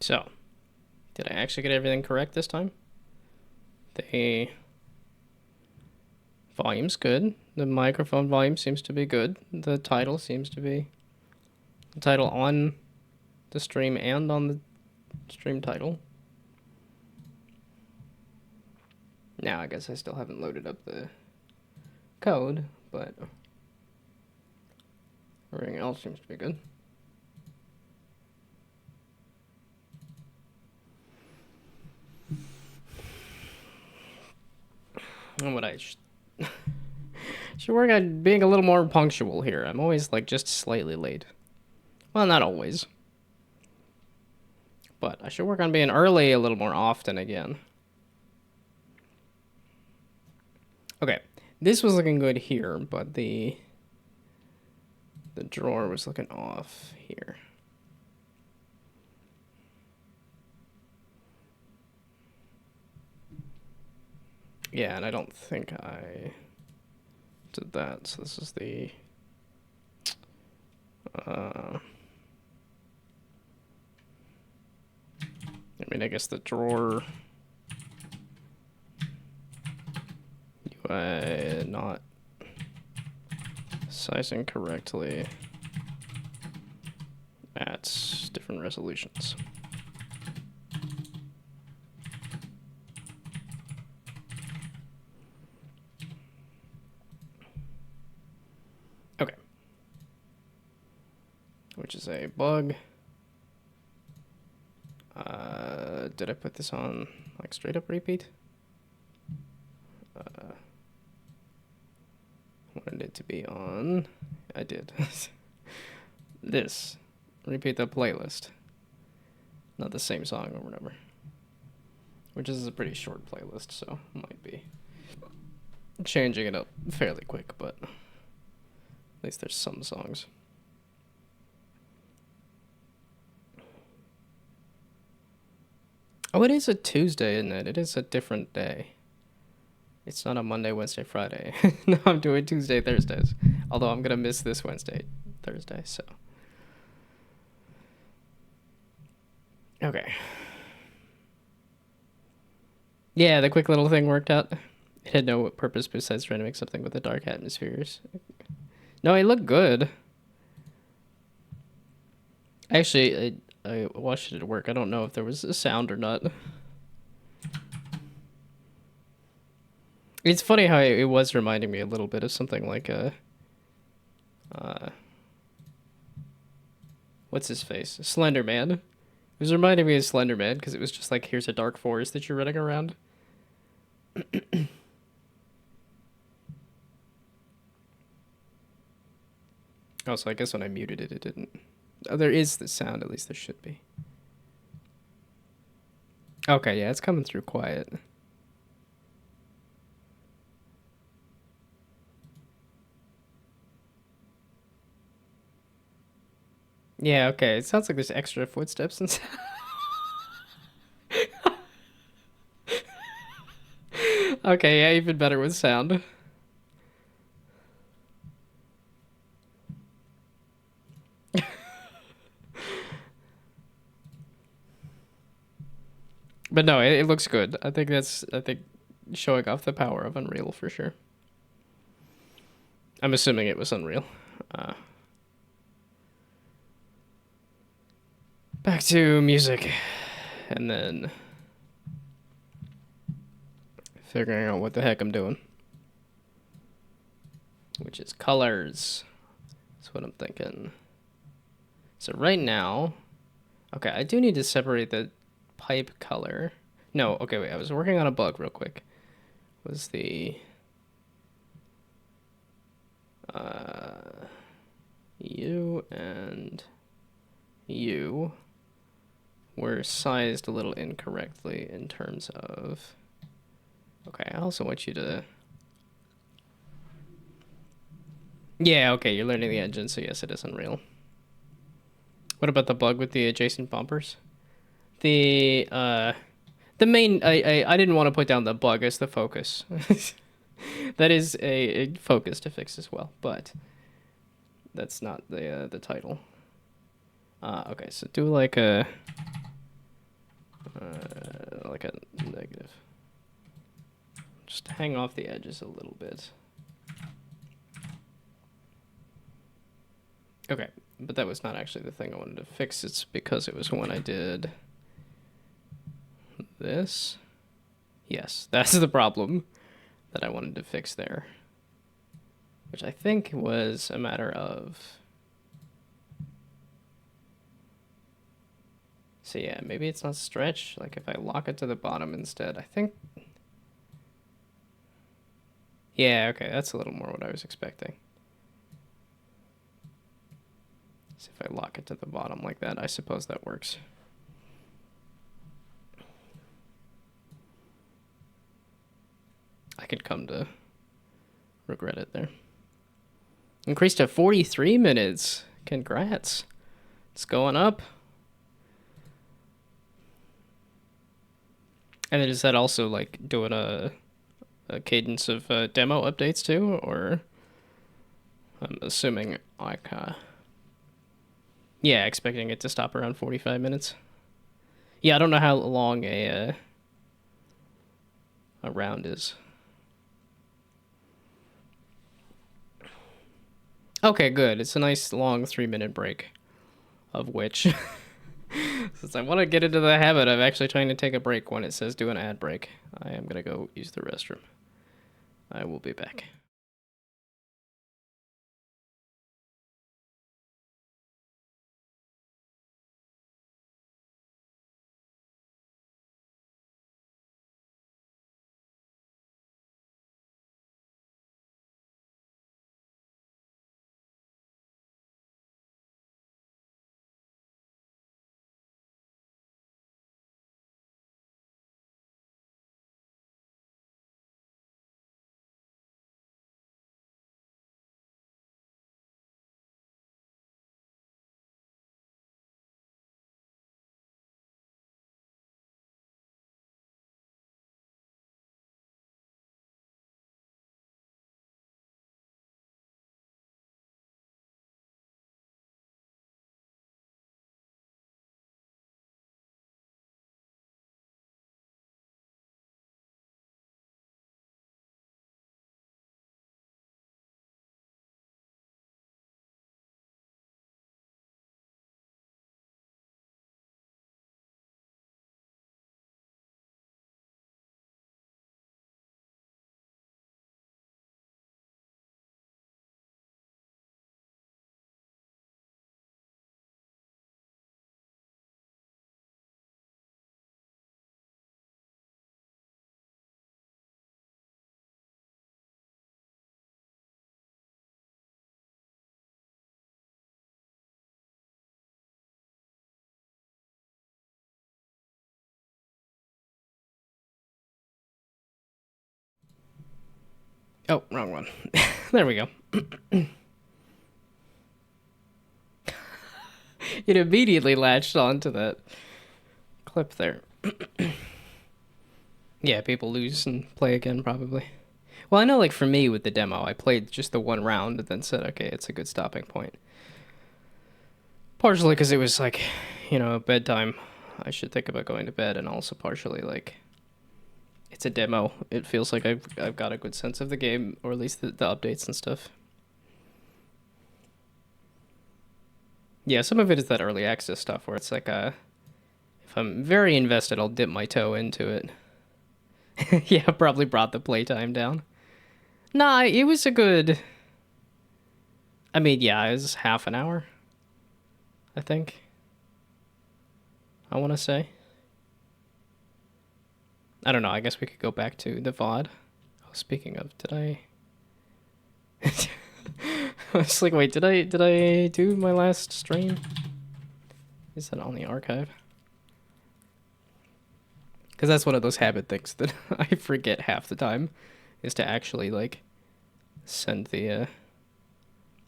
So, did I actually get everything correct this time? The volume's good. The microphone volume seems to be good. The title seems to be the title on the stream and on the stream title. Now, I guess I still haven't loaded up the code, but everything else seems to be good. And what I should work on being a little more punctual here. I'm always like just slightly late. Well, not always. But I should work on being early a little more often again. Okay, this was looking good here, but the drawer was looking off here. Yeah, and I don't think I did that, so this is the I mean, I guess the drawer UI not sizing correctly at different resolutions. Okay. Which is a bug. Did I put this on like straight up repeat? Wanted it to be on. I did. This. Repeat the playlist. Not the same song or whatever. Which is a pretty short playlist, so might be changing it up fairly quick, but at least there's some songs. Oh, it is a Tuesday, isn't it? It is a different day. It's not a Monday, Wednesday, Friday. No, I'm doing Tuesday, Thursdays. Although I'm going to miss this Wednesday, Thursday, so. Okay. Yeah, the quick little thing worked out. It had no purpose besides trying to make something with the dark atmospheres. No, it looked good. Actually, I watched it at work. I don't know if there was a sound or not. It's funny how it was reminding me a little bit of something like a... what's his face? Slender Man. It was reminding me of Slender Man because it was just like, here's a dark forest that you're running around. Oh, so I guess when I muted it, it didn't... Oh, there is the sound, at least there should be. Okay, yeah, it's coming through quiet. Yeah, okay, it sounds like there's extra footsteps and stuff. Okay, yeah, even better with sound. But no, it looks good. I think showing off the power of Unreal for sure. I'm assuming it was Unreal. Back to music. And then figuring out what the heck I'm doing. Which is colors. That's what I'm thinking. So right now... Okay, I do need to separate the pipe color. No, okay, wait. I was working on a bug real quick. Was the... you and you were sized a little incorrectly in terms of... Okay, I also want you to... Yeah, okay, you're learning the engine, so yes, it is Unreal. What about the bug with the adjacent bumpers? The main... I didn't want to put down the bug as the focus. That is a focus to fix as well, but that's not the title. Okay, so do like a... like a negative. Just hang off the edges a little bit. Okay, but that was not actually the thing I wanted to fix. It's because it was when I did this. Yes, that's the problem that I wanted to fix there. Which I think was a matter of... So yeah, maybe it's not stretch. Like if I lock it to the bottom instead, I think... Yeah, okay, that's a little more what I was expecting. So if I lock it to the bottom like that, I suppose that works. I could come to regret it there. Increased to 43 minutes. Congrats. It's going up. And then is that also like doing a cadence of demo updates too? Or I'm assuming like, yeah, expecting it to stop around 45 minutes. Yeah, I don't know how long a round is. Okay, good. It's a nice long 3-minute break, of which, since I want to get into the habit of actually trying to take a break when it says do an ad break, I am going to go use the restroom. I will be back. Oh, wrong one. There we go. It immediately latched onto that clip there. Yeah, people lose and play again probably. Well, I know like for me with the demo, I played just the one round and then said, okay, it's a good stopping point. Partially because it was like, you know, bedtime. I should think about going to bed, and also partially like it's a demo. It feels like I've got a good sense of the game, or at least the updates and stuff. Yeah, some of it is that early access stuff where it's like if I'm very invested, I'll dip my toe into it. Yeah, probably brought the playtime down. Nah, it was a good... I mean, yeah, it was half an hour, I think. I want to say. I don't know, I guess we could go back to the VOD. Oh, speaking of, did I... I was like, wait, did I do my last stream? Is that on the archive? Because that's one of those habit things that I forget half the time, is to actually, like, send the,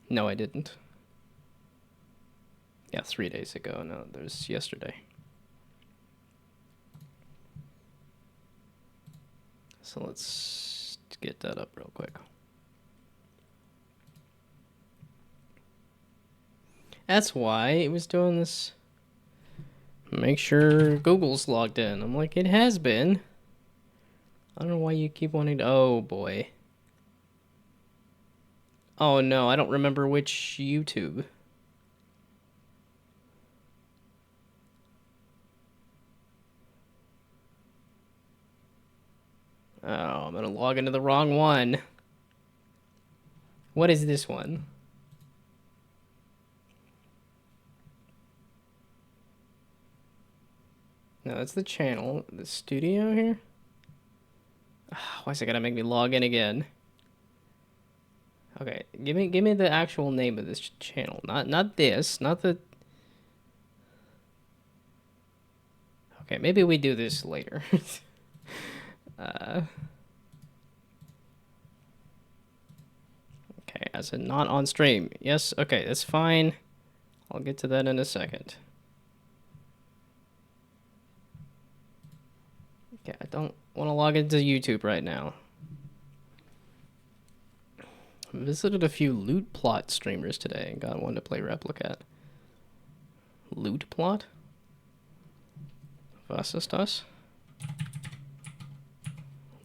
No, I didn't. Yeah, 3 days ago. No, there's yesterday. So let's get that up real quick. That's why it was doing this. Make sure Google's logged in. I'm like, it has been. I don't know why you keep wanting to... Oh, boy. Oh, no, I don't remember which YouTube. Oh, I'm gonna log into the wrong one. What is this one? No, that's the channel. The studio here? Why is it gonna make me log in again? Okay, give me the actual name of this channel. Not this, not the... Okay, maybe we do this later. Okay, as in not on stream. Yes, okay, that's fine. I'll get to that in a second. Okay, I don't want to log into YouTube right now. I visited a few loot plot streamers today and got one to play Replicat. Loot plot? Was ist das?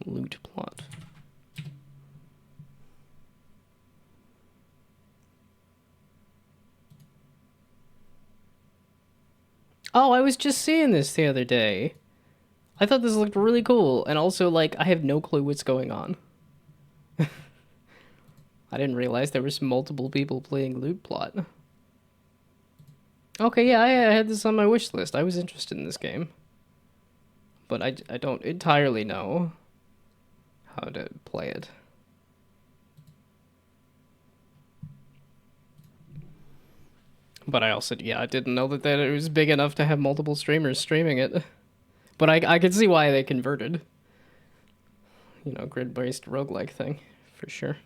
Loot plot. Oh, I was just seeing this the other day. I thought this looked really cool, and also, like, I have no clue what's going on. I didn't realize there was multiple people playing Loot Plot. Okay, yeah, I had this on my wish list. I was interested in this game. But I don't entirely know how to play it. But I also, yeah, I didn't know that it was big enough to have multiple streamers streaming it. But I could see why they converted. You know, grid-based roguelike thing, for sure.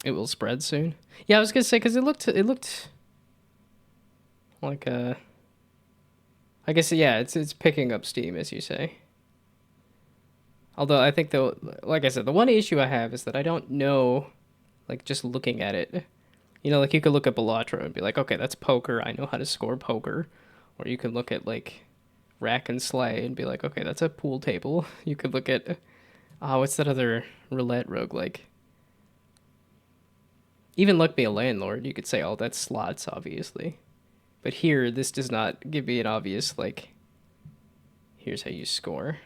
It will spread soon. Yeah, I was gonna say, because it looked like a... I guess, yeah, it's picking up steam, as you say. Although, I think, though, like I said, the one issue I have is that I don't know, like, just looking at it. You know, like, you could look at Balatro and be like, okay, that's poker, I know how to score poker. Or you could look at, like, Rack and Slay and be like, okay, that's a pool table. You could look at, what's that other roulette roguelike? Even Luck Be a Landlord, you could say, oh, that's slots, obviously. But here, this does not give me an obvious, like, here's how you score.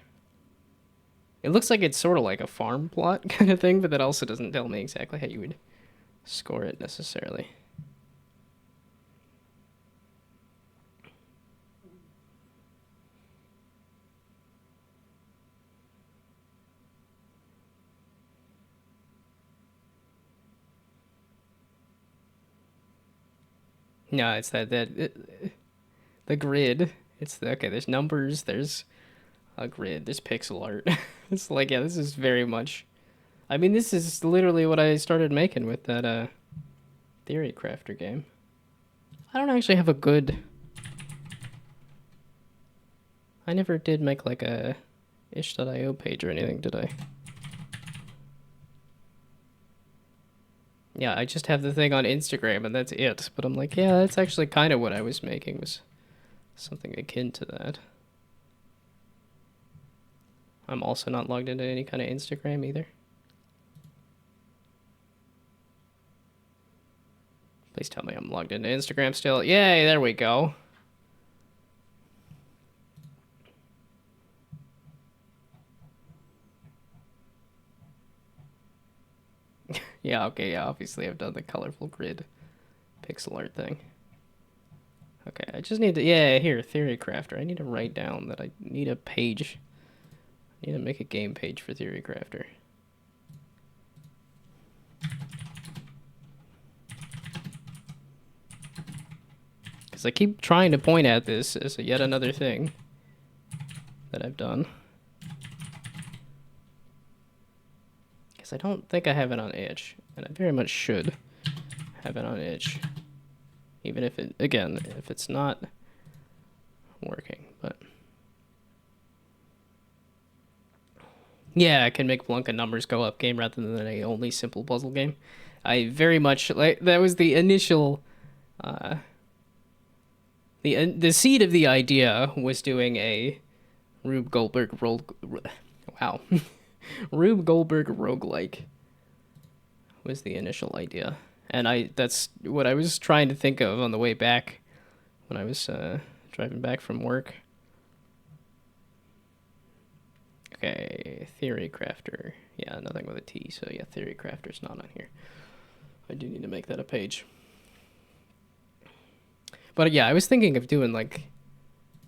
It looks like it's sort of like a farm plot kind of thing, but that also doesn't tell me exactly how you would score it necessarily. No, it's the grid. It's okay, there's numbers, there's a grid, there's pixel art. It's like, yeah, this is very much... I mean, this is literally what I started making with that Theory Crafter game. I don't actually have a good... I never did make like a ish.io page or anything, did I? Yeah, I just have the thing on Instagram and that's it. But I'm like, yeah, that's actually kind of what I was making, was something akin to that. I'm also not logged into any kind of Instagram either. Please tell me I'm logged into Instagram still. Yay, there we go. Yeah, okay, yeah, obviously I've done the colorful grid pixel art thing. Okay, I just need to, yeah, here, Theory Crafter. I need to write down that I need a page. I need to make a game page for Theory Crafter. Because I keep trying to point at this as yet another thing that I've done. Because I don't think I have it on itch, and I very much should have it on itch. Even if it, again, if it's not working, but... Yeah, I can make Blanca numbers go up game rather than a only simple puzzle game. I very much, like, that was the initial The seed of the idea was doing a Rube Goldberg wow. Rube Goldberg roguelike was the initial idea. And that's what I was trying to think of on the way back when I was driving back from work. Okay, Theory Crafter. Yeah, nothing with a T, so yeah, Theory Crafter's not on here. I do need to make that a page. But yeah, I was thinking of doing like,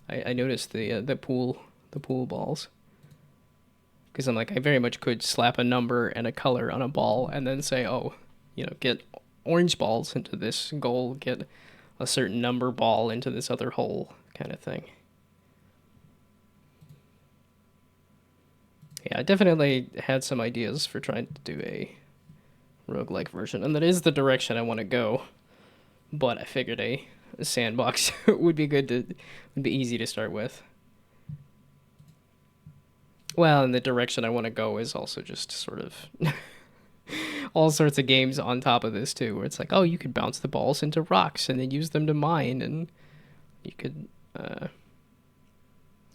I noticed the pool balls, because I'm like, I very much could slap a number and a color on a ball and then say, oh, get orange balls into this goal, get a certain number ball into this other hole, kind of thing. Yeah, I definitely had some ideas for trying to do a roguelike version, and that is the direction I want to go. But I figured a sandbox would be easy to start with. Well, and the direction I want to go is also just sort of all sorts of games on top of this too, where it's like, oh, you could bounce the balls into rocks and then use them to mine, and you could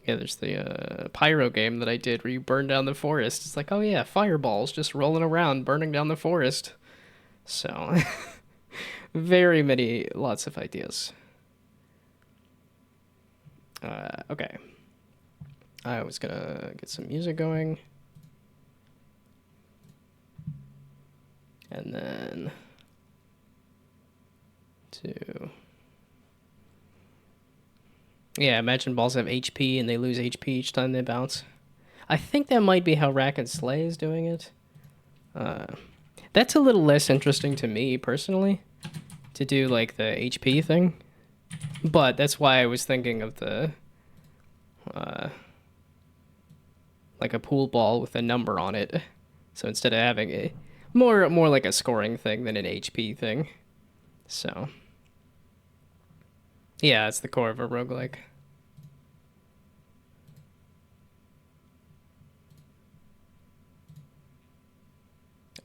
yeah, there's the pyro game that I did where you burn down the forest. It's like, oh yeah, fireballs just rolling around, burning down the forest. So, lots of ideas. Okay. I was gonna get some music going. And then yeah, imagine balls have HP and they lose HP each time they bounce. I think that might be how Rack and Slay is doing it. That's a little less interesting to me personally, to do like the HP thing. But that's why I was thinking of the like a pool ball with a number on it. So instead of having a more like a scoring thing than an HP thing. So yeah, it's the core of a roguelike.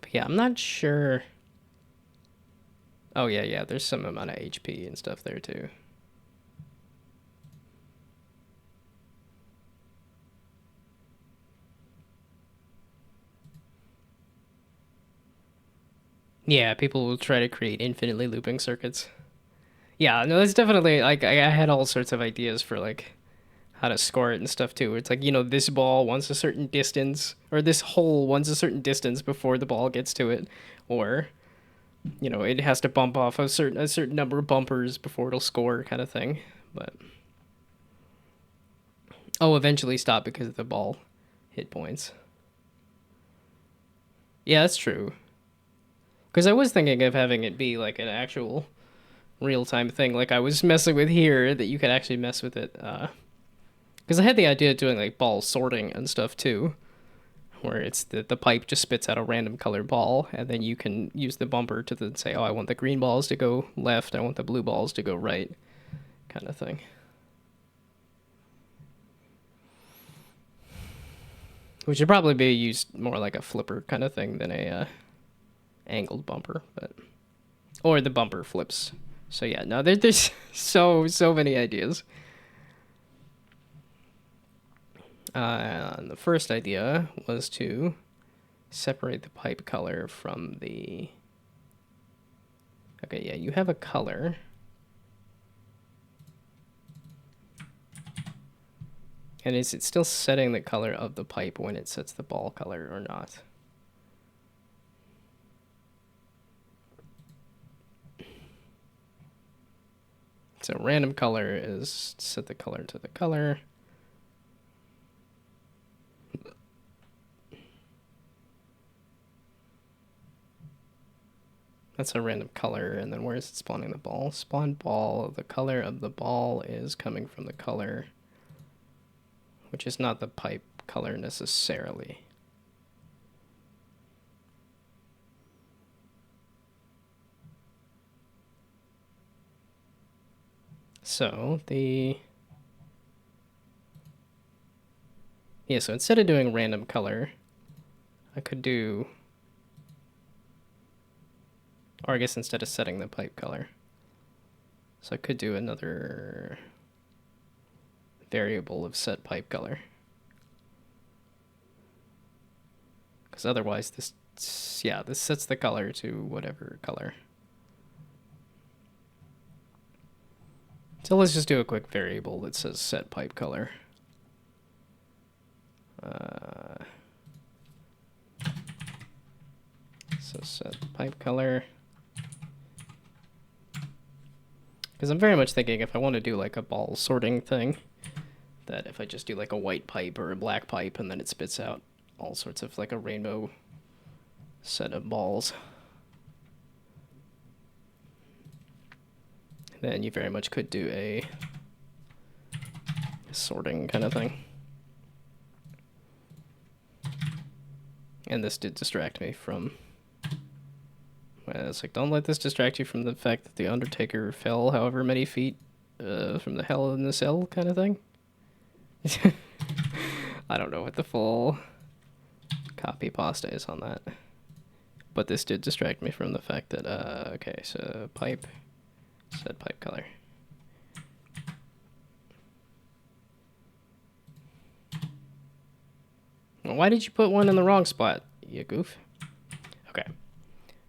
But yeah, I'm not sure. Oh yeah, there's some amount of HP and stuff there too. Yeah, people will try to create infinitely looping circuits. Yeah, no, that's definitely like I had all sorts of ideas for like how to score it and stuff too. It's like, this ball wants a certain distance, or this hole wants a certain distance before the ball gets to it, or it has to bump off a certain number of bumpers before it'll score, kind of thing. But eventually stop because of the ball hit points. Yeah, that's true. Because I was thinking of having it be like an actual real-time thing, like I was messing with here, that you could actually mess with it. Because I had the idea of doing like ball sorting and stuff too, where it's the pipe just spits out a random colored ball, and then you can use the bumper to then say, oh, I want the green balls to go left, I want the blue balls to go right, kind of thing. Which would probably be used more like a flipper kind of thing than a angled bumper, or the bumper flips. So yeah, no, there's so many ideas. The first idea was to separate the pipe color from the... Okay, yeah, you have a color. And is it still setting the color of the pipe when it sets the ball color or not? So random color is set the color to the color. That's a random color, and then where is it spawning the ball? Spawn ball, the color of the ball is coming from the color, which is not the pipe color necessarily. So so instead of doing random color, I could do, or I guess instead of setting the pipe color. So I could do another variable of set pipe color. Because otherwise this sets the color to whatever color. So let's just do a quick variable that says set pipe color. So set pipe color. Because I'm very much thinking if I want to do like a ball sorting thing, that if I just do like a white pipe or a black pipe and then it spits out all sorts of like a rainbow set of balls, then you very much could do a sorting kind of thing. And this did distract me from... it's like, don't let this distract you from the fact that the Undertaker fell however many feet from the Hell in the Cell kind of thing. I don't know what the full copy pasta is on that. But this did distract me from the fact that, okay, so pipe, set pipe color. Well, why did you put one in the wrong spot, you goof? Okay,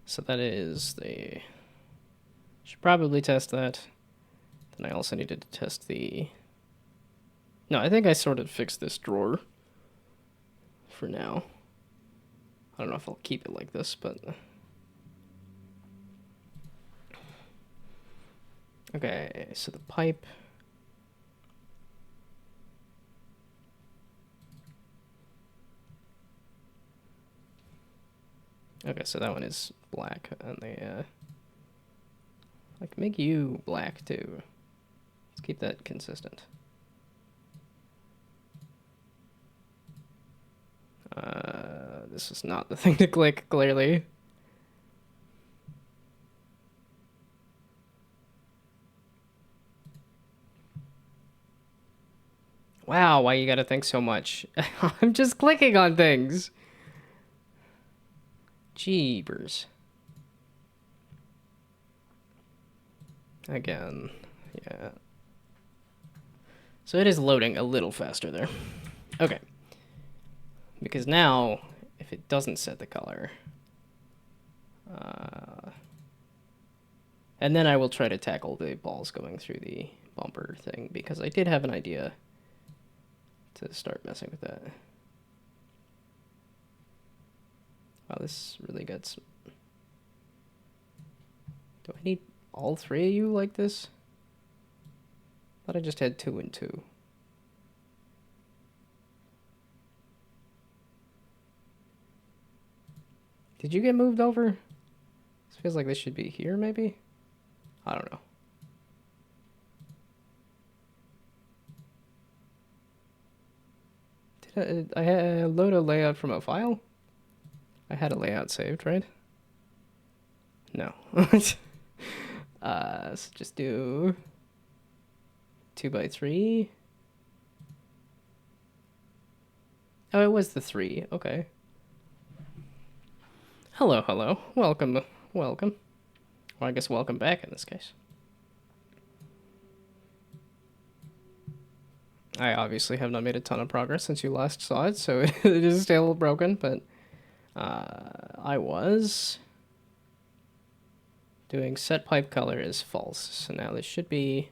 so that is the... Should probably test that. Then I also needed to test the... No, I think I sort of fixed this drawer for now. I don't know if I'll keep it like this, but... Okay, so the pipe... Okay, so that one is black, and they, like, make you black, too. Let's keep that consistent. This is not the thing to click, clearly. Wow, why you gotta think so much? I'm just clicking on things. Jeebers. Again, yeah. So it is loading a little faster there. Okay. Because now, if it doesn't set the color... and then I will try to tackle the balls going through the bumper thing, because I did have an idea to start messing with that. Wow, this really gets... Do I need all three of you like this? I thought I just had 2 and 2. Did you get moved over? This feels like this should be here, maybe? I don't know. Did I load a layout from a file? I had a layout saved, right? No. So just do 2x3. Oh, it was the 3. Okay. Hello, hello. Welcome, welcome. Well, I guess welcome back in this case. I obviously have not made a ton of progress since you last saw it, so it is still broken, but I was doing set pipe color is false. So now this should be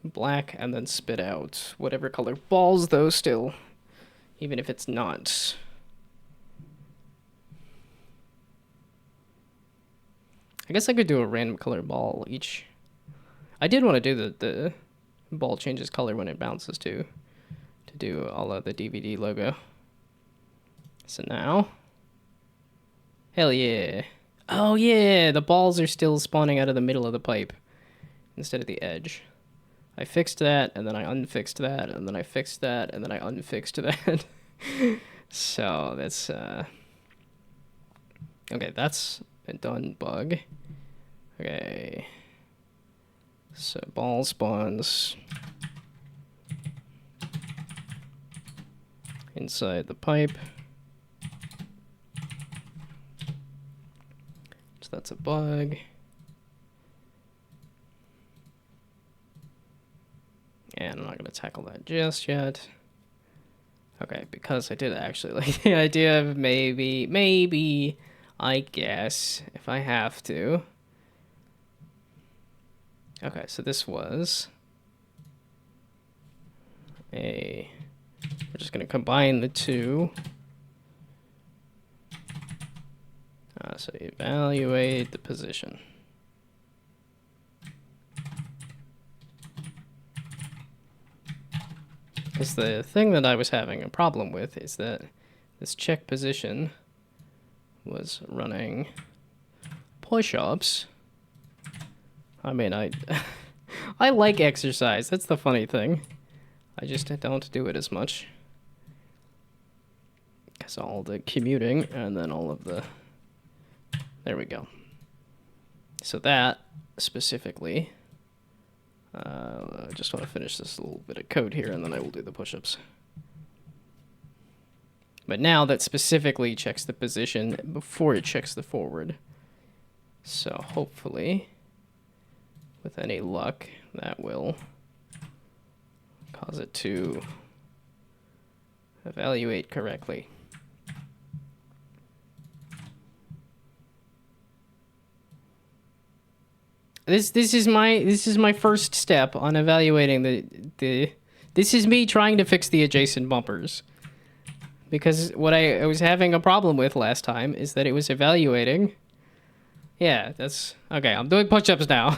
black and then spit out whatever color balls, though, still, even if it's not. I guess I could do a random color ball each. I did want to do the ball changes color when it bounces too, to do all of the DVD logo. So now, hell yeah. Oh yeah, the balls are still spawning out of the middle of the pipe instead of the edge. I fixed that, and then I unfixed that, and then I fixed that, and then I unfixed that. So that's, okay, that's a done bug. Okay. So ball spawns inside the pipe. So that's a bug. and I'm not going to tackle that just yet. Okay, because I did actually like the idea of maybe, I guess, if I have to. Okay, so this was we're just going to combine the two. So evaluate the position. Because the thing that I was having a problem with is that this check position was running push-ups. I mean, I like exercise. That's the funny thing. I just don't do it as much. Because all the commuting and then all of the... There we go. So that, specifically... I just want to finish this little bit of code here, and then I will do the push-ups. But now that specifically checks the position before it checks the forward. So hopefully, with any luck, that will cause it to evaluate correctly. This is my first step on evaluating the this is me trying to fix the adjacent bumpers. Because what I was having a problem with last time is that it was evaluating. Yeah, that's okay. I'm doing push-ups now.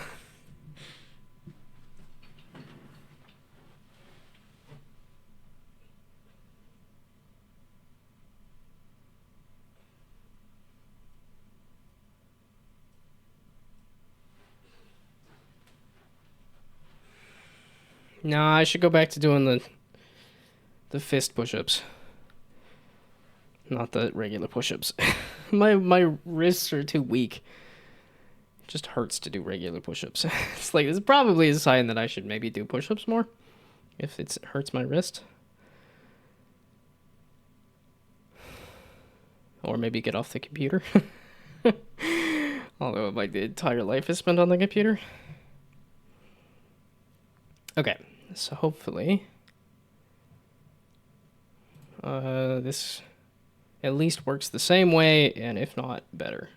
No, I should go back to doing the fist push-ups. Not the regular push-ups. my wrists are too weak. It just hurts to do regular push-ups. It's probably a sign that I should maybe do push-ups more if it hurts my wrist. Or maybe get off the computer. Although my entire life is spent on the computer. Okay, so hopefully this at least works the same way, and if not, better.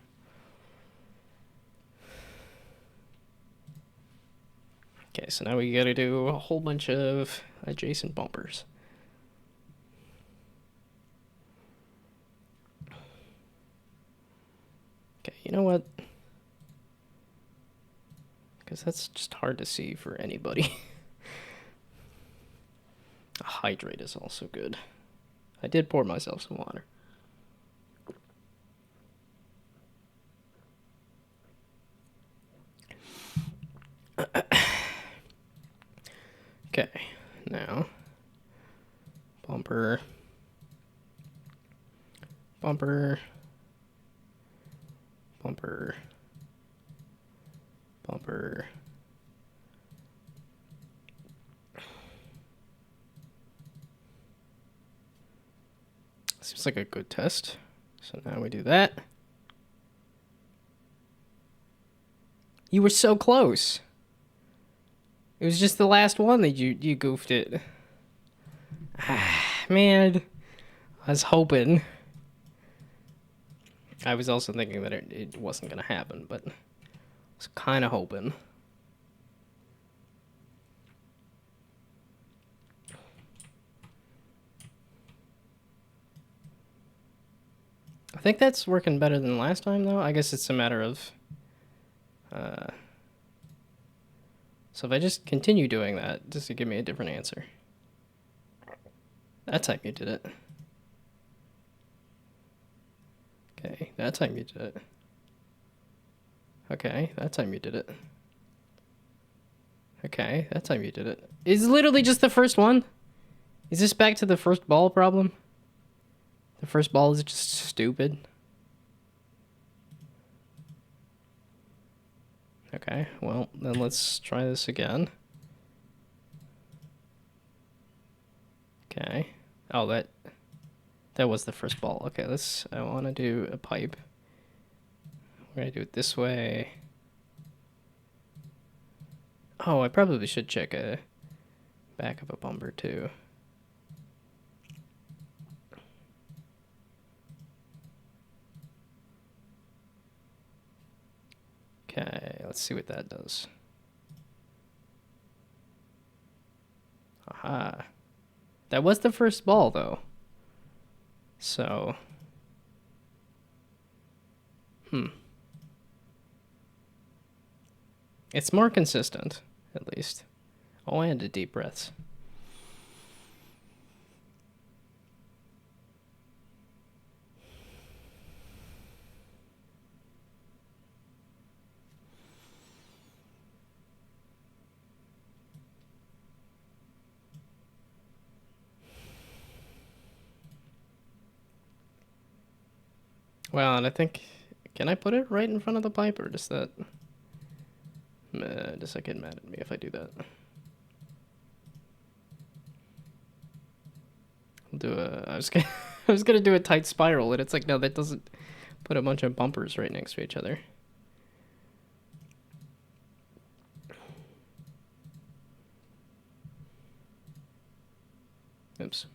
Okay, so now we gotta do a whole bunch of adjacent bumpers. Okay, you know what? Because that's just hard to see for anybody. A hydrate is also good. I did pour myself some water. Okay, now bumper, bumper, bumper, bumper. Seems like a good test. So now we do that. You were so close. It was just the last one that you goofed it. Man, I was hoping. I was also thinking that it wasn't going to happen, but I was kind of hoping. I think that's working better than last time, though. I guess it's a matter of... So if I just continue doing that, just to give me a different answer. That time you did it. Okay, that time you did it. Okay, that time you did it. Okay, that time you did it. It's literally just the first one. Is this back to the first ball problem? The first ball is just stupid. Okay, well, then let's try this again. Okay. Oh, that was the first ball. Okay, I want to do a pipe. We're going to do it this way. Oh, I probably should check a back of a bumper too. Okay, let's see what that does. Aha. That was the first ball, though. So... It's more consistent, at least. Oh, and the deep breaths. Well, and I think... Can I put it right in front of the pipe, or does that... Does that get mad at me if I do that? I'll do a... I was gonna do a tight spiral, and it's like, no, that doesn't put a bunch of bumpers right next to each other. Oops.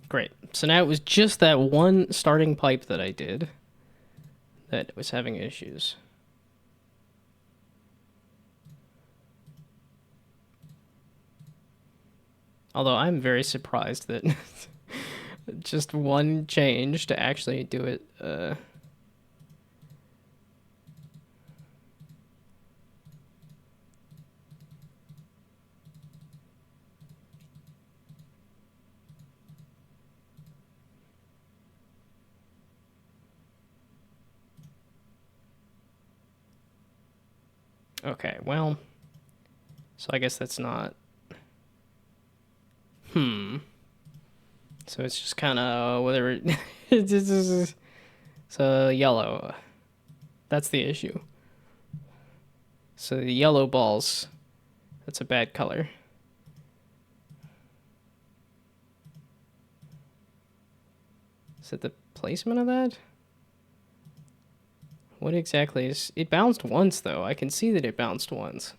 Great. So now it was just that one starting pipe that I did that was having issues. Although I'm very surprised that just one change to actually do it. Okay, well, so I guess that's not... So it's just kind of whether it... So yellow. That's the issue. So the yellow balls, that's a bad color. Is it the placement of that? What exactly is... It bounced once, though. I can see that it bounced once.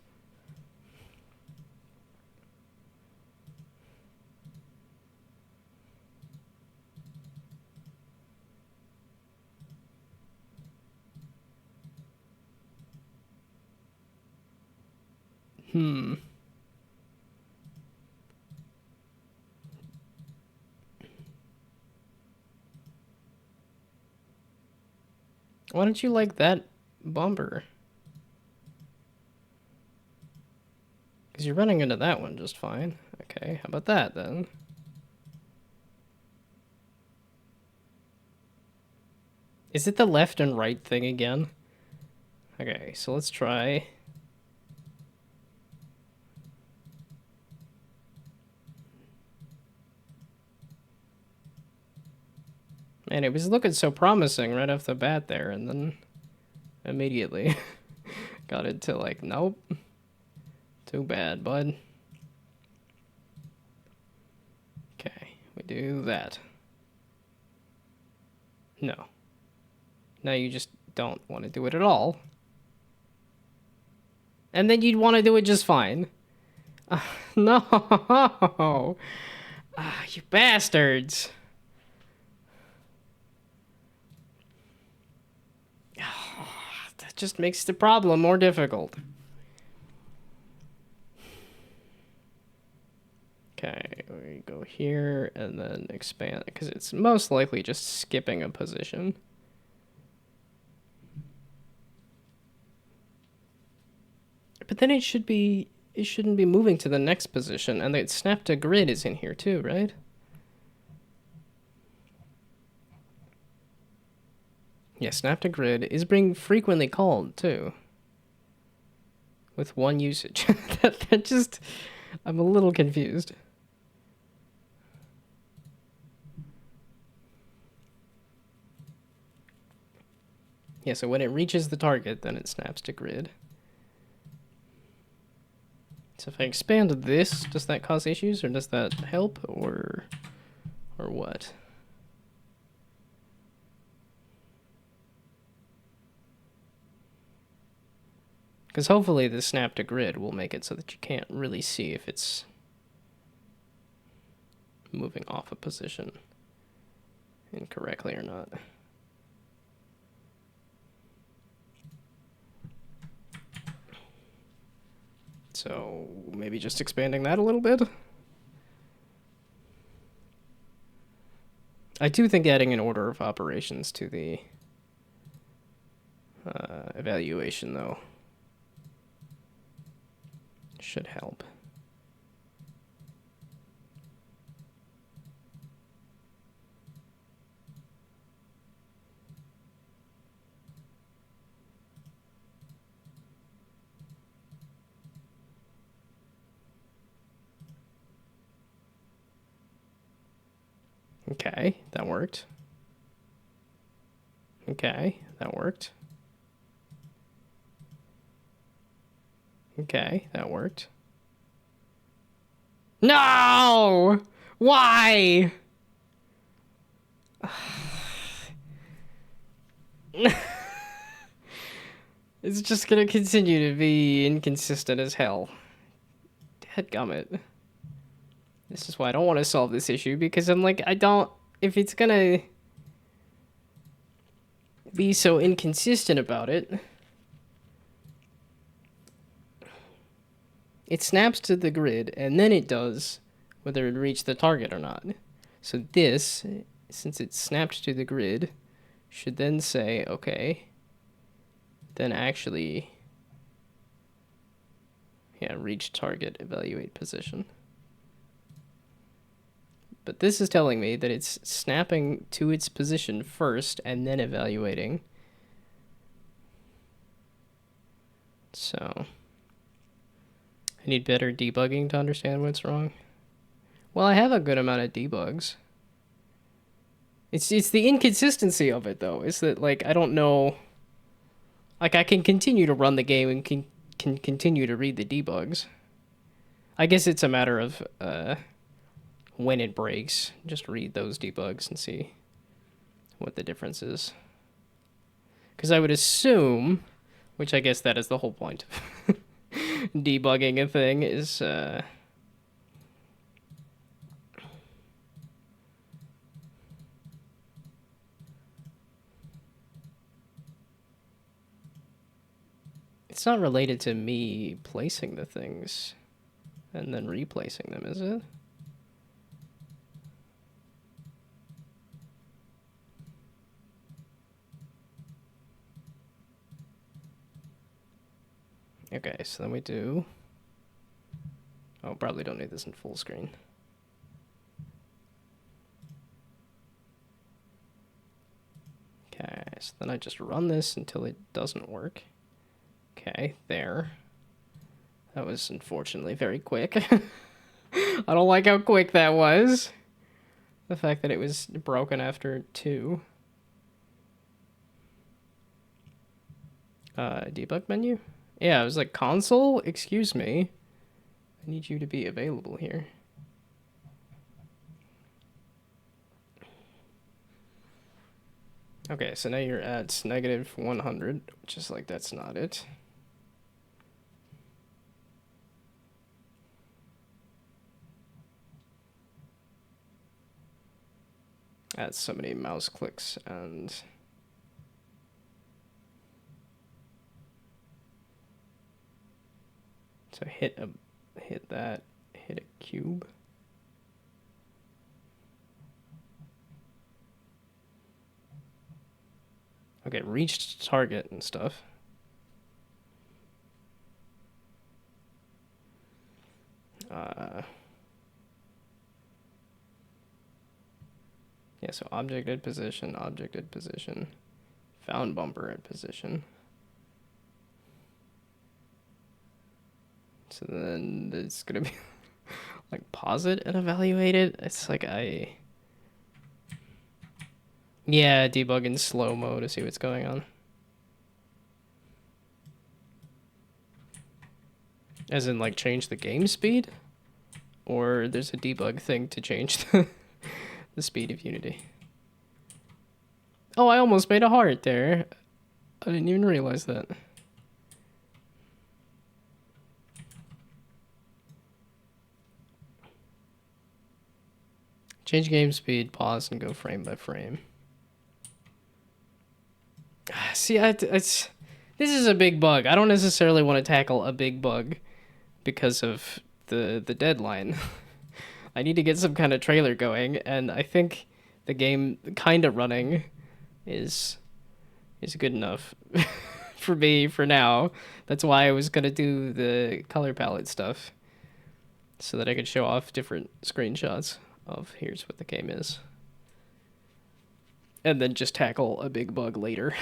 Why don't you like that bumper? Because you're running into that one just fine. Okay, how about that then? Is it the left and right thing again? Okay, so let's try... Man, it was looking so promising right off the bat there, and then immediately got into like, nope. Too bad, bud. Okay, we do that. No. Now you just don't want to do it at all. And then you'd want to do it just fine. No! You bastards! That just makes the problem more difficult. Okay, we go here and then expand, because it's most likely just skipping a position. But then it shouldn't be moving to the next position, and the snap to grid is in here too, right? Yeah, snap to grid is being frequently called too. With one usage. that just... I'm a little confused. Yeah, so when it reaches the target, then it snaps to grid. So if I expand this, does that cause issues, or does that help, or what? Because hopefully the snap to grid will make it so that you can't really see if it's moving off a position incorrectly or not. So maybe just expanding that a little bit. I do think adding an order of operations to the evaluation, though, should help. Okay, that worked. Okay, that worked. Okay, that worked. No! Why? It's just gonna continue to be inconsistent as hell. Dadgummit. This is why I don't want to solve this issue, because I'm like, if it's gonna be so inconsistent about it, it snaps to the grid, and then it does whether it reached the target or not. So this, since it's snapped to the grid, should then say, okay, then actually, yeah, reach target, evaluate position. But this is telling me that it's snapping to its position first and then evaluating. So I need better debugging to understand what's wrong. Well, I have a good amount of debugs. It's the inconsistency of it, though. Is that, like, I don't know. Like, I can continue to run the game and can continue to read the debugs. I guess it's a matter of when it breaks. Just read those debugs and see what the difference is. Because I would assume, which I guess that is the whole point of debugging a thing, is it's not related to me placing the things and then replacing them, is it? Okay, so then we do... Oh, probably don't need this in full screen. Okay, so then I just run this until it doesn't work. Okay, there. That was unfortunately very quick. I don't like how quick that was. The fact that it was broken after 2. Debug menu? Yeah, it was like, console? Excuse me. I need you to be available here. Okay, so now you're at -100, which is like, that's not it. That's so many mouse clicks and... So hit that, hit a cube. Okay, reached target and stuff. Yeah, so object at position, found bumper at position. So then it's gonna be like, pause it and evaluate it. It's like, yeah, debug in slow-mo to see what's going on. As in, like, change the game speed? Or there's a debug thing to change the speed of Unity. Oh, I almost made a heart there. I didn't even realize that. Change game speed, pause, and go frame by frame. See, this is a big bug. I don't necessarily want to tackle a big bug because of the deadline. I need to get some kind of trailer going, and I think the game kind of running is good enough for me for now. That's why I was gonna do the color palette stuff so that I could show off different screenshots of here's what the game is. And then just tackle a big bug later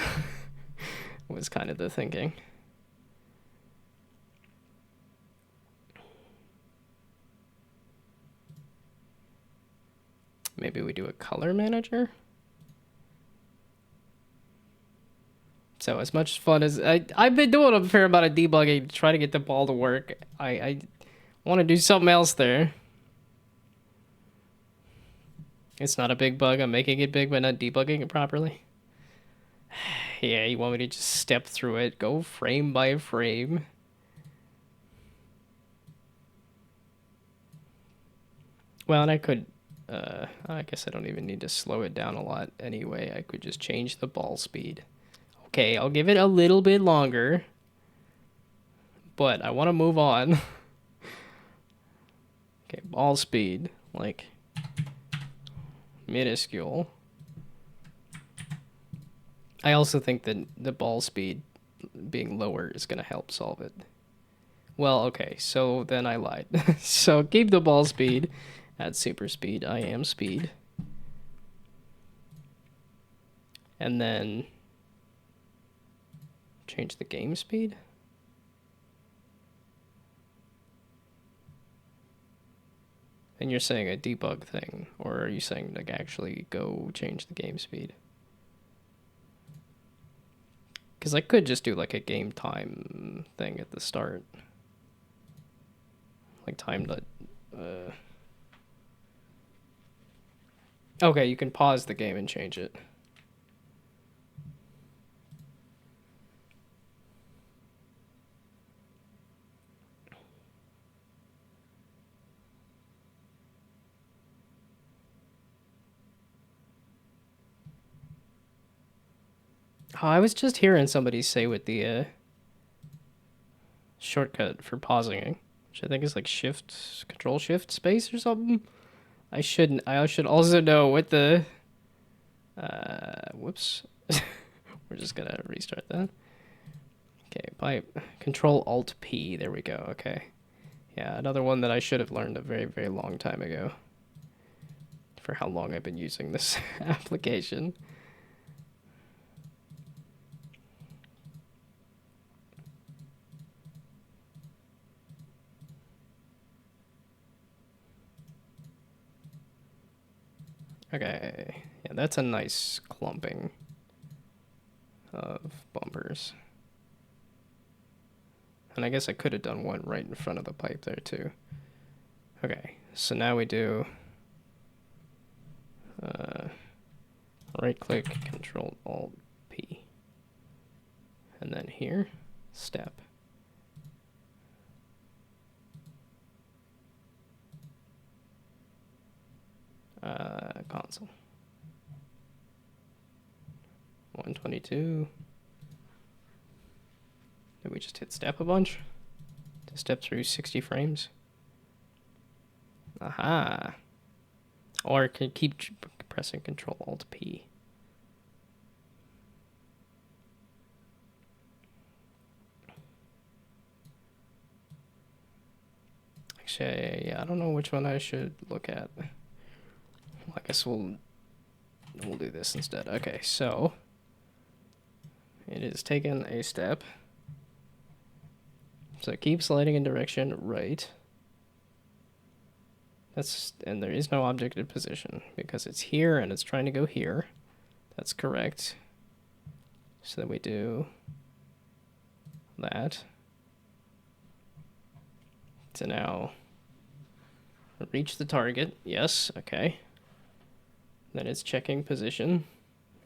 was kind of the thinking. Maybe we do a color manager? So as much fun as I've been doing a fair amount of debugging to try to get the ball to work, I want to do something else there. It's not a big bug. I'm making it big, but not debugging it properly. Yeah, you want me to just step through it, go frame by frame. Well, and I could, I guess I don't even need to slow it down a lot anyway. I could just change the ball speed. Okay, I'll give it a little bit longer, but I want to move on. Okay, ball speed, like minuscule. I also think that the ball speed being lower is going to help solve it. Well, okay, so then I lied. So keep the ball speed at super speed. I am speed. And then change the game speed. And you're saying a debug thing, or are you saying like actually go change the game speed? Because I could just do like a game time thing at the start. Like time that... Okay, you can pause the game and change it. Oh, I was just hearing somebody say with the shortcut for pausing, which I think is like control shift space or something. I should also know what the whoops. We're just gonna restart that. Okay, pipe control alt P, there we go. Okay. Yeah, another one that I should have learned a very, very long time ago. For how long I've been using this application. Okay, yeah, that's a nice clumping of bumpers. And I guess I could have done one right in front of the pipe there too. Okay, so now we do right click, Control Alt P. And then here, step. Console. 122. Did we just hit step a bunch? To step through 60 frames? Aha. Or can keep pressing Control Alt P. Actually, yeah, I don't know which one I should look at. I guess we'll do this instead. Okay, so it is taken a step. So keep sliding in direction right. And there is no object in position because it's here and it's trying to go here. That's correct. So then we do that. To now reach the target. Yes, okay. Then it's checking position,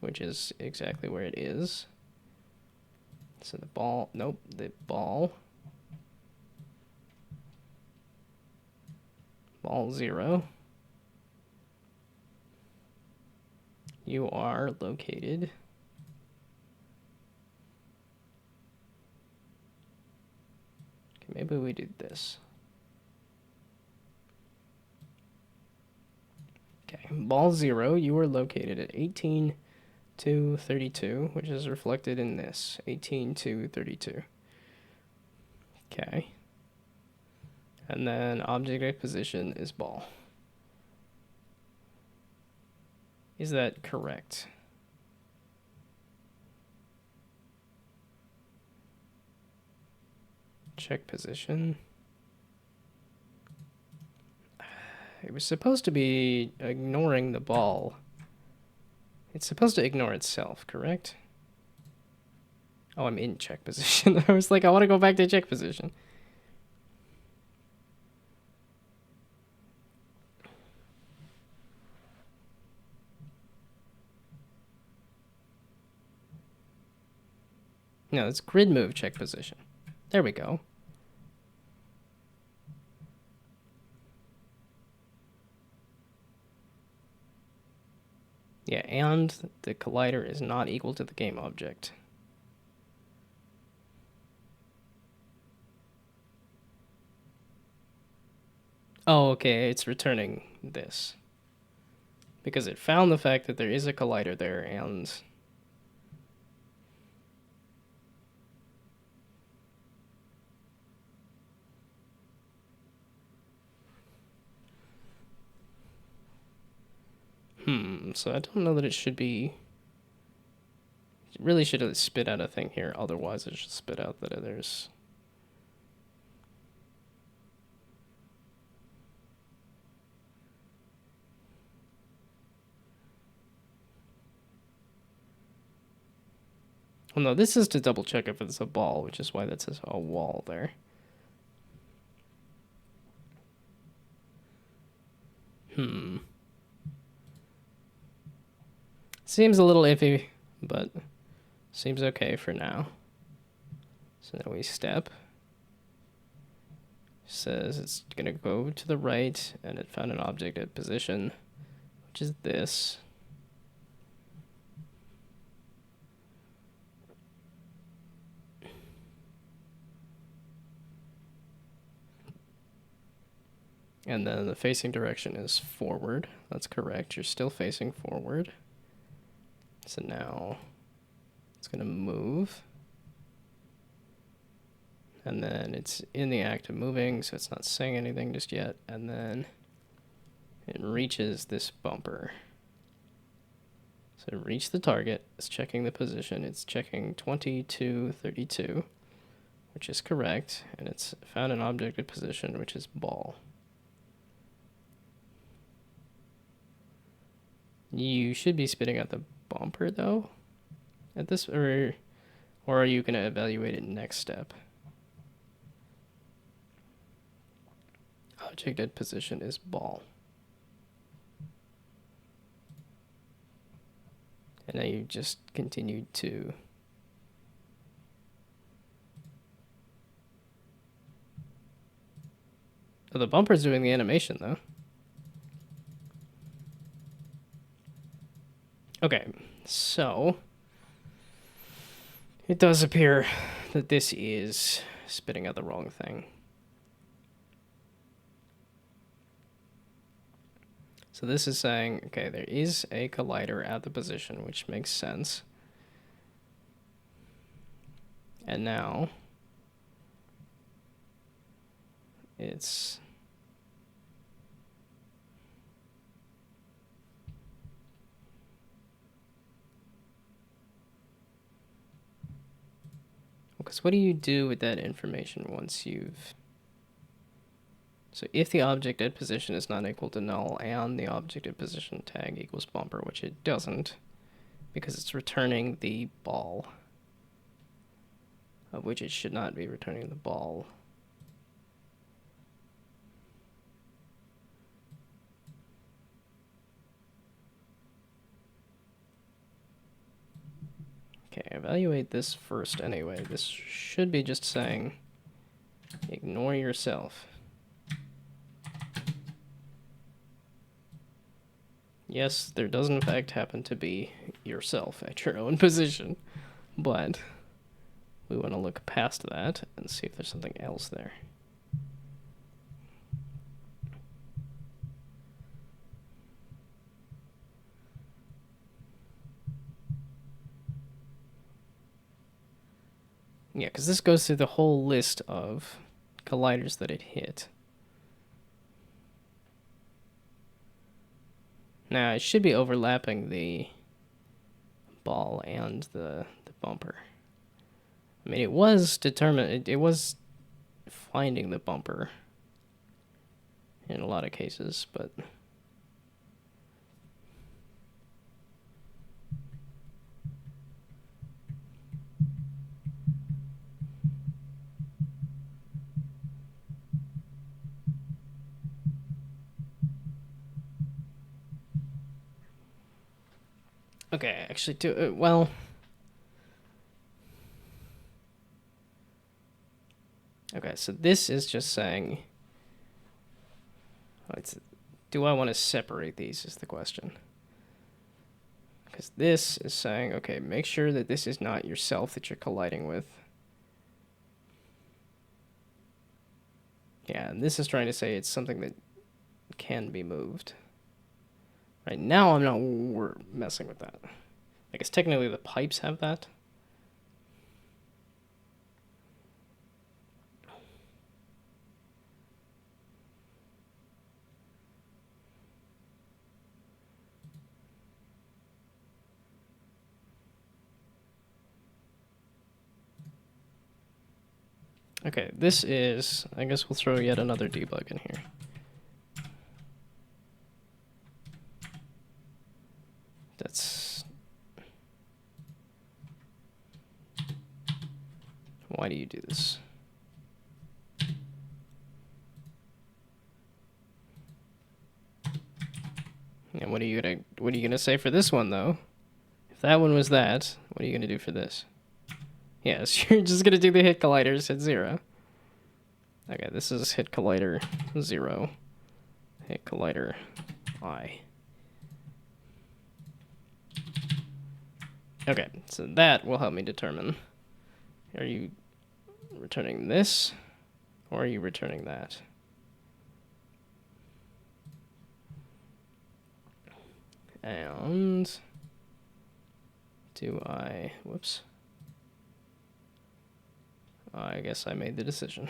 which is exactly where it is. So the ball, nope, the ball 0. you are located. Okay, maybe we do this. Okay, ball 0, you are located at 18 to 32, which is reflected in this, 18 to 32. Okay. And then object at position is ball. Is that correct? Check position. It was supposed to be ignoring the ball. It's supposed to ignore itself, correct? Oh, I'm in check position. I was like, I want to go back to check position. No, it's grid move check position. There we go. Yeah, and the collider is not equal to the game object. Oh, okay, it's returning this. Because it found the fact that there is a collider there, and... so I don't know that it should be... It really should have spit out a thing here, otherwise it should spit out that there's... Well, no, this is to double check if it's a ball, which is why that says a wall there. Seems a little iffy, but seems okay for now. So now we step. Says it's gonna go to the right, and it found an object at position, which is this. And then the facing direction is forward. That's correct. You're still facing forward. So now it's going to move. And then it's in the act of moving, so it's not saying anything just yet. And then it reaches this bumper. So it reached the target. It's checking the position. It's checking 20 to 32, which is correct. And it's found an object at position, which is ball. You should be spitting out the bumper, though, at this, or are you going to evaluate it next step? Object at position is ball. And now you just continued to... Oh, the bumper's doing the animation, though. Okay, so it does appear that this is spitting out the wrong thing. So this is saying, okay, there is a collider at the position, which makes sense. And now it's... Because what do you do with that information once you've... So if the object at position is not equal to null and the object at position tag equals bumper, which it doesn't, because it's returning the ball, of which it should not be returning the ball. Okay, evaluate this first anyway. This should be just saying, ignore yourself. Yes, there does in fact happen to be yourself at your own position, but we want to look past that and see if there's something else there. Yeah, because this goes through the whole list of colliders that it hit. Now, it should be overlapping the ball and the bumper. I mean, it was determined, it was finding the bumper in a lot of cases, but... Okay, actually, well... Okay, so this is just saying... do I want to separate these is the question. Because this is saying, okay, make sure that this is not yourself that you're colliding with. Yeah, and this is trying to say it's something that can be moved. Right now, I'm not messing with that. I guess technically the pipes have that. Okay, this is... I guess we'll throw yet another debug in here. That's... Why do you do this? And what are you gonna say for this one though? If that one was that, what are you gonna do for this? Yes, you're just gonna do the hit colliders at 0. Okay, this is hit collider 0. Hit collider I. Okay, so that will help me determine, are you returning this, or are you returning that? And do I, whoops. I guess I made the decision.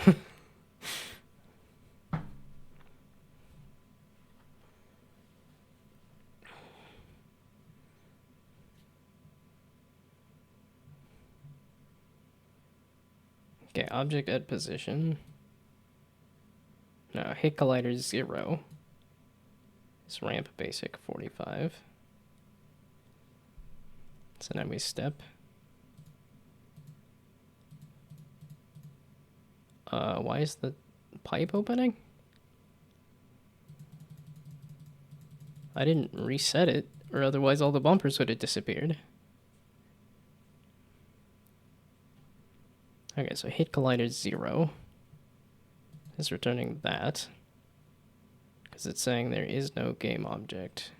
Okay, object at position. No, hit collider 0. It's ramp basic 45. So now we step. Why is the pipe opening? I didn't reset it, or otherwise all the bumpers would have disappeared. Okay, so hit collider 0 is returning that, because it's saying there is no game object,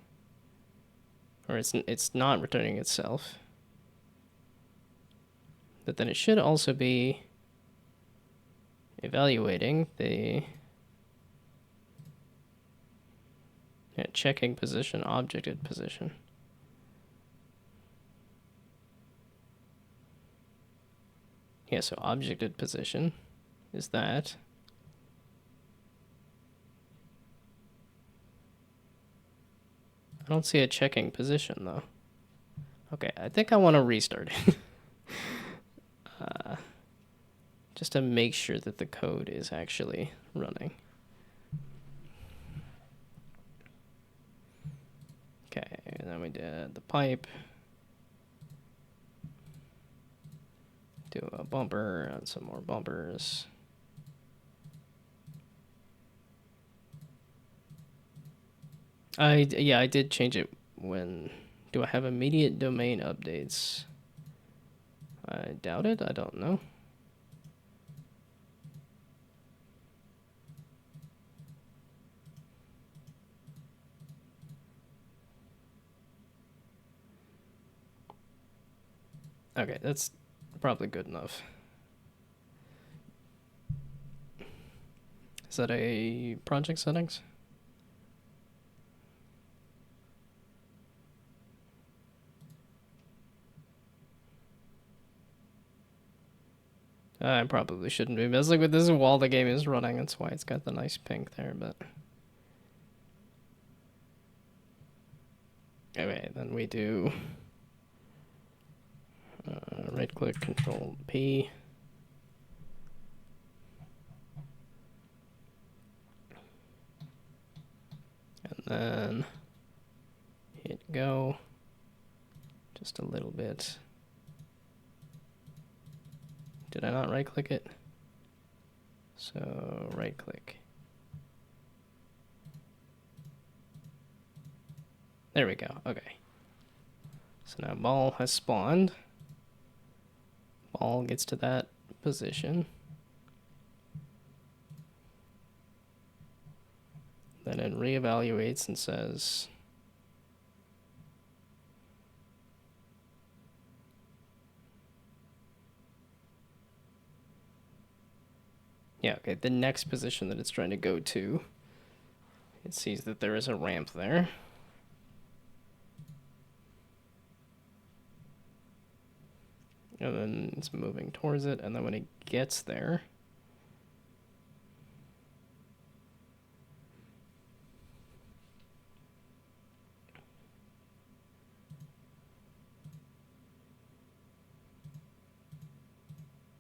or it's not returning itself. But then it should also be evaluating the checking position, object at position. Yeah, so object at position is that. I don't see a checking position though. Okay, I think I want to restart it. Just to make sure that the code is actually running. Okay, and then we did the pipe. Do a bumper and some more bumpers. I did change it when... Do I have immediate domain updates? I doubt it. I don't know. Okay, that's probably good enough. Is that a project settings? I probably shouldn't be messing with this while the game is running. That's why it's got the nice pink there, but... Okay, then we do... right-click, Control-P. And then... hit go. Just a little bit. Did I not right-click it? So, right-click. There we go. Okay. So now ball has spawned. Ball gets to that position. Then it reevaluates and says... Yeah, okay, the next position that it's trying to go to, it sees that there is a ramp there. And then it's moving towards it, and then when it gets there...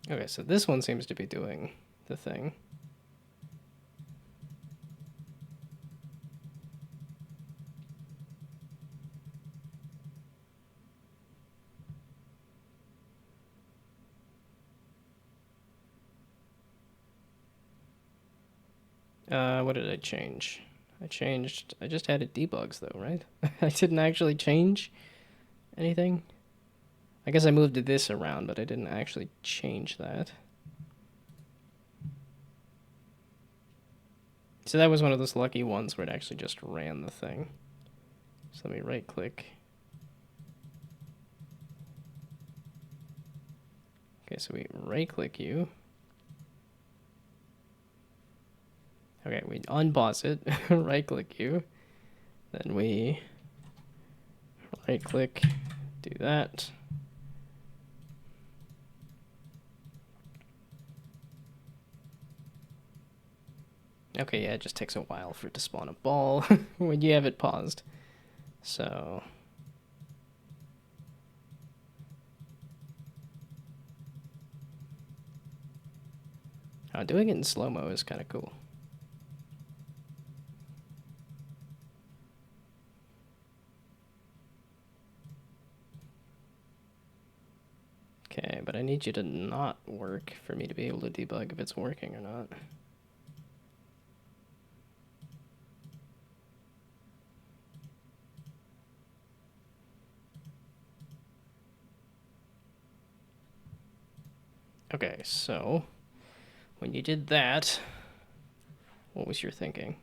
Okay, so this one seems to be doing the thing. What did I change? I just added debugs though, right? I didn't actually change anything. I guess I moved this around, but I didn't actually change that. So that was one of those lucky ones where it actually just ran the thing. So let me right click. Okay, so we right click you. Okay, we unboss it, right click you. Then we right click, do that. Okay, yeah, it just takes a while for it to spawn a ball when you have it paused. So... doing it in slow-mo is kind of cool. Okay, but I need you to not work for me to be able to debug if it's working or not. Okay, so when you did that, what was your thinking?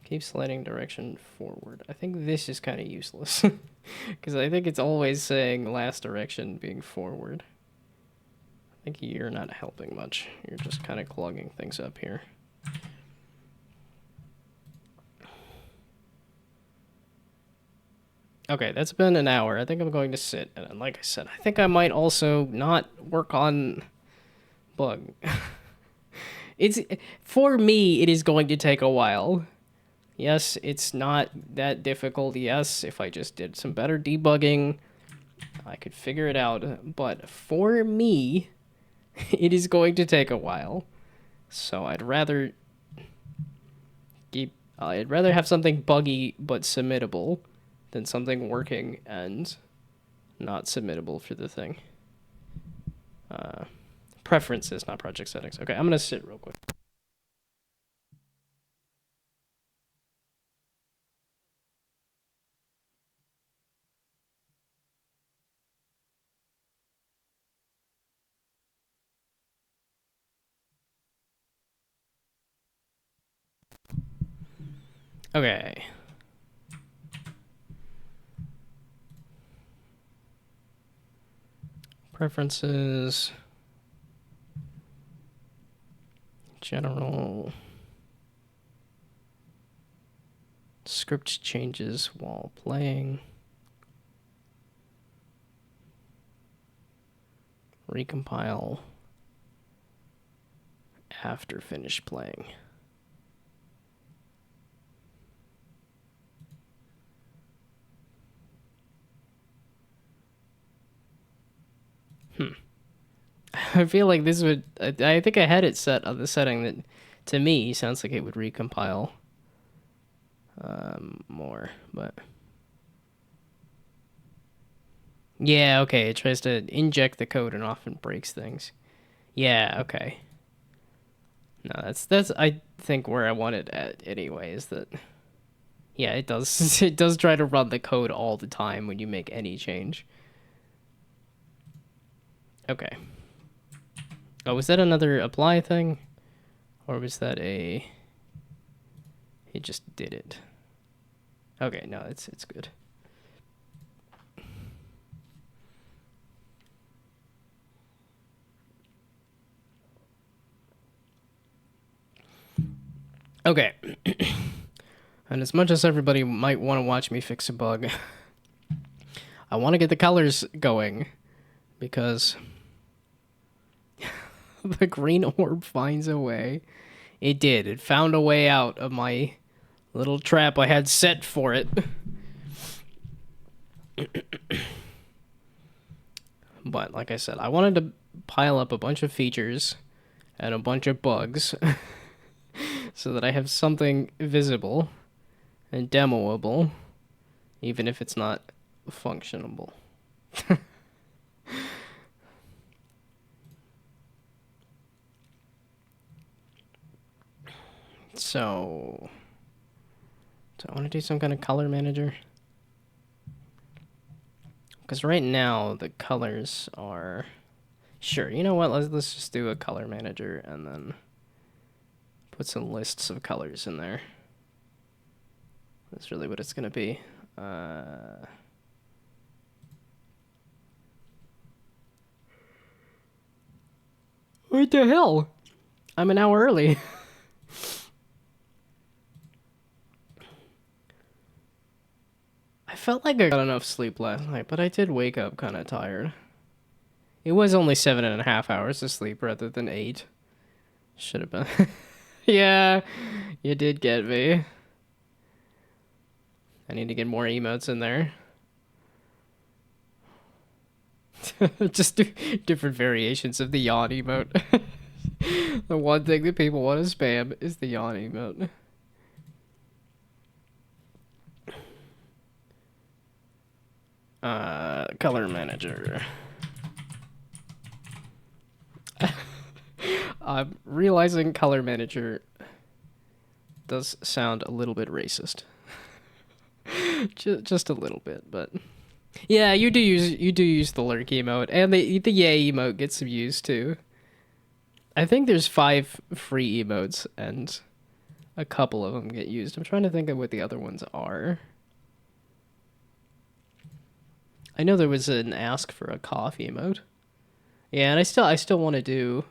Keep sliding direction forward. I think this is kind of useless. Because I think it's always saying last direction being forward. I think you're not helping much. You're just kind of clogging things up here. Okay, that's been an hour. I think I'm going to sit. And like I said, I think I might also not work on bug. It's for me, it is going to take a while. Yes, it's not that difficult. Yes, if I just did some better debugging, I could figure it out. But for me, it is going to take a while. So I'd rather have something buggy but submittable than something working and not submittable for the thing. Preferences, not project settings. Okay, I'm gonna sit real quick. Okay. Preferences. General. Script changes while playing. Recompile after finish playing. I feel like this would... I think I had it set on the setting that, to me, sounds like it would recompile more, but... Yeah, okay, it tries to inject the code and often breaks things. Yeah, okay. No, that's I think where I want it at anyway, is that... Yeah, it does. It does try to run the code all the time when you make any change. Okay. Oh, was that another apply thing? Or was that a... He just did it. Okay, no, it's good. Okay. And as much as everybody might want to watch me fix a bug, I want to get the colors going because the green orb finds a way. It did. It found a way out of my little trap I had set for it. But like I said, I wanted to pile up a bunch of features and a bunch of bugs so that I have something visible and demoable, even if it's not functionable. So I want to do some kind of color manager. Because right now the colors are... Sure, you know what? Let's just do a color manager and then put some lists of colors in there. That's really what it's going to be. What the hell? I'm an hour early. I felt like I got enough sleep last night, but I did wake up kind of tired. It was only 7.5 hours of sleep rather than 8. Should have been. Yeah, you did get me. I need to get more emotes in there. Just do different variations of the yawn emote. The one thing that people want to spam is the yawn emote. Color manager. I'm realizing color manager does sound a little bit racist. Just a little bit, but yeah, you do use the lurk emote, and the yay emote gets some use too. I think there's 5 free emotes, and a couple of them get used. I'm trying to think of what the other ones are. I know there was an ask for a cough emote. Yeah, and I still want to do...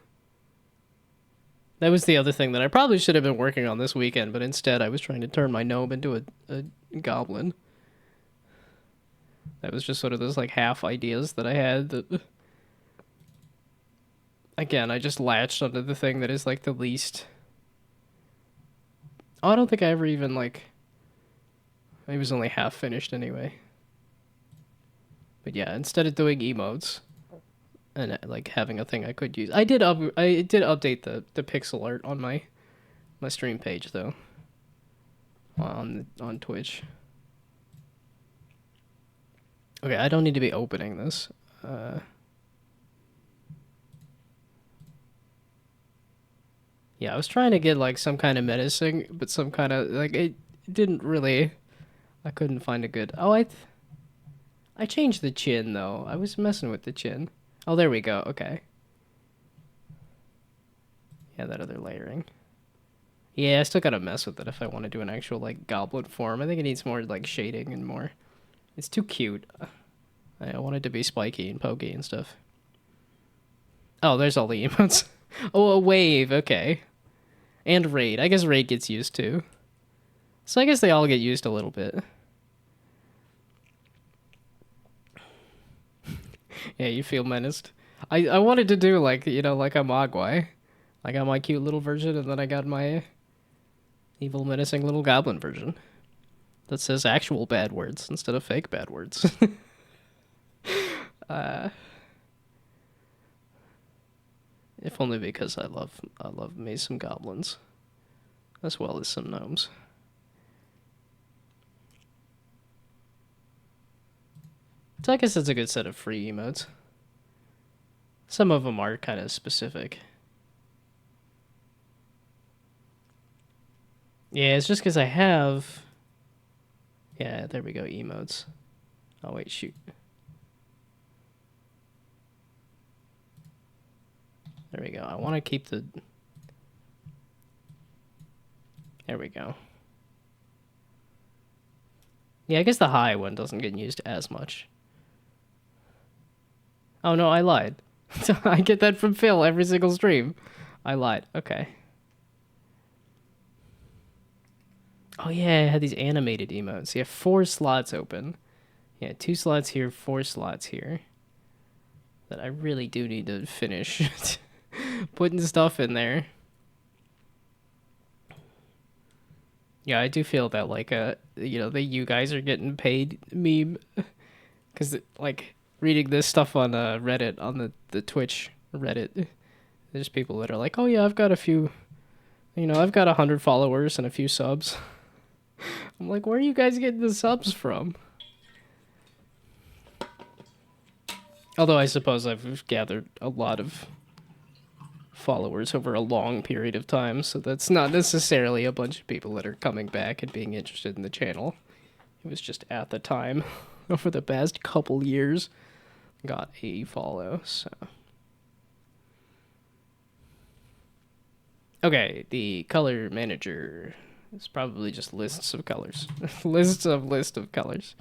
That was the other thing that I probably should have been working on this weekend, but instead I was trying to turn my gnome into a goblin. That was just sort of those like half ideas that I had that... Again, I just latched onto the thing that is like the least... Oh, I don't think I ever even like... It was only half finished anyway. But yeah, instead of doing emotes and like having a thing I could use, I did update the pixel art on my stream page though, on Twitch. Okay, I don't need to be opening this. Yeah, I was trying to get like some kind of menacing, but some kind of like it didn't really. I couldn't find a good. Oh, I changed the chin though. I was messing with the chin. Oh, there we go. Okay. Yeah, that other layering. Yeah, I still gotta mess with it if I want to do an actual, like, goblin form. I think it needs more, like, shading and more. It's too cute. I want it to be spiky and pokey and stuff. Oh, there's all the emotes. Oh, a wave, okay. And raid. I guess raid gets used too. So I guess they all get used a little bit. Yeah, you feel menaced. I wanted to do, like, you know, like a Mogwai. I got my cute little version, and then I got my evil, menacing little goblin version. That says actual bad words instead of fake bad words. If only because I love me some goblins. As well as some gnomes. So I guess it's a good set of free emotes. Some of them are kind of specific. Yeah, it's just because I have... Yeah, there we go, emotes. Oh, wait, shoot. There we go. I want to keep the... There we go. Yeah, I guess the high one doesn't get used as much. Oh, no, I lied. I get that from Phil every single stream. I lied. Okay. Oh, yeah, I had these animated emotes. You have 4 slots open. Yeah, 2 slots here, 4 slots here. That I really do need to finish putting stuff in there. Yeah, I do feel that, like, you know, the you guys are getting paid meme. Because, like, reading this stuff on Reddit, on the Twitch Reddit, there's people that are like, oh, yeah, I've got a few, you know, I've got 100 followers and a few subs. I'm like, where are you guys getting the subs from? Although I suppose I've gathered a lot of followers over a long period of time, so that's not necessarily a bunch of people that are coming back and being interested in the channel. It was just at the time, over the past couple years, got a follow, so. Okay, the color manager is probably just lists of colors. List of colors.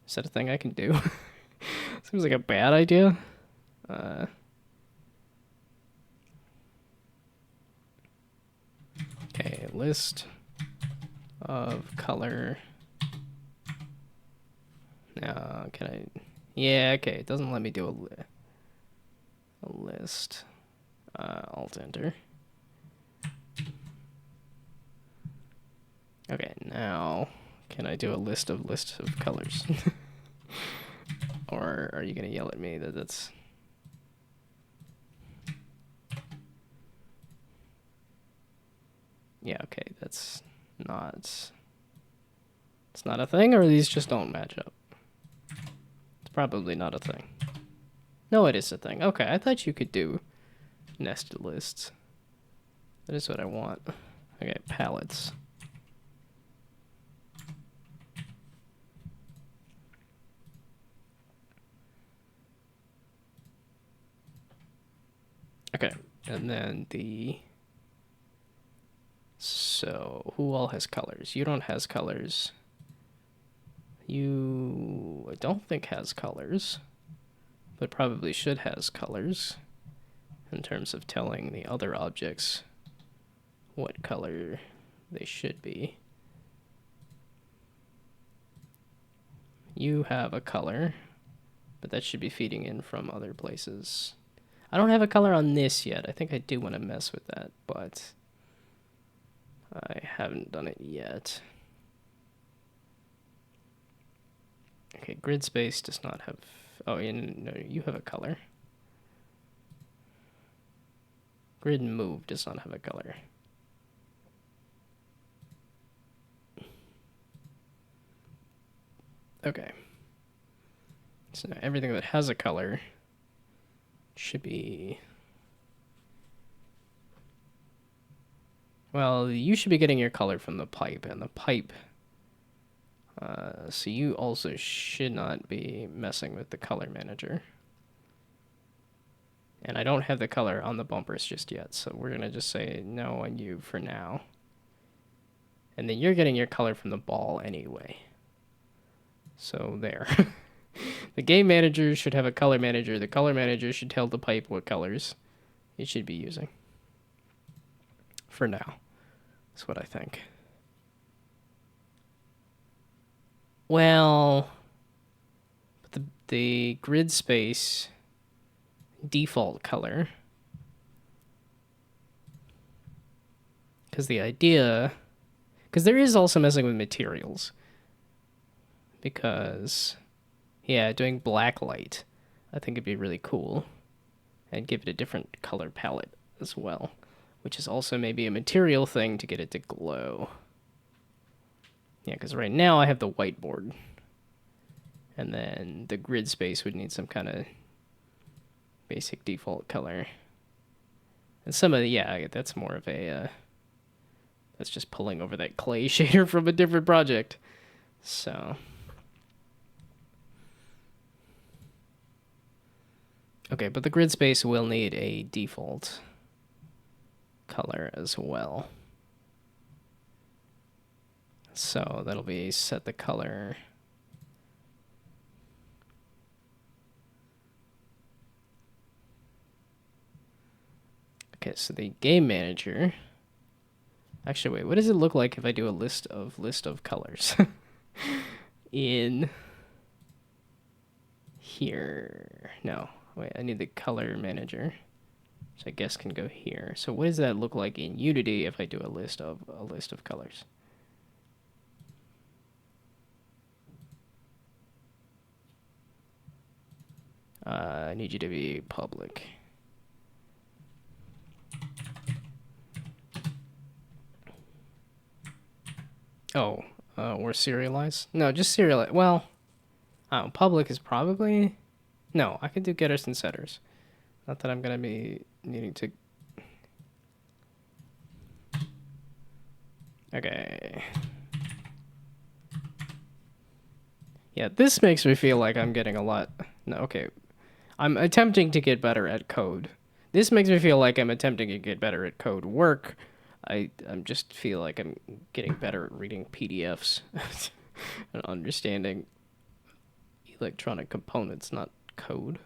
Is that a thing I can do? Seems like a bad idea. Okay, list of color. No, can I? Yeah, okay. It doesn't let me do a list. Alt enter. Okay, now can I do a list of colors? Or are you gonna yell at me that that's... Yeah, okay, that's not... It's not a thing, or these just don't match up? It's probably not a thing. No, it is a thing. Okay, I thought you could do nested lists. That is what I want. Okay, palettes. Okay, and then the... So, who all has colors? You don't has colors. You, I don't think has colors, but probably should has colors in terms of telling the other objects what color they should be. You have a color, but that should be feeding in from other places. I don't have a color on this yet. I think I do want to mess with that, but I haven't done it yet. Okay, grid space does not have... Oh, yeah, no, you have a color. Grid move does not have a color. Okay. So now everything that has a color should be... Well, you should be getting your color from the pipe, and the pipe... so you also should not be messing with the color manager. And I don't have the color on the bumpers just yet, so we're going to just say no on you for now. And then you're getting your color from the ball anyway. So there. The game manager should have a color manager. The color manager should tell the pipe what colors it should be using. For now. That's what I think. Well, the grid space default color. Because the idea... Because there is also messing with materials. Because, yeah, doing black light, I think it'd be really cool. And give it a different color palette as well. Which is also maybe a material thing to get it to glow. Yeah, because right now I have the whiteboard. And then the grid space would need some kind of basic default color. And some of the, yeah, that's more of a, that's just pulling over that clay shader from a different project. So. Okay, but the grid space will need a default color as well. So that'll be set the color. Okay, so the game manager. Actually, wait, what does it look like if I do a list of colors? In here. No, wait, I need the color manager. Which I guess can go here. So what does that look like in Unity if I do a list of colors? I need you to be public. Oh, or serialize? No, just serialize. Well, public is probably... No, I could do getters and setters. Not that I'm going to be needing to... Okay. Yeah, this makes me feel like I'm getting a lot... No, okay. I'm attempting to get better at code. This makes me feel like I'm attempting to get better at code work. I just feel like I'm getting better at reading PDFs and understanding electronic components, not code.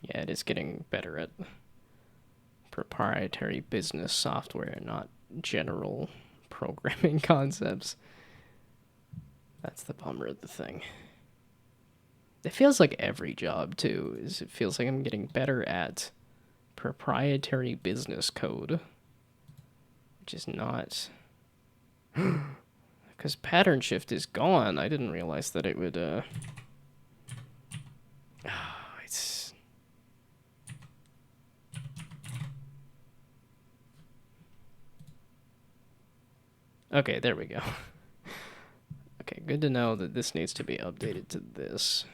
Yeah, it is getting better at proprietary business software, not general programming concepts. That's the bummer of the thing. It feels like every job, too. It feels like I'm getting better at proprietary business code. Which is not... Because pattern shift is gone. I didn't realize that it would... It's... Okay, there we go. Okay, good to know that this needs to be updated to this.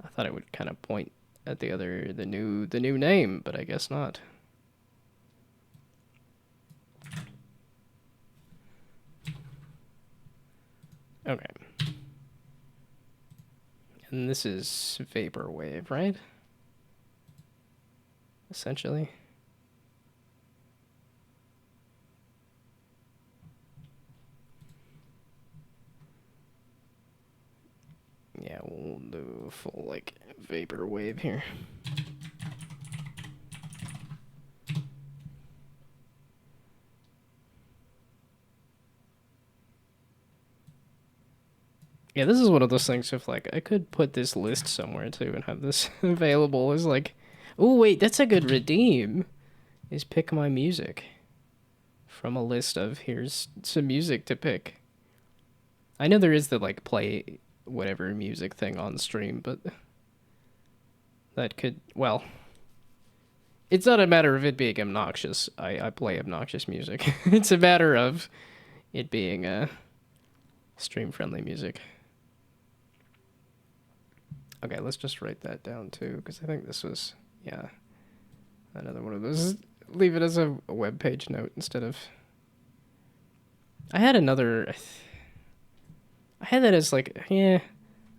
I thought it would kind of point at the new name, but I guess not. Okay. And this is vaporwave, right? Essentially. Yeah, we'll do full, like, vaporwave here. Yeah, this is one of those things of, like, I could put this list somewhere, too, and have this available as, like... Oh, wait, that's a good redeem. Is pick my music. From a list of, here's some music to pick. I know there is the, like, play whatever music thing on stream, but... That could... Well... It's not a matter of it being obnoxious. I play obnoxious music. It's a matter of it being stream-friendly music. Okay, let's just write that down too, because I think this was, yeah, another one of those. Leave it as a web page note instead of... I had another... I had that as like, yeah,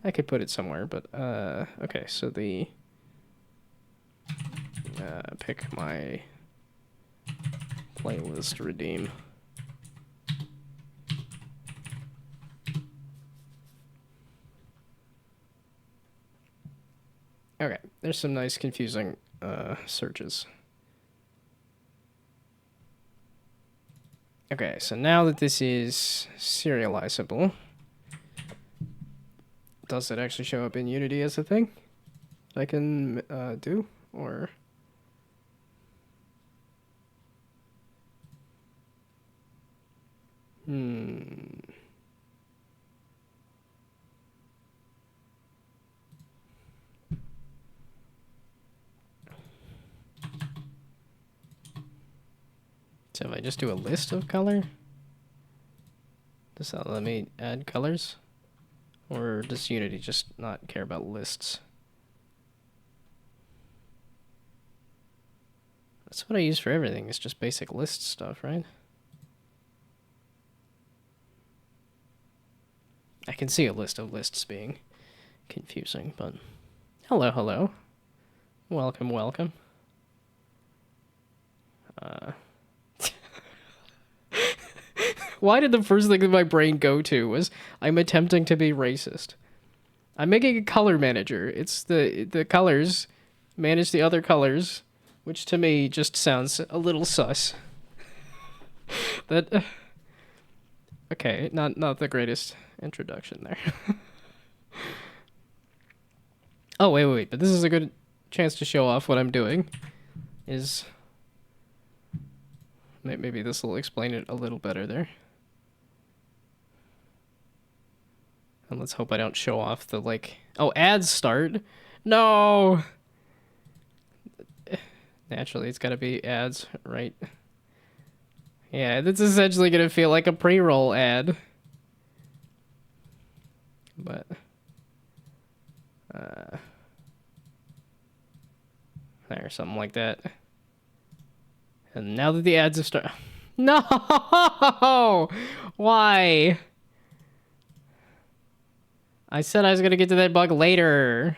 I could put it somewhere, but okay, so the pick my playlist redeem. Okay, there's some nice confusing searches. Okay, so now that this is serializable, does it actually show up in Unity as a thing I can do? Or... So if I just do a list of color, does that let me add colors? Or does Unity just not care about lists? That's what I use for everything, it's just basic list stuff, right? I can see a list of lists being confusing, but... Hello, hello. Welcome, welcome. Why did the first thing that my brain go to was, I'm attempting to be racist. I'm making a color manager. It's the colors manage the other colors, which to me just sounds a little sus. That okay, not the greatest introduction there. Oh wait, but this is a good chance to show off what I'm doing. Is maybe this will explain it a little better there. And let's hope I don't show off the, like... Oh, ads start? No! Naturally, it's gotta be ads, right? Yeah, that's essentially gonna feel like a pre-roll ad. But... there, something like that. And now that the ads have started... No! Why? I said I was gonna get to that bug later.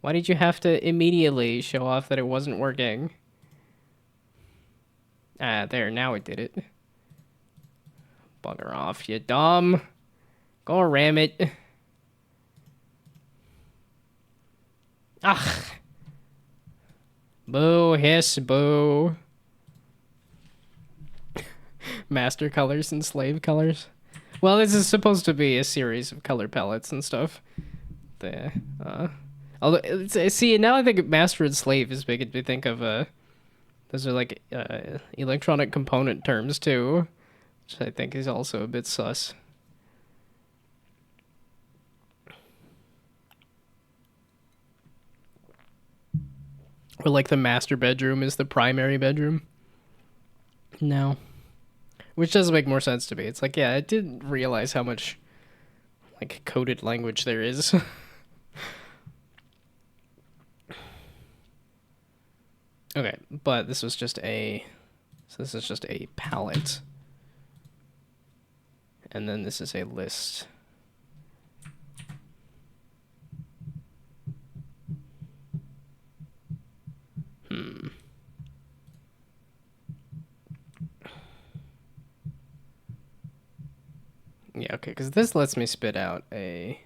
Why did you have to immediately show off that it wasn't working? Ah, there, now it did it. Bugger off, you dumb. Go ram it. Ugh. Boo, hiss, boo. Master colors and slave colors. Well, this is supposed to be a series of color palettes and stuff. Although, see, now I think master and slave is making me think of, those are like, electronic component terms too, which I think is also a bit sus. Or like the master bedroom is the primary bedroom. No. Which does make more sense to me. It's like, yeah, I didn't realize how much, like, coded language there is. Okay, but this was just a... So this is just a palette. And then this is a list. Yeah, okay, because this lets me spit out a...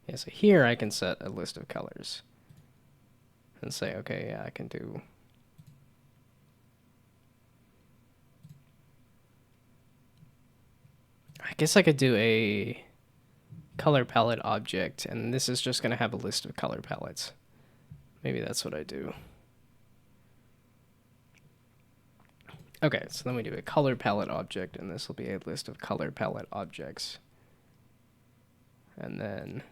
Yeah, so here I can set a list of colors. And say, okay, yeah, I can do... I guess I could do a color palette object, and this is just going to have a list of color palettes. Maybe that's what I do. Okay, so then we do a color palette object, and this will be a list of color palette objects. And then...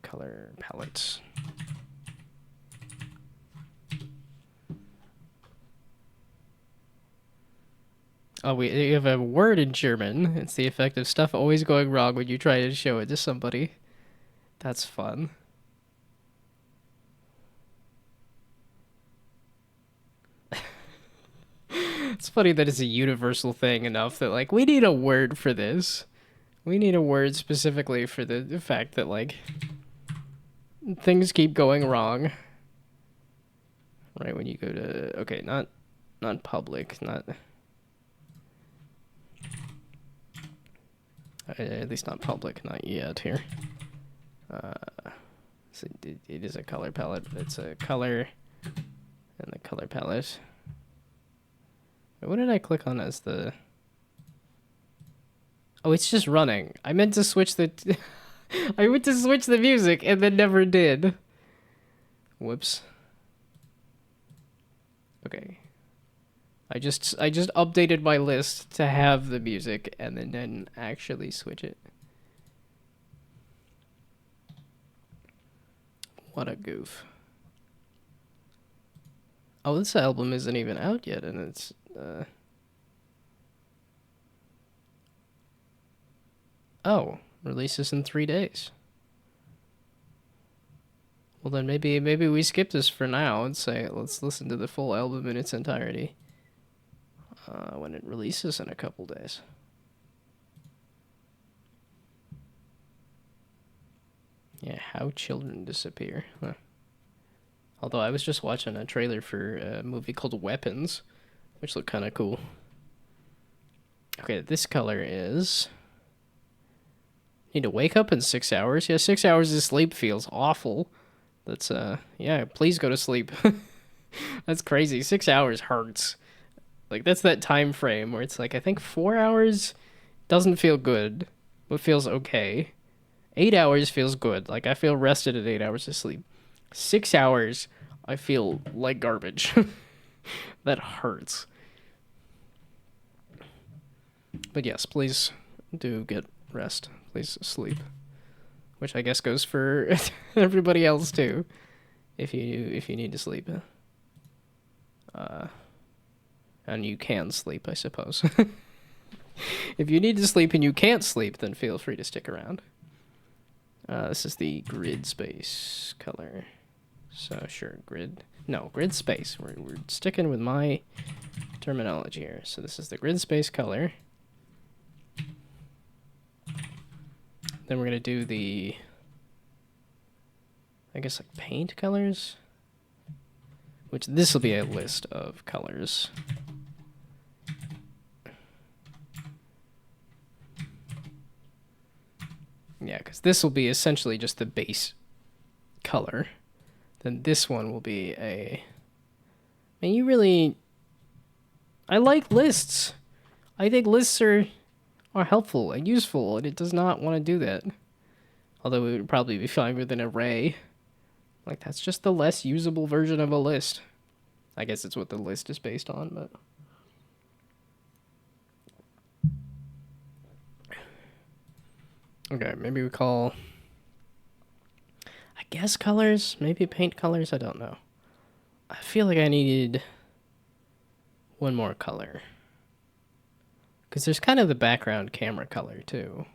color palettes. Oh, we have a word in German. It's the effect of stuff always going wrong when you try to show it to somebody. That's fun. It's funny that it's a universal thing enough that, like, we need a word for this. We need a word specifically for the fact that, like, things keep going wrong. Right when you go to... Okay, not public, not... At least not public, not yet here. So it is a color palette, but it's a color and the color palette. What did I click on as the... Oh, it's just running. I meant to switch the... I went to switch the music and then never did. Whoops. Okay. I just updated my list to have the music and then didn't actually switch it. What a goof. Oh, this album isn't even out yet, and it's... Oh, releases in 3 days. Well, then maybe we skip this for now and say, let's listen to the full album in its entirety when it releases in a couple days. Yeah, How Children Disappear. Huh. Although I was just watching a trailer for a movie called Weapons, which looked kind of cool. Okay, this color is... Need to wake up in 6 hours? Yeah, 6 hours of sleep feels awful. That's, yeah, please go to sleep. That's crazy. 6 hours hurts. Like, that's that time frame where it's like, I think 4 hours doesn't feel good, but feels okay. 8 hours feels good. Like, I feel rested at 8 hours of sleep. 6 hours, I feel like garbage. That hurts. But yes, please do get rest. Please sleep. Which I guess goes for everybody else too. If you need to sleep. And you can sleep, I suppose. If you need to sleep and you can't sleep, then feel free to stick around. This is the grid space color. So sure, grid. No, grid space. We're sticking with my terminology here. So this is the grid space color. Then we're going to do the, I guess, like paint colors, which this will be a list of colors. Yeah, because this will be essentially just the base color. Then this one will be a... Man, you really... I like lists. I think lists are helpful and useful, and it does not want to do that. Although it would probably be fine with an array. Like, that's just the less usable version of a list. I guess it's what the list is based on, but... Okay, maybe we call... I guess colors? Maybe paint colors? I don't know. I feel like I needed one more color. Because there's kind of the background camera color, too.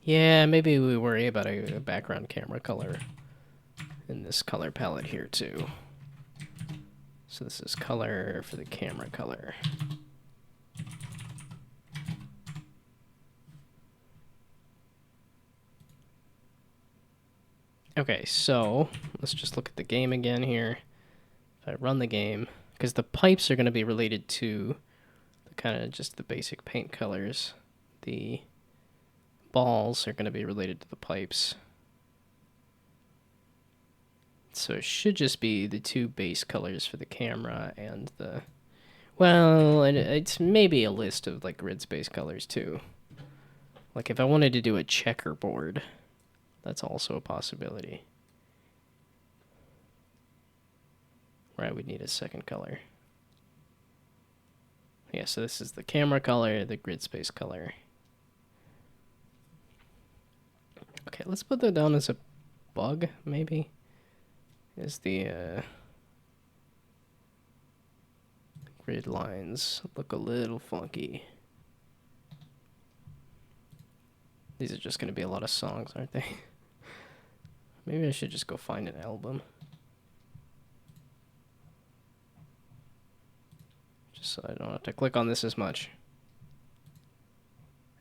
Yeah, maybe we worry about a background camera color in this color palette here, too. So this is color for the camera color. Okay, so let's just look at the game again here. If I run the game, because the pipes are going to be related to the kind of just the basic paint colors. The balls are going to be related to the pipes. So it should just be the two base colors for the camera and the... Well, it's maybe a list of like grid space colors too. Like if I wanted to do a checkerboard, that's also a possibility. Where I would need a second color. Yeah, so this is the camera color, the grid space color. Okay, let's put that down as a bug, maybe. Is the grid lines look a little funky. These are just going to be a lot of songs, aren't they? Maybe I should just go find an album. so I don't have to click on this as much.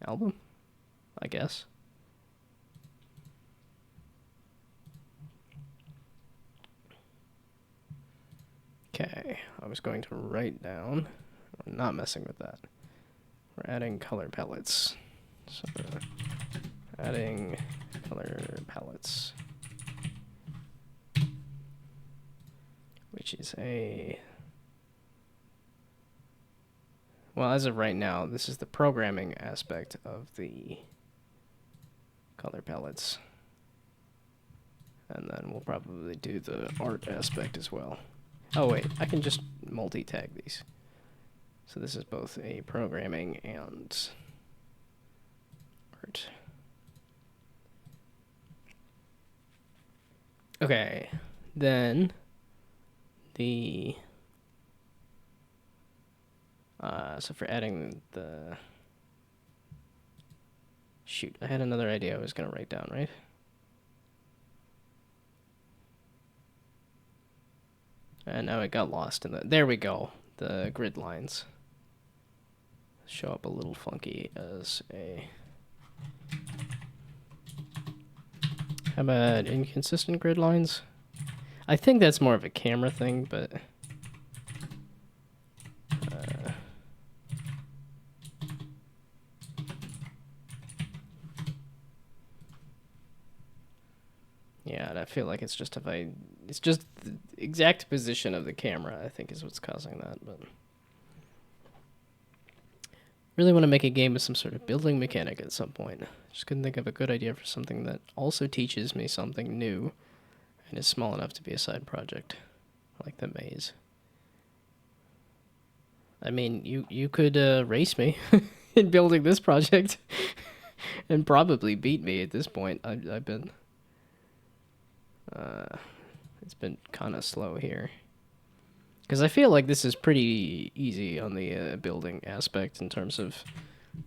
Album, I guess. Okay, I was going to write down. I'm not messing with that. We're adding color palettes. So adding color palettes, which is a, well, as of right now, this is the programming aspect of the color palettes. And then we'll probably do the art aspect as well. Oh wait, I can just multi-tag these. So this is both a programming and art. Okay, then the so for adding the, shoot, I had another idea I was gonna write down, right? And now it got lost in the, there we go, the grid lines show up a little funky as a, how about inconsistent grid lines? I think that's more of a camera thing, but yeah, and I feel like it's just if I, it's just the exact position of the camera, I think, is what's causing that, but really want to make a game with some sort of building mechanic at some point. Just couldn't think of a good idea for something that also teaches me something new and is small enough to be a side project, like the maze. I mean, you could race me in building this project and probably beat me at this point. I've been it's been kind of slow here. Because I feel like this is pretty easy on the building aspect in terms of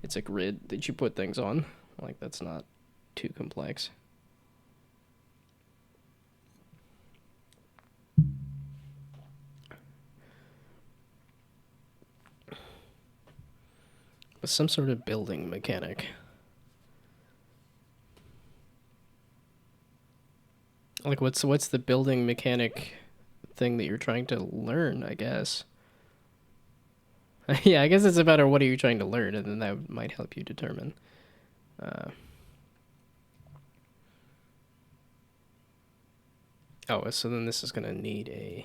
it's a grid that you put things on. Like, that's not too complex. But some sort of building mechanic. Like, what's the building mechanic thing that you're trying to learn, I guess? Yeah, I guess it's a matter of what are you trying to learn, and then that might help you determine. Oh, so then this is going to need a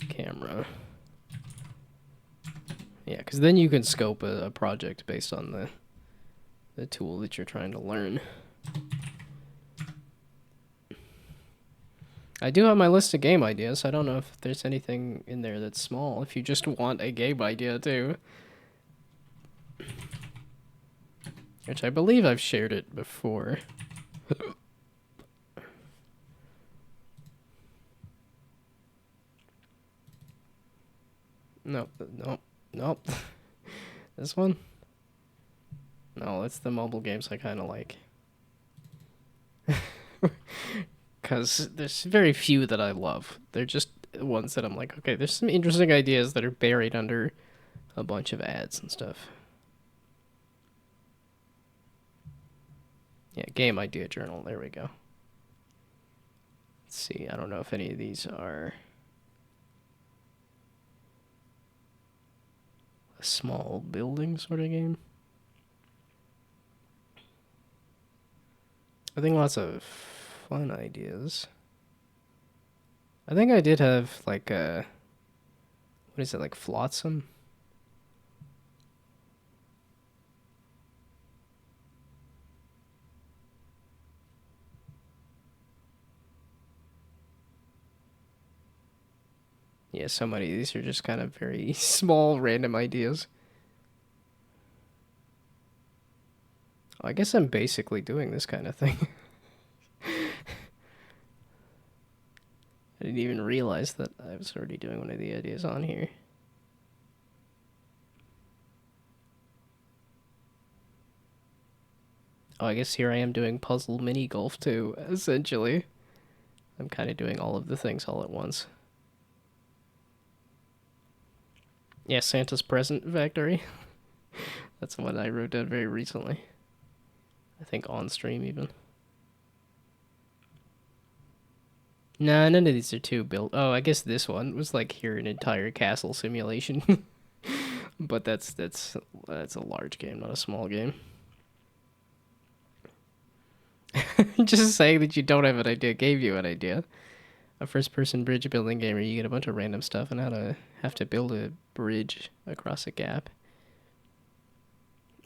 camera. Yeah, because then you can scope a project based on the tool that you're trying to learn. I do have my list of game ideas. I don't know if there's anything in there that's small, if you just want a game idea too. Which I believe I've shared it before. Nope, nope, nope. This one? No, it's the mobile games I kind of like. Because there's very few that I love. They're just ones that I'm like, okay, there's some interesting ideas that are buried under a bunch of ads and stuff. Yeah, game idea journal, there we go. Let's see, I don't know if any of these are a small building sort of game. I think lots of fun ideas. I think I did have like a, what is it, like Flotsam? Yeah, so many of these are just kind of very small random ideas. I guess I'm basically doing this kind of thing. I didn't even realize that I was already doing one of the ideas on here. Oh, I guess here I am doing puzzle mini golf too, essentially. I'm kind of doing all of the things all at once. Yeah, Santa's Present Factory. That's what I wrote down very recently. I think on stream even. Nah, none of these are too built. Oh, I guess this one was like here an entire castle simulation. But that's a large game, not a small game. Just saying that you don't have an idea gave you an idea. A first-person bridge building game where you get a bunch of random stuff and have to build a bridge across a gap.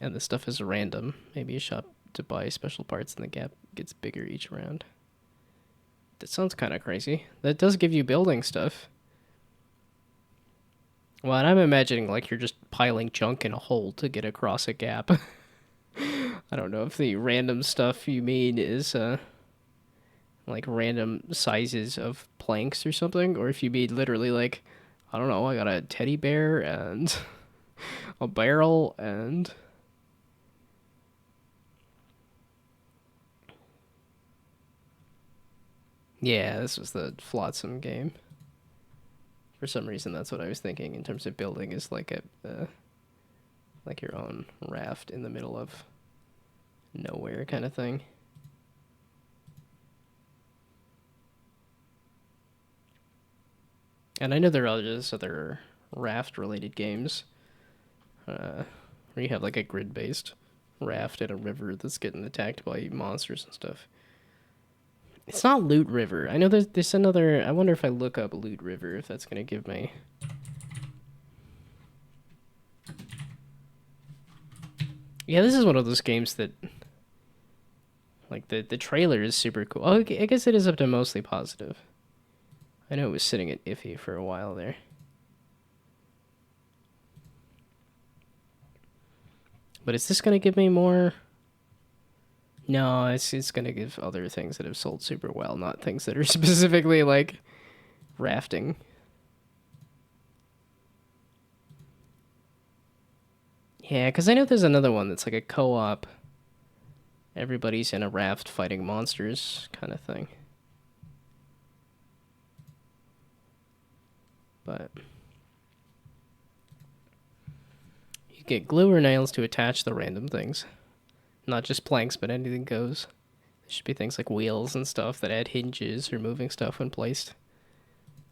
And the stuff is random. Maybe you shop to buy special parts and the gap gets bigger each round. That sounds kind of crazy. That does give you building stuff. Well, and I'm imagining like you're just piling junk in a hole to get across a gap. I don't know if the random stuff you mean is like random sizes of planks or something, or if you mean literally like, I don't know, I got a teddy bear and a barrel and... Yeah, this was the Flotsam game. For some reason, that's what I was thinking in terms of building is like like your own raft in the middle of nowhere kind of thing. And I know there are just other raft-related games where you have like a grid-based raft in a river that's getting attacked by monsters and stuff. It's not Loot River. I know there's another... I wonder if I look up Loot River, if that's going to give me... Yeah, this is one of those games that... Like, the trailer is super cool. Oh, I guess it is up to mostly positive. I know it was sitting at iffy for a while there. But is this going to give me more... No, it's going to give other things that have sold super well, not things that are specifically, like, rafting. Yeah, because I know there's another one that's like a co-op, everybody's in a raft fighting monsters kind of thing. But you get glue or nails to attach the random things. Not just planks, but anything goes. There should be things like wheels and stuff that add hinges or moving stuff when placed.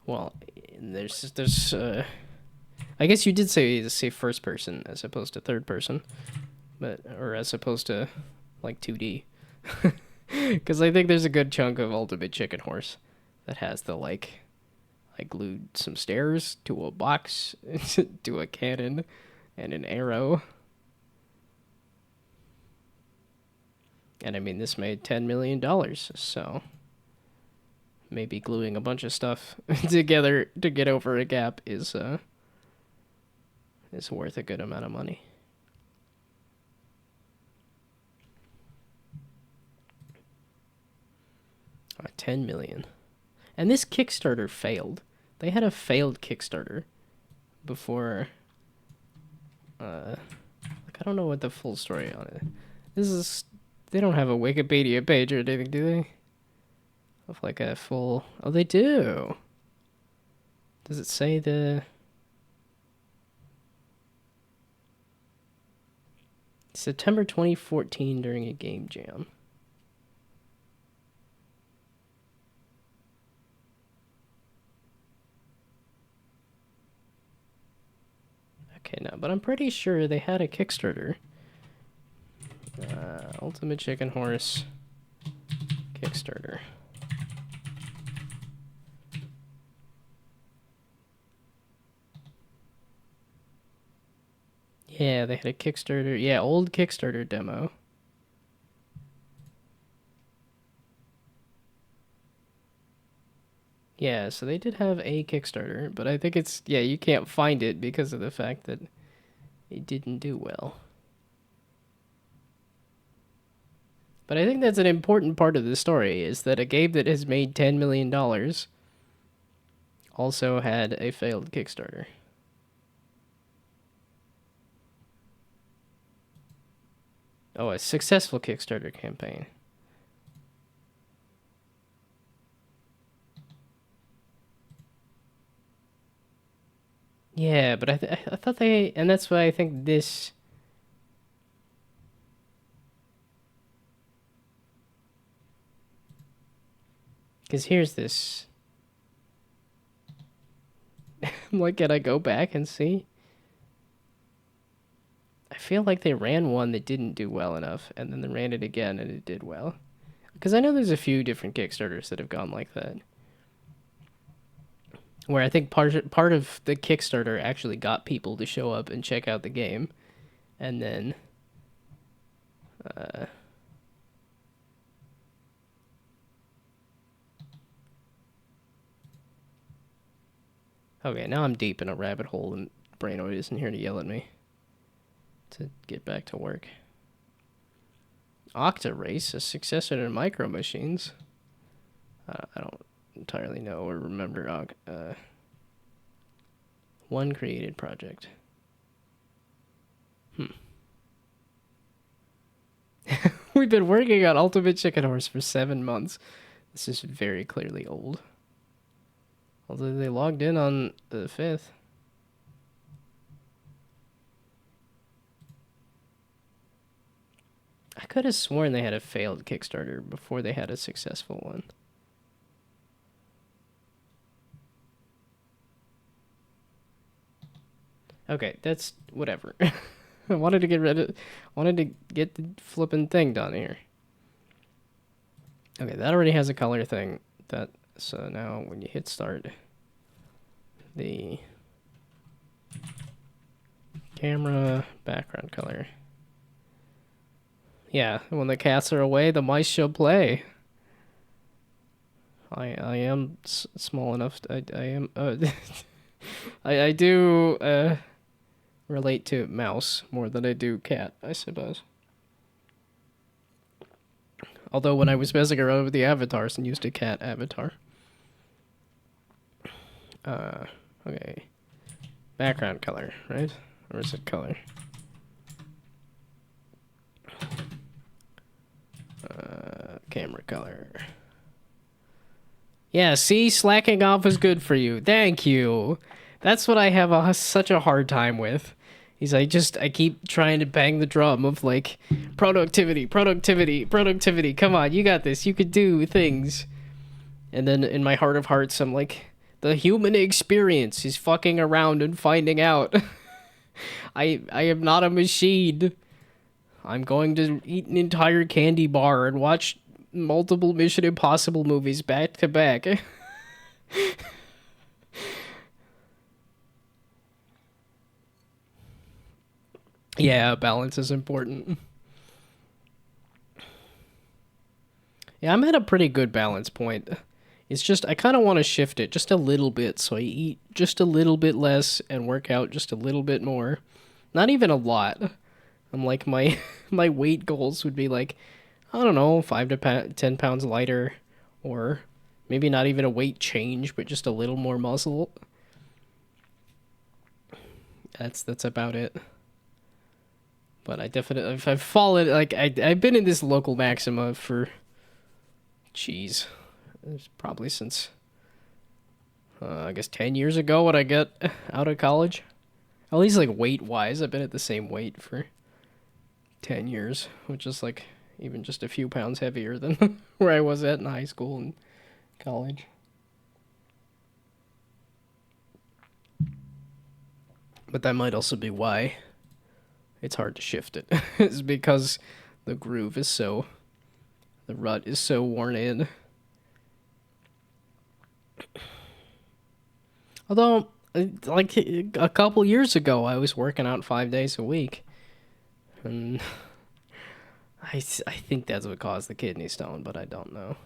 Well, there's I guess you did say first person as opposed to third person, but or as opposed to like 2D. Because I think there's a good chunk of Ultimate Chicken Horse that has the like I glued some stairs to a box, to a cannon, and an arrow. And I mean, this made $10 million, so maybe gluing a bunch of stuff together to get over a gap is worth a good amount of money. Oh, 10 million. And this Kickstarter failed. They had a failed Kickstarter before. Like, I don't know what the full story on it. This is. They don't have a Wikipedia page or anything, do they? Of like a full... Oh, they do. Does it say the... September 2014 during a game jam. Okay, no, but I'm pretty sure they had a Kickstarter. Ultimate Chicken Horse Kickstarter. Yeah, they had a Kickstarter. Yeah, old Kickstarter demo. Yeah, so they did have a Kickstarter, but I think it's... Yeah, you can't find it because of the fact that it didn't do well. But I think that's an important part of the story, is that a game that has made $10 million also had a failed Kickstarter. Oh, a successful Kickstarter campaign. Yeah, but I thought they, and that's why I think this. Because here's this. I'm like, can I go back and see? I feel like they ran one that didn't do well enough, and then they ran it again and it did well. Because I know there's a few different Kickstarters that have gone like that. Where I think part of the Kickstarter actually got people to show up and check out the game. And then... Okay, now I'm deep in a rabbit hole and Brainoid isn't here to yell at me. To get back to work. Octarace, a successor to Micro Machines. I don't entirely know or remember. One created project. We've been working on Ultimate Chicken Horse for 7 months. This is very clearly old. Although they logged in on the 5th. I could have sworn they had a failed Kickstarter before they had a successful one. Okay, that's whatever. I wanted to get the flipping thing done here. Okay, that already has a color thing. So now when you hit start, the camera background color. Yeah, when the cats are away, the mice shall play. I am small enough. I am. I do relate to mouse more than I do cat, I suppose. Although when I was messing around with the avatars and used a cat avatar. Okay. Background color, right? Or is it color? Camera color. Yeah, see? Slacking off is good for you. Thank you. That's what I have such a hard time with. I keep trying to bang the drum of, like, productivity. Come on, you got this. You could do things. And then in my heart of hearts, I'm like, the human experience is fucking around and finding out. I am not a machine. I'm going to eat an entire candy bar and watch multiple Mission Impossible movies back to back. Yeah, balance is important. Yeah, I'm at a pretty good balance point. It's just, I kind of want to shift it just a little bit, so I eat just a little bit less and work out just a little bit more. Not even a lot. I'm like, my my weight goals would be like, I don't know, 5 to 10 pounds lighter, or maybe not even a weight change, but just a little more muscle. That's about it. But I definitely, if I've fallen, like, I've been in this local maxima for, jeez, it's probably since, I guess 10 years ago when I got out of college. At least, like, weight-wise, I've been at the same weight for 10 years, which is, like, even just a few pounds heavier than where I was at in high school and college. But that might also be why it's hard to shift it. It's because the groove is the rut is so worn in. Although, like, a couple years ago, I was working out 5 days a week. And I think that's what caused the kidney stone, but I don't know.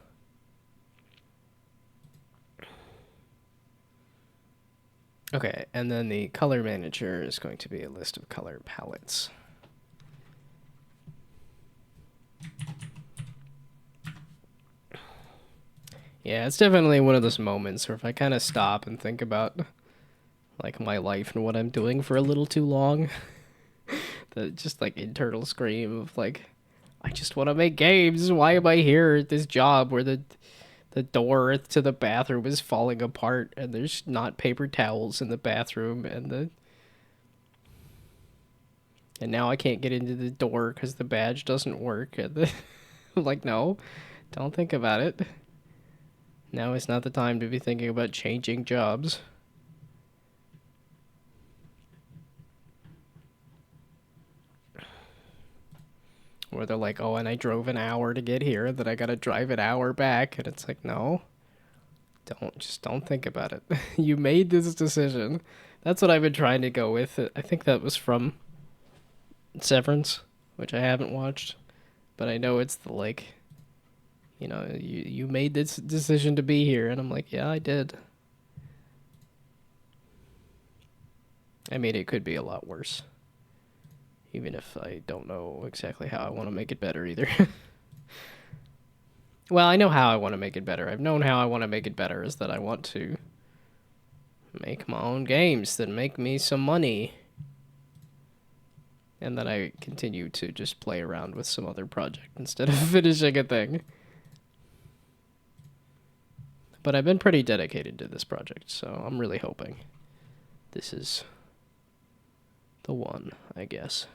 Okay, and then the color manager is going to be a list of color palettes. Yeah, it's definitely one of those moments where if I kind of stop and think about, like, my life and what I'm doing for a little too long, the just, like, internal scream of, like, I just want to make games. Why am I here at this job where the The door to the bathroom is falling apart, and there's not paper towels in the bathroom, and now I can't get into the door because the badge doesn't work. And I'm like, no, don't think about it. Now is not the time to be thinking about changing jobs. Or they're like, oh, and I drove an hour to get here, then I gotta drive an hour back. And it's like, no, don't think about it. You made this decision. That's what I've been trying to go with. I think that was from Severance, which I haven't watched. But I know it's the, like, you made this decision to be here. And I'm like, yeah, I did. I mean, it could be a lot worse. Even if I don't know exactly how I want to make it better either. Well, I know how I want to make it better. I've known how I want to make it better is that I want to make my own games that make me some money. And then I continue to just play around with some other project instead of finishing a thing. But I've been pretty dedicated to this project, so I'm really hoping this is the one, I guess.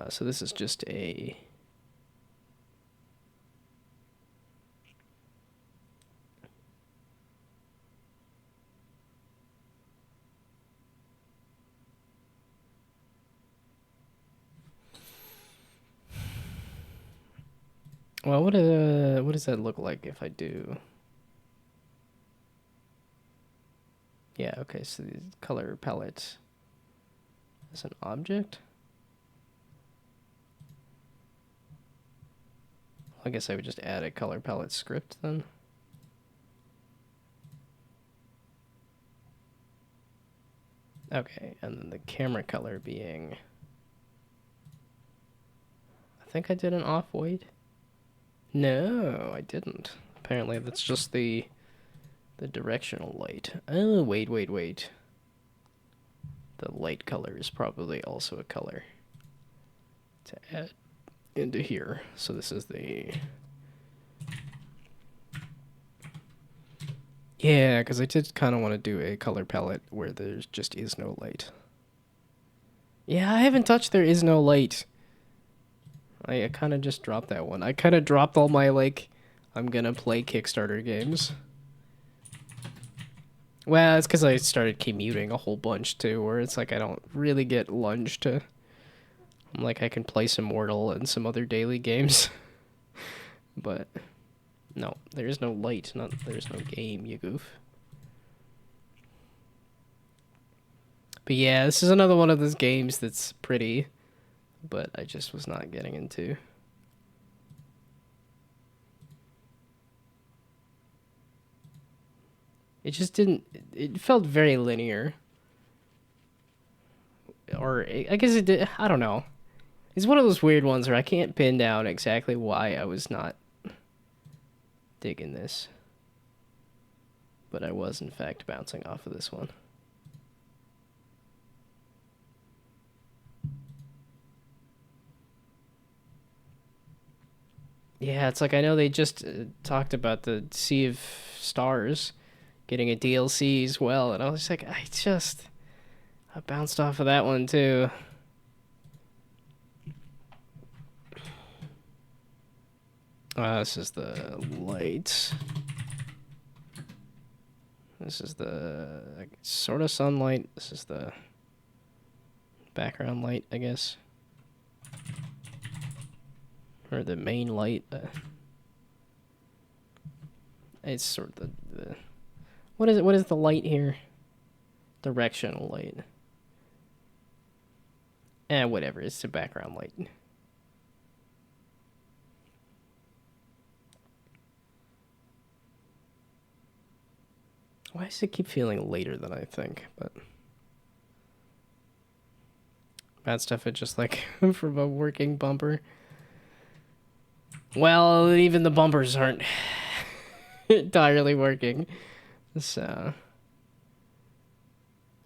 So this is just a... Well, what does that look like if I do? Yeah, okay, so the color palette is an object. I guess I would just add a color palette script then. Okay, and then the camera color being... I think I did an off-white. No, I didn't. Apparently that's just the directional light. Oh, wait. The light color is probably also a color to add into here. So this is the... Yeah, because I did kind of want to do a color palette where there just is no light. Yeah, I haven't touched There Is No Light. I kind of just dropped that one. I kind of dropped all my, like, I'm gonna play Kickstarter games. Well, it's because I started commuting a whole bunch, too, where it's like I don't really get lunch to... I'm like, I can play some Mortal and some other daily games. But, no, there's no light, there's no game, you goof. But yeah, this is another one of those games that's pretty... but I just was not getting into. It just didn't... It felt very linear. Or, I guess it did... I don't know. It's one of those weird ones where I can't pin down exactly why I was not digging this. But I was, in fact, bouncing off of this one. Yeah, it's like I know they just talked about the Sea of Stars getting a DLC as well, and I was like, I bounced off of that one too. This is the light. This is the sort of sunlight. This is the background light, I guess. Or the main light. It's sort of the what is it? What is the light here? Directional light. Whatever. It's the background light. Why does it keep feeling later than I think? But bad stuff. It just like from a working bumper. Well, even the bumpers aren't entirely working. So,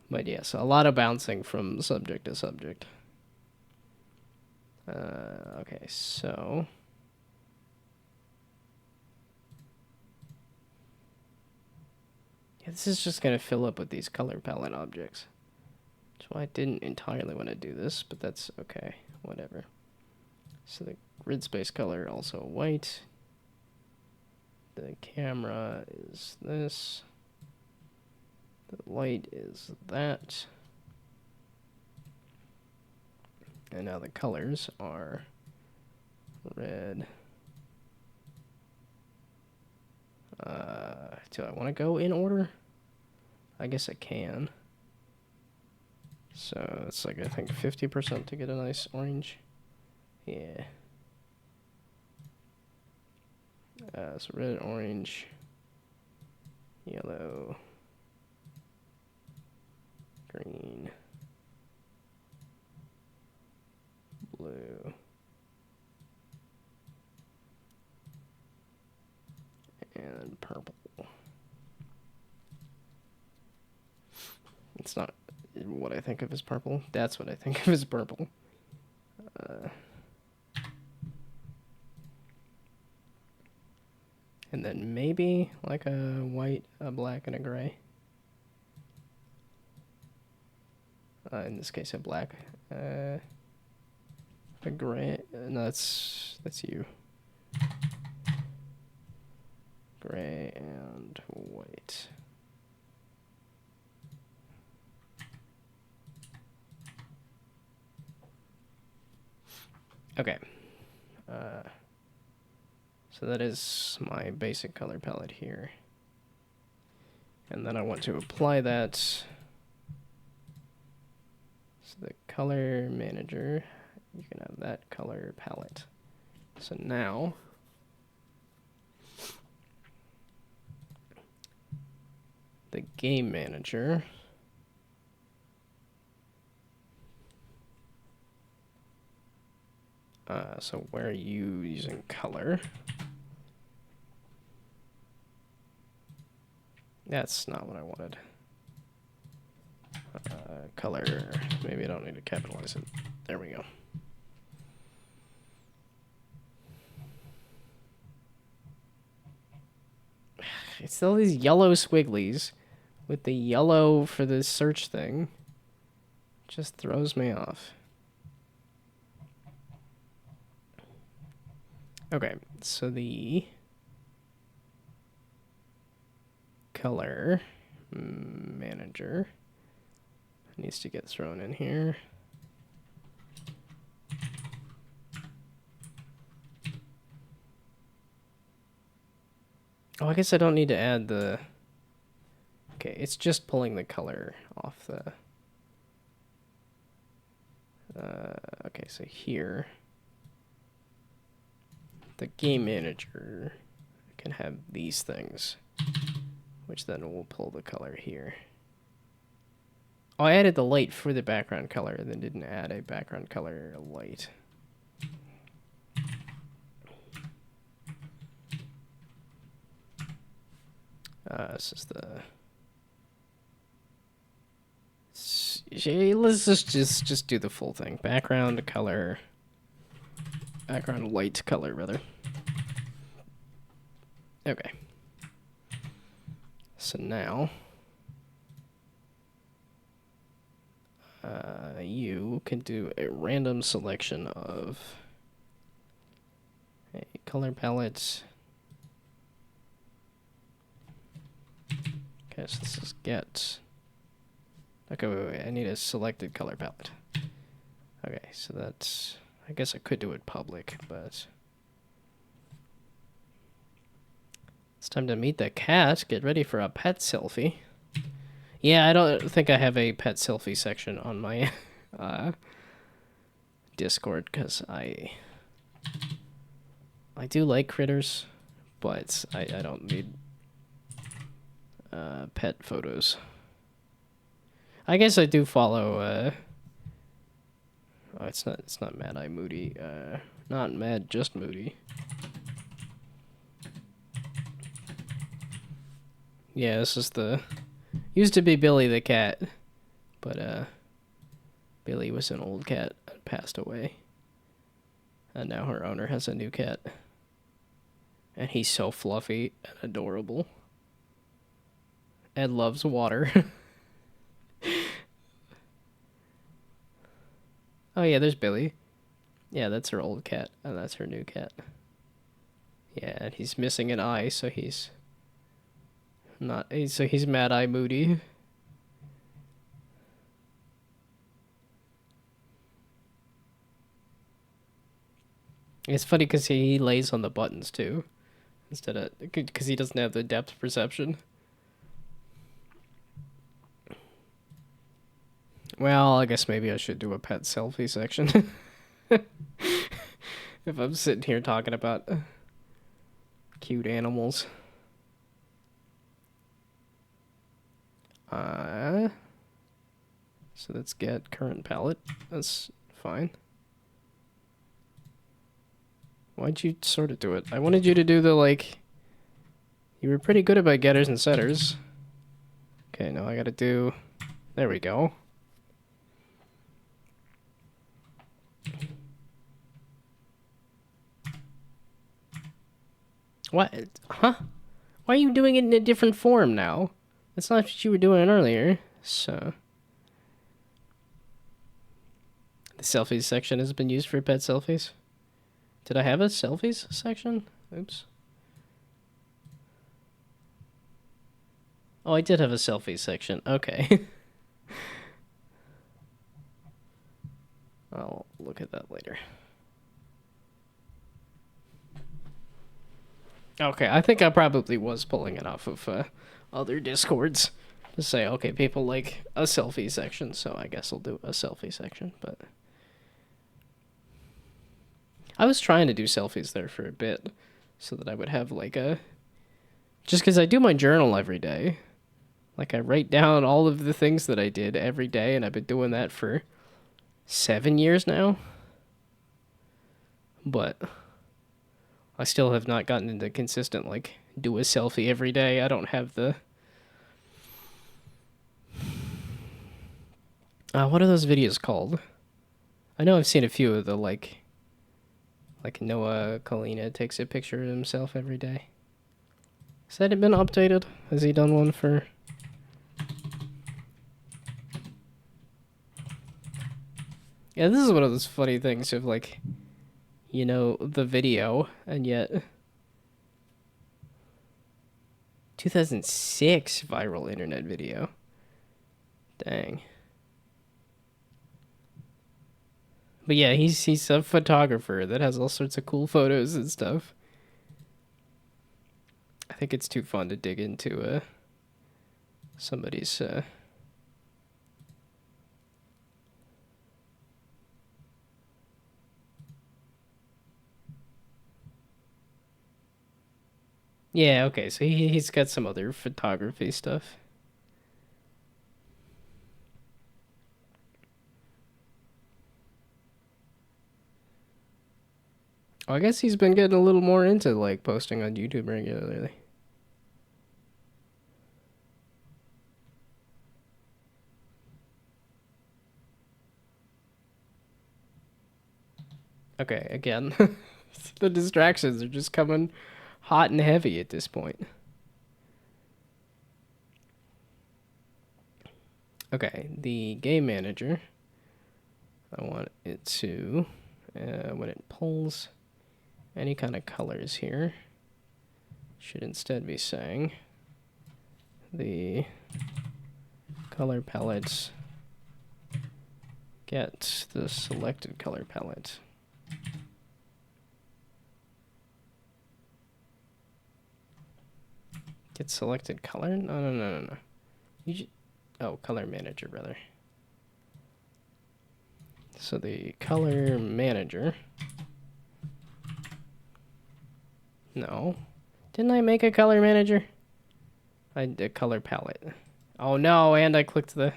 but yeah, so a lot of bouncing from subject to subject. Okay, so This is just going to fill up with these color palette objects. That's why I didn't entirely want to do this, but that's okay. Whatever. So the grid space color also white. The camera is this. The light is that. And now the colors are red. Do I want to go in order? I guess I can. So it's like, I think 50% to get a nice orange. Yeah. So red, orange, yellow, green, blue, and purple. It's not what I think of as purple. That's what I think of as purple. And then maybe like a white, a black, and a gray. In this case, a black. A gray. No, that's you. Gray and white. Okay. So that is my basic color palette here. And then I want to apply that. So the color manager, you can have that color palette. So now, the game manager. So where are you using color? That's not what I wanted. Color, maybe I don't need to capitalize it. There we go. It's all these yellow squigglies with the yellow for the search thing. Just throws me off. Okay, so the color manager needs to get thrown in here. Oh, I guess I don't need to add the... Okay, it's just pulling the color off the... okay, so here... The game manager can have these things, which then will pull the color here. Oh, I added the light for the background color and then didn't add a background color light. This is the... Let's just do the full thing. Background color... Background light color, rather. Okay. So now... you can do a random selection of a color palette. Okay, so this is get. Okay, wait, I need a selected color palette. Okay, so that's... I guess I could do it public, but... It's time to meet the cat. Get ready for a pet selfie. Yeah, I don't think I have a pet selfie section on my Discord, because I do like critters, but I don't need pet photos. I guess I do follow oh, it's not Mad Eye Moody. Not Mad, just Moody. Yeah, this is the... Used to be Billy the cat, but Billy was an old cat that passed away. And now her owner has a new cat. And he's so fluffy and adorable. Ed loves water. Oh yeah, there's Billy. Yeah, that's her old cat, and that's her new cat. Yeah, and he's missing an eye, so he's not. So he's Mad Eye Moody. It's funny because he lays on the buttons too, instead of because he doesn't have the depth perception. Well, I guess maybe I should do a pet selfie section. If I'm sitting here talking about cute animals. So let's get current palette. That's fine. Why'd you sort of do it? I wanted you to do the, like... You were pretty good about getters and setters. Okay, now I gotta do... There we go. What? Huh? Why are you doing it in a different form now? That's not what you were doing earlier. So... The selfies section has been used for pet selfies. Did I have a selfies section? Oops. Oh, I did have a selfies section. Okay. I'll look at that later. Okay, I think I probably was pulling it off of other Discords. To say, okay, people like a selfie section, so I guess I'll do a selfie section, but... I was trying to do selfies there for a bit, so that I would have like a... Just because I do my journal every day. Like I write down all of the things that I did every day, and I've been doing that for 7 years now. But I still have not gotten into consistent, like, do a selfie every day. I don't have the... what are those videos called? I know I've seen a few of the, like Noah Kalina takes a picture of himself every day. Has that been updated? Has he done one for... Yeah, this is one of those funny things of, like, you know, the video, and yet... 2006 viral internet video. Dang. But yeah, he's a photographer that has all sorts of cool photos and stuff. I think it's too fun to dig into somebody's... Yeah, okay, so he's got some other photography stuff. Oh, I guess he's been getting a little more into, like, posting on YouTube regularly. Okay, again, the distractions are just coming hot and heavy at this point. Okay, the game manager. I want it to, when it pulls any kind of colors here, should instead be saying the color palettes get the selected color palette. Get selected color? No. Oh, color manager, rather. So the color manager. No. Didn't I make a color manager? I did color palette. Oh no, and I clicked the...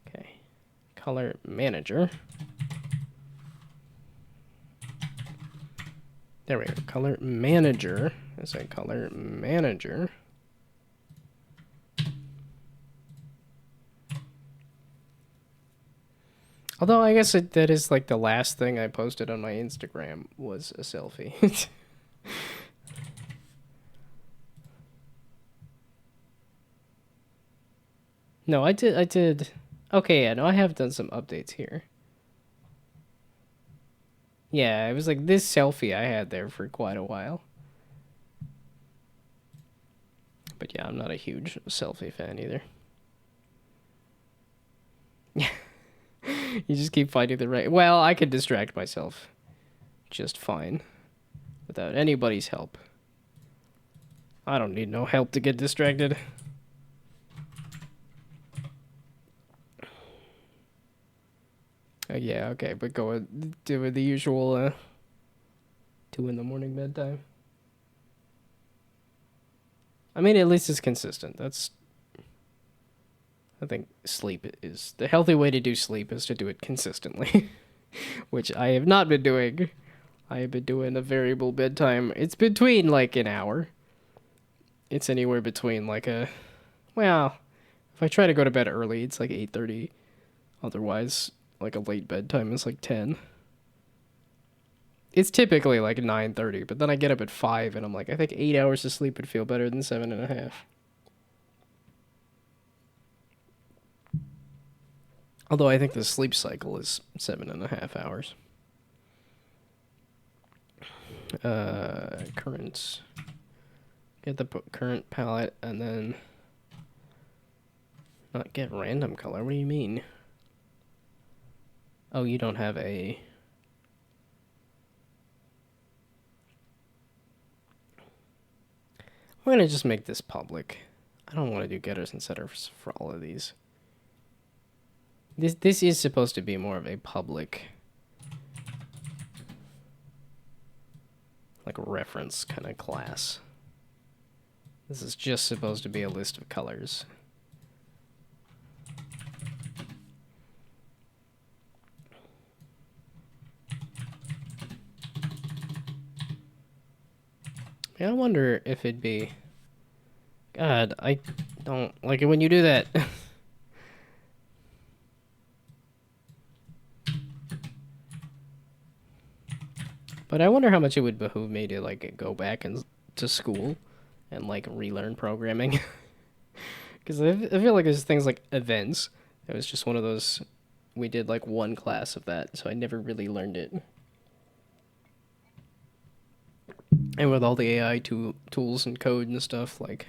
Okay. Color manager. There we go. Color manager. Is a color manager. Although I guess that is like the last thing I posted on my Instagram was a selfie. No, I did. Okay, yeah, no, I have done some updates here. Yeah, it was like this selfie I had there for quite a while. But yeah, I'm not a huge selfie fan either. You just keep finding the right. Well, I could distract myself just fine without anybody's help. I don't need no help to get distracted. Yeah, okay, but do the usual 2 in the morning bedtime. I mean, at least it's consistent. I think sleep is the healthy way to do sleep is to do it consistently, which I have not been doing. I have been doing a variable bedtime. It's between like an hour. It's anywhere between well, if I try to go to bed early, it's like 8:30. Otherwise, like a late bedtime is like 10. It's typically like 9:30, but then I get up at 5 and I'm like, I think 8 hours of sleep would feel better than 7.5. Although I think the sleep cycle is 7.5 hours. Currents. Get the current palette and then not get random color. What do you mean? Oh, you don't have a... I'm gonna just make this public. I don't want to do getters and setters for all of these. This is supposed to be more of a public, like, reference kind of class. This is just supposed to be a list of colors. Yeah, I wonder if it'd be... God, I don't like it when you do that. But I wonder how much it would behoove me to, like, go back to school and, like, relearn programming. Because I feel like there's things like events. It was just one of those... We did, like, one class of that, so I never really learned it. And with all the AI tools and code and stuff, like...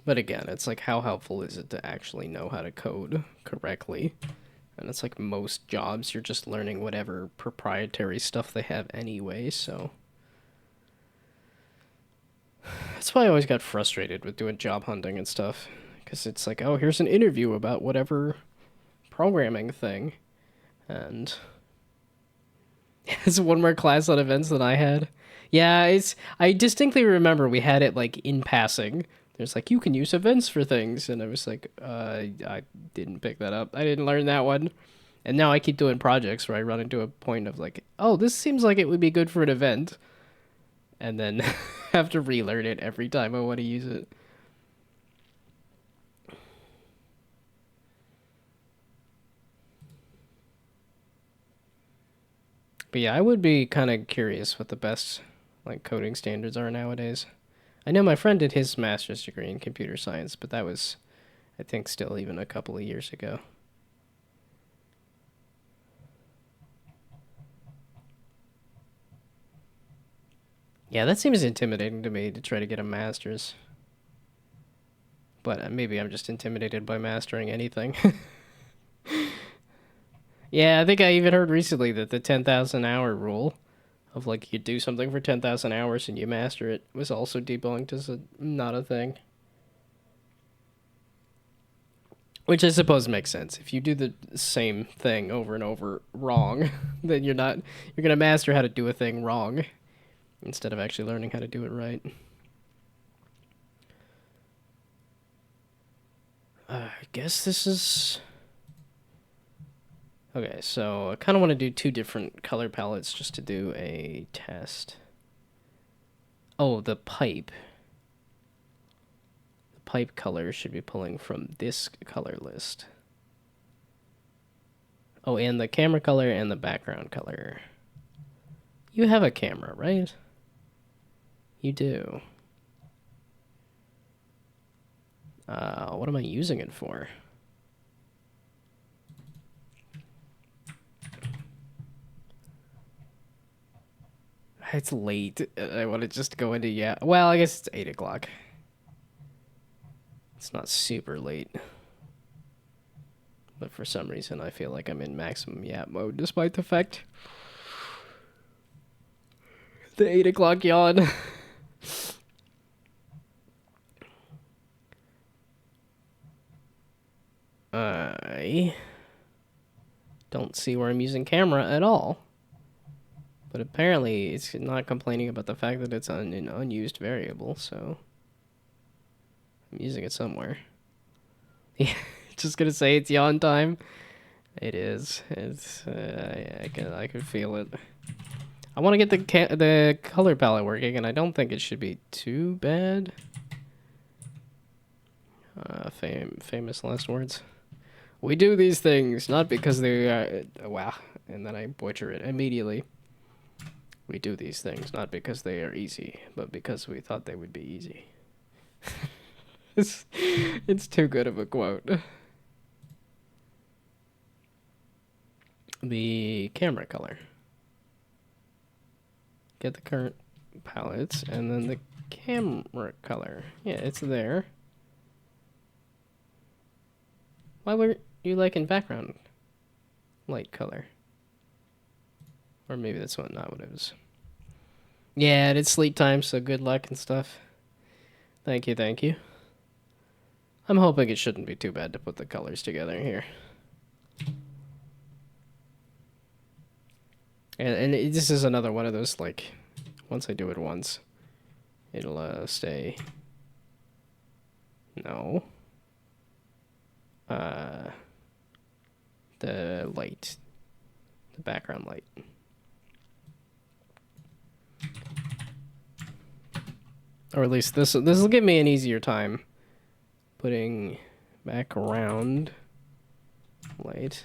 But again, it's like, how helpful is it to actually know how to code correctly? And it's like most jobs, you're just learning whatever proprietary stuff they have anyway, so... That's why I always got frustrated with doing job hunting and stuff. Because it's like, oh, here's an interview about whatever programming thing. And... it's one more class on events than I had. Yeah, I distinctly remember we had it, like, in passing. There's like, you can use events for things. And I was like, I didn't pick that up. I didn't learn that one. And now I keep doing projects where I run into a point of like, oh, this seems like it would be good for an event. And then have to relearn it every time I want to use it. But yeah, I would be kind of curious what the best like coding standards are nowadays. I know my friend did his master's degree in computer science, but that was, I think, still even a couple of years ago. Yeah, that seems intimidating to me to try to get a master's. But maybe I'm just intimidated by mastering anything. Yeah, I think I even heard recently that the 10,000 hour rule of like you do something for 10,000 hours and you master it was also debunked as not a thing. Which I suppose makes sense. If you do the same thing over and over wrong, then you're going to master how to do a thing wrong instead of actually learning how to do it right. I guess this is... Okay, so I kind of want to do 2 different color palettes just to do a test. Oh, the pipe. The pipe color should be pulling from this color list. Oh, and the camera color and the background color. You have a camera, right? You do. What am I using it for? It's late. I want to just go into, yeah. Well, I guess it's 8 o'clock. It's not super late. But for some reason, I feel like I'm in maximum yap mode, despite the fact the 8 o'clock yawn. I don't see where I'm using camera at all. But apparently, it's not complaining about the fact that it's an unused variable, so I'm using it somewhere. Yeah, just gonna say it's yawn time. It is. It's. I can feel it. I want to get the color palette working, and I don't think it should be too bad. Famous last words. We do these things not because they wow, and then I butcher it immediately. We do these things not because they are easy, but because we thought they would be easy. It's too good of a quote. The camera color. Get the current palettes, and then the camera color. Yeah, it's there. Why were you liking background light color? Or maybe that's not what it was. Yeah, it's sleep time, so good luck and stuff. Thank you, thank you. I'm hoping it shouldn't be too bad to put the colors together here. And this is another one of those, like, once I do it once, it'll stay. No. The light. The background light. Or at least this will give me an easier time putting background light.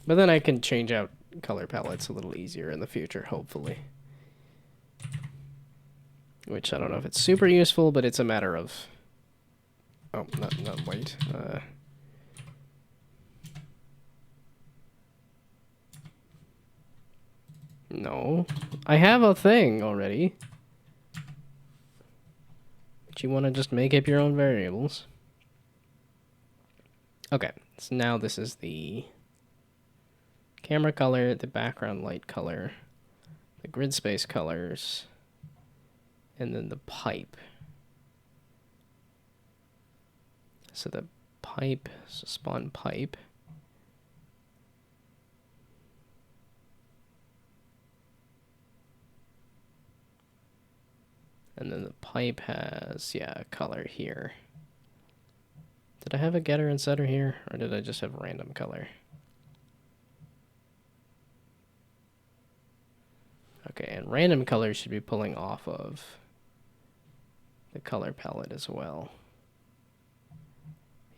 But then I can change out color palettes a little easier in the future, hopefully. Which I don't know if it's super useful, but it's a matter of... Oh, not light. No. I have a thing already. But you want to just make up your own variables. Okay, so now this is the camera color, the background light color, the grid space colors, and then the pipe. So the pipe, so spawn pipe. And then the pipe has, yeah, a color here. Did I have a getter and setter here, or did I just have random color? Okay, and random color should be pulling off of the color palette as well.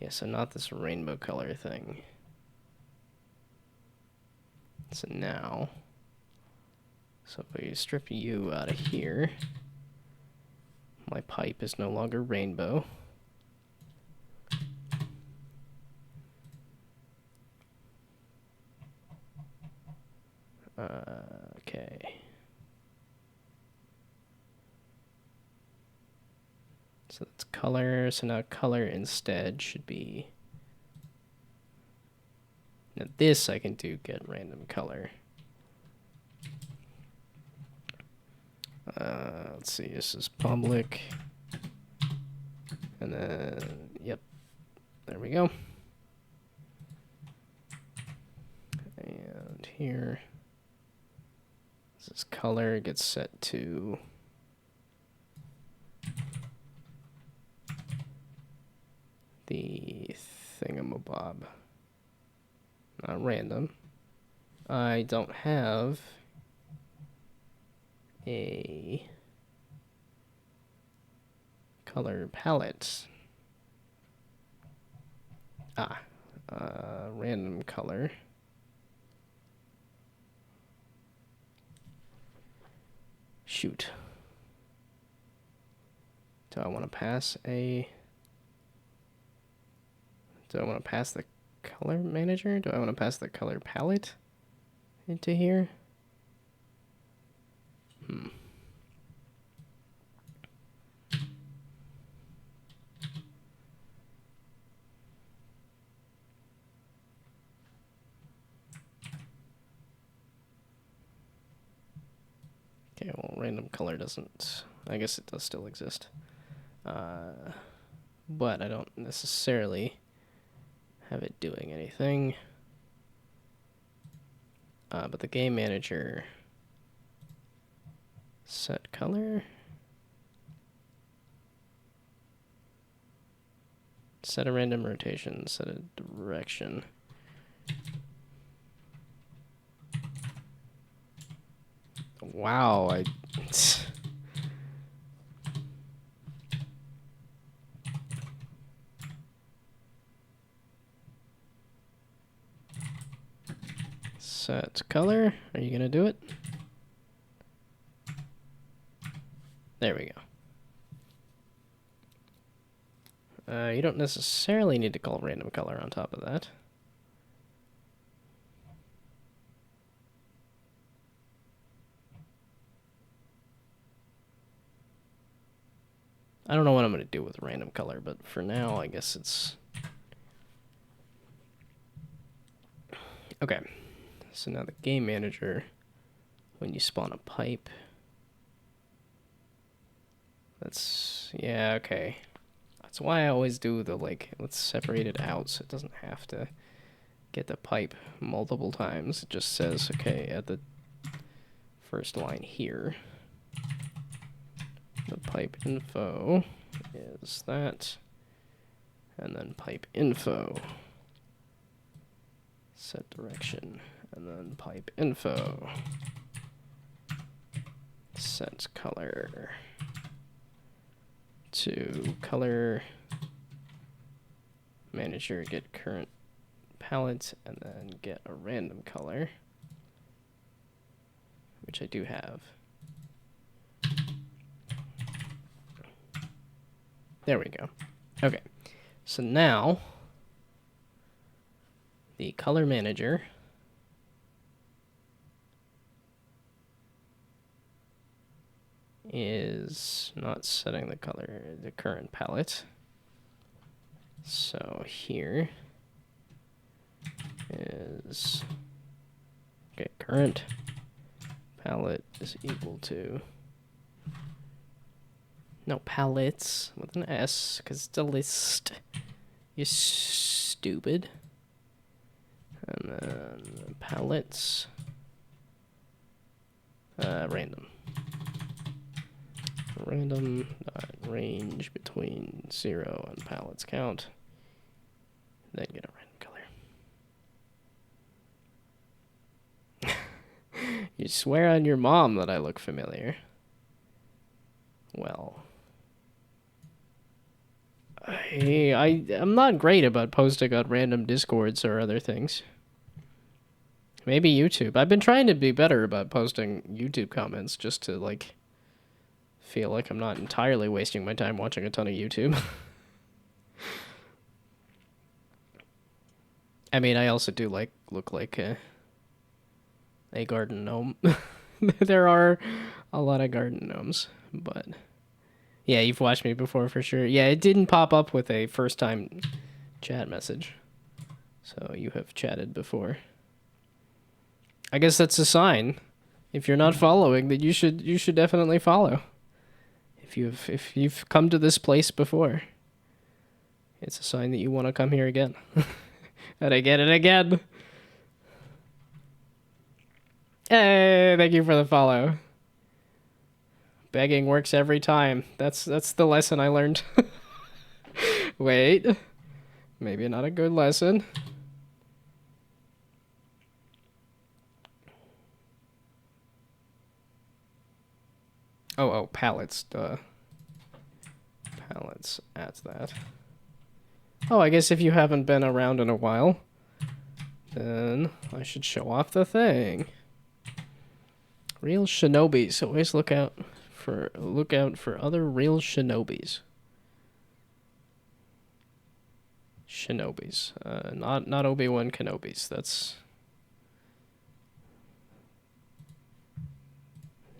Yeah, so not this rainbow color thing. So now, so if we strip you out of here, my pipe is no longer rainbow. Okay. So that's color. So now color instead should be... Now this I can do get random color. Let's see, this is public. And then, yep, there we go. And here, this is color, gets set to the thingamabob. Not random. I don't have a color palette. Random color. Shoot. Do I want to pass a... Do I want to pass the color manager? Do I want to pass the color palette into here? Okay, well, random color doesn't... I guess it does still exist. But I don't necessarily have it doing anything. But the game manager... Set color... Set a random rotation, set a direction. Wow, Set color. Are you gonna do it? There we go. You don't necessarily need to call random color on top of that. I don't know what I'm going to do with random color, but for now, I guess it's... Okay. So now the game manager, when you spawn a pipe... That's... Yeah, okay. That's why I always do the, like, let's separate it out so it doesn't have to get the pipe multiple times. It just says, okay, at the first line here... The pipe info is that, and then pipe info, set direction, and then pipe info, set color to color manager, get current palette, and then get a random color, which I do have. There we go. Okay, so now the color manager is not setting the color, the current palette. So here is, okay, current palette is equal to, no, palettes with an S, because it's a list. You stupid. And then palettes, random. Random range between 0 and palettes count. Then get a random color. You swear on your mom that I look familiar. Well... I'm not great about posting on random Discords or other things. Maybe YouTube. I've been trying to be better about posting YouTube comments just to, like, feel like I'm not entirely wasting my time watching a ton of YouTube. I mean, I also do, like, look like a garden gnome. There are a lot of garden gnomes, but... Yeah, you've watched me before for sure. Yeah, it didn't pop up with a first-time chat message. So you have chatted before. I guess that's a sign. If you're not following, then you should definitely follow. If you've come to this place before, it's a sign that you want to come here again. And again and again. Hey, thank you for the follow. Begging works every time. That's the lesson I learned. Wait. Maybe not a good lesson. Oh, palettes, duh. Palettes adds that. Oh, I guess if you haven't been around in a while, then I should show off the thing. Real shinobis. Always look out for other real shinobis. Shinobis. Not Obi-Wan Kenobis. That's...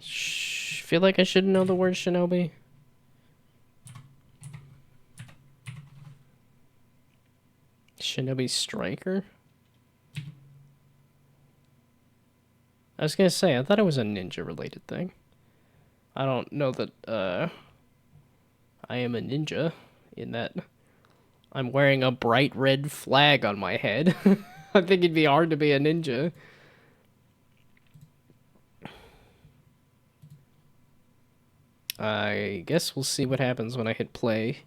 feel like I should know the word shinobi. Shinobi Striker? I was gonna say, I thought it was a ninja-related thing. I don't know that, I am a ninja in that I'm wearing a bright red flag on my head. I think it'd be hard to be a ninja. I guess we'll see what happens when I hit play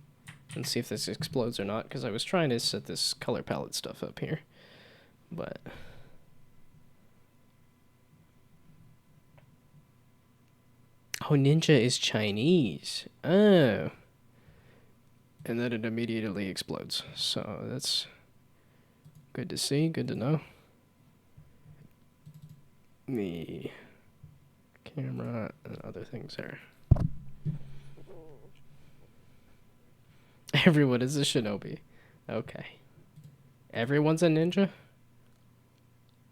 and see if this explodes or not, because I was trying to set this color palette stuff up here, but... Oh, ninja is Chinese. Oh. And then it immediately explodes. So that's good to see, good to know. The camera and other things there. Everyone is a shinobi. Okay. Everyone's a ninja?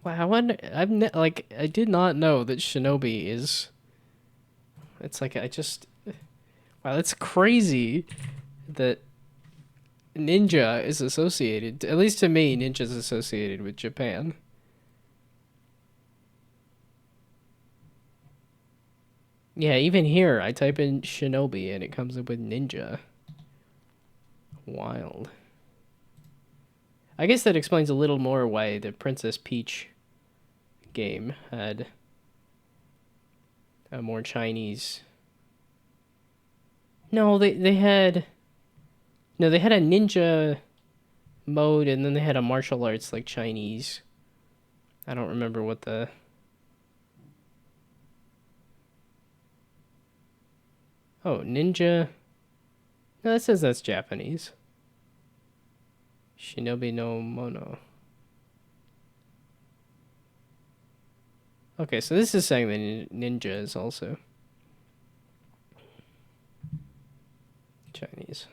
Wow, I did not know that shinobi is... It's like, wow, that's crazy that ninja is associated, at least to me, ninja's associated with Japan. Yeah, even here, I type in shinobi and it comes up with ninja. Wild. I guess that explains a little more why the Princess Peach game had a more Chinese... No, they had... No, they had a ninja mode, and then they had a martial arts, like, Chinese. I don't remember what the... Oh, ninja... No, that says that's Japanese. Shinobi no Mono. Okay, so this is saying that ninja is also Chinese.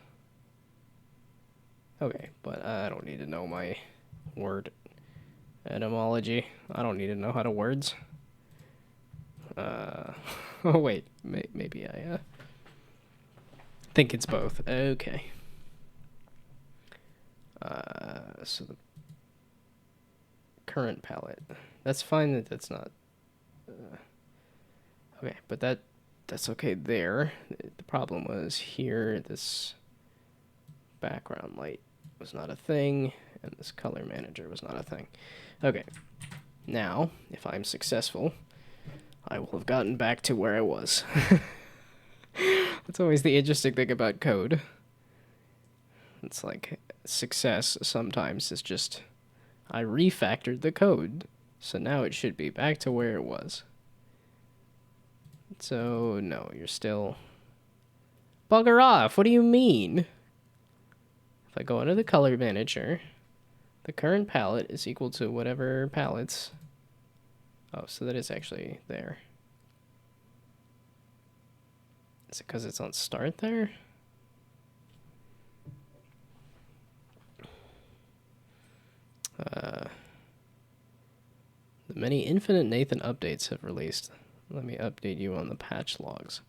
Okay, but I don't need to know my word etymology. I don't need to know how to words. Oh wait, maybe I think it's both. Okay. So the current palette. That's fine that that's not... okay, but that's okay there. The problem was here, this background light was not a thing, and this color manager was not a thing. Okay, now, if I'm successful, I will have gotten back to where I was. That's always the interesting thing about code. It's like, success sometimes is just, I refactored the code, so now it should be back to where it was. So, no, you're still... Bugger off, what do you mean? If I go into the color manager, the current palette is equal to whatever palettes... Oh, so that is actually there. Is it because it's on start there? The many Infinite Nathan updates have released. Let me update you on the patch logs.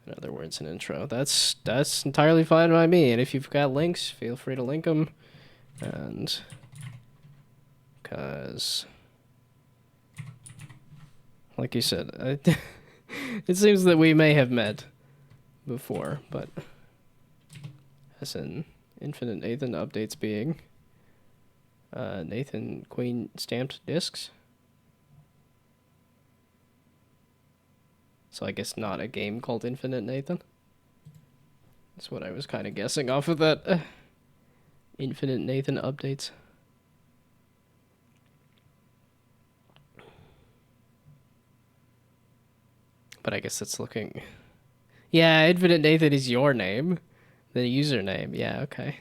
In other words, an intro. That's entirely fine by me. And if you've got links, feel free to link them. And because, like you said, it seems that we may have met before, but as in Infinite Nathan updates being Nathan Queen stamped discs. So I guess not a game called Infinite Nathan. That's what I was kind of guessing off of that. Infinite Nathan updates. But I guess it's looking... Yeah, Infinite Nathan is your name. The username. Yeah, okay.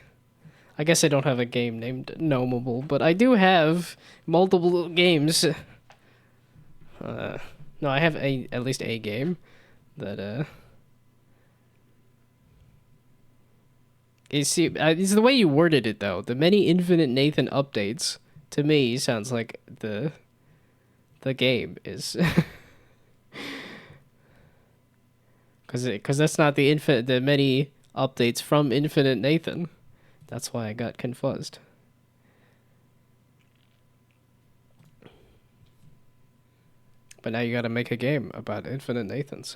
I guess I don't have a game named Gnomeable, but I do have multiple games. No, I have at least a game that You see, it's the way you worded it though. The many infinite Nathan updates to me sounds like the game is because that's not the many updates from Infinite Nathan. That's why I got confused. But now you got to make a game about Infinite Nathans.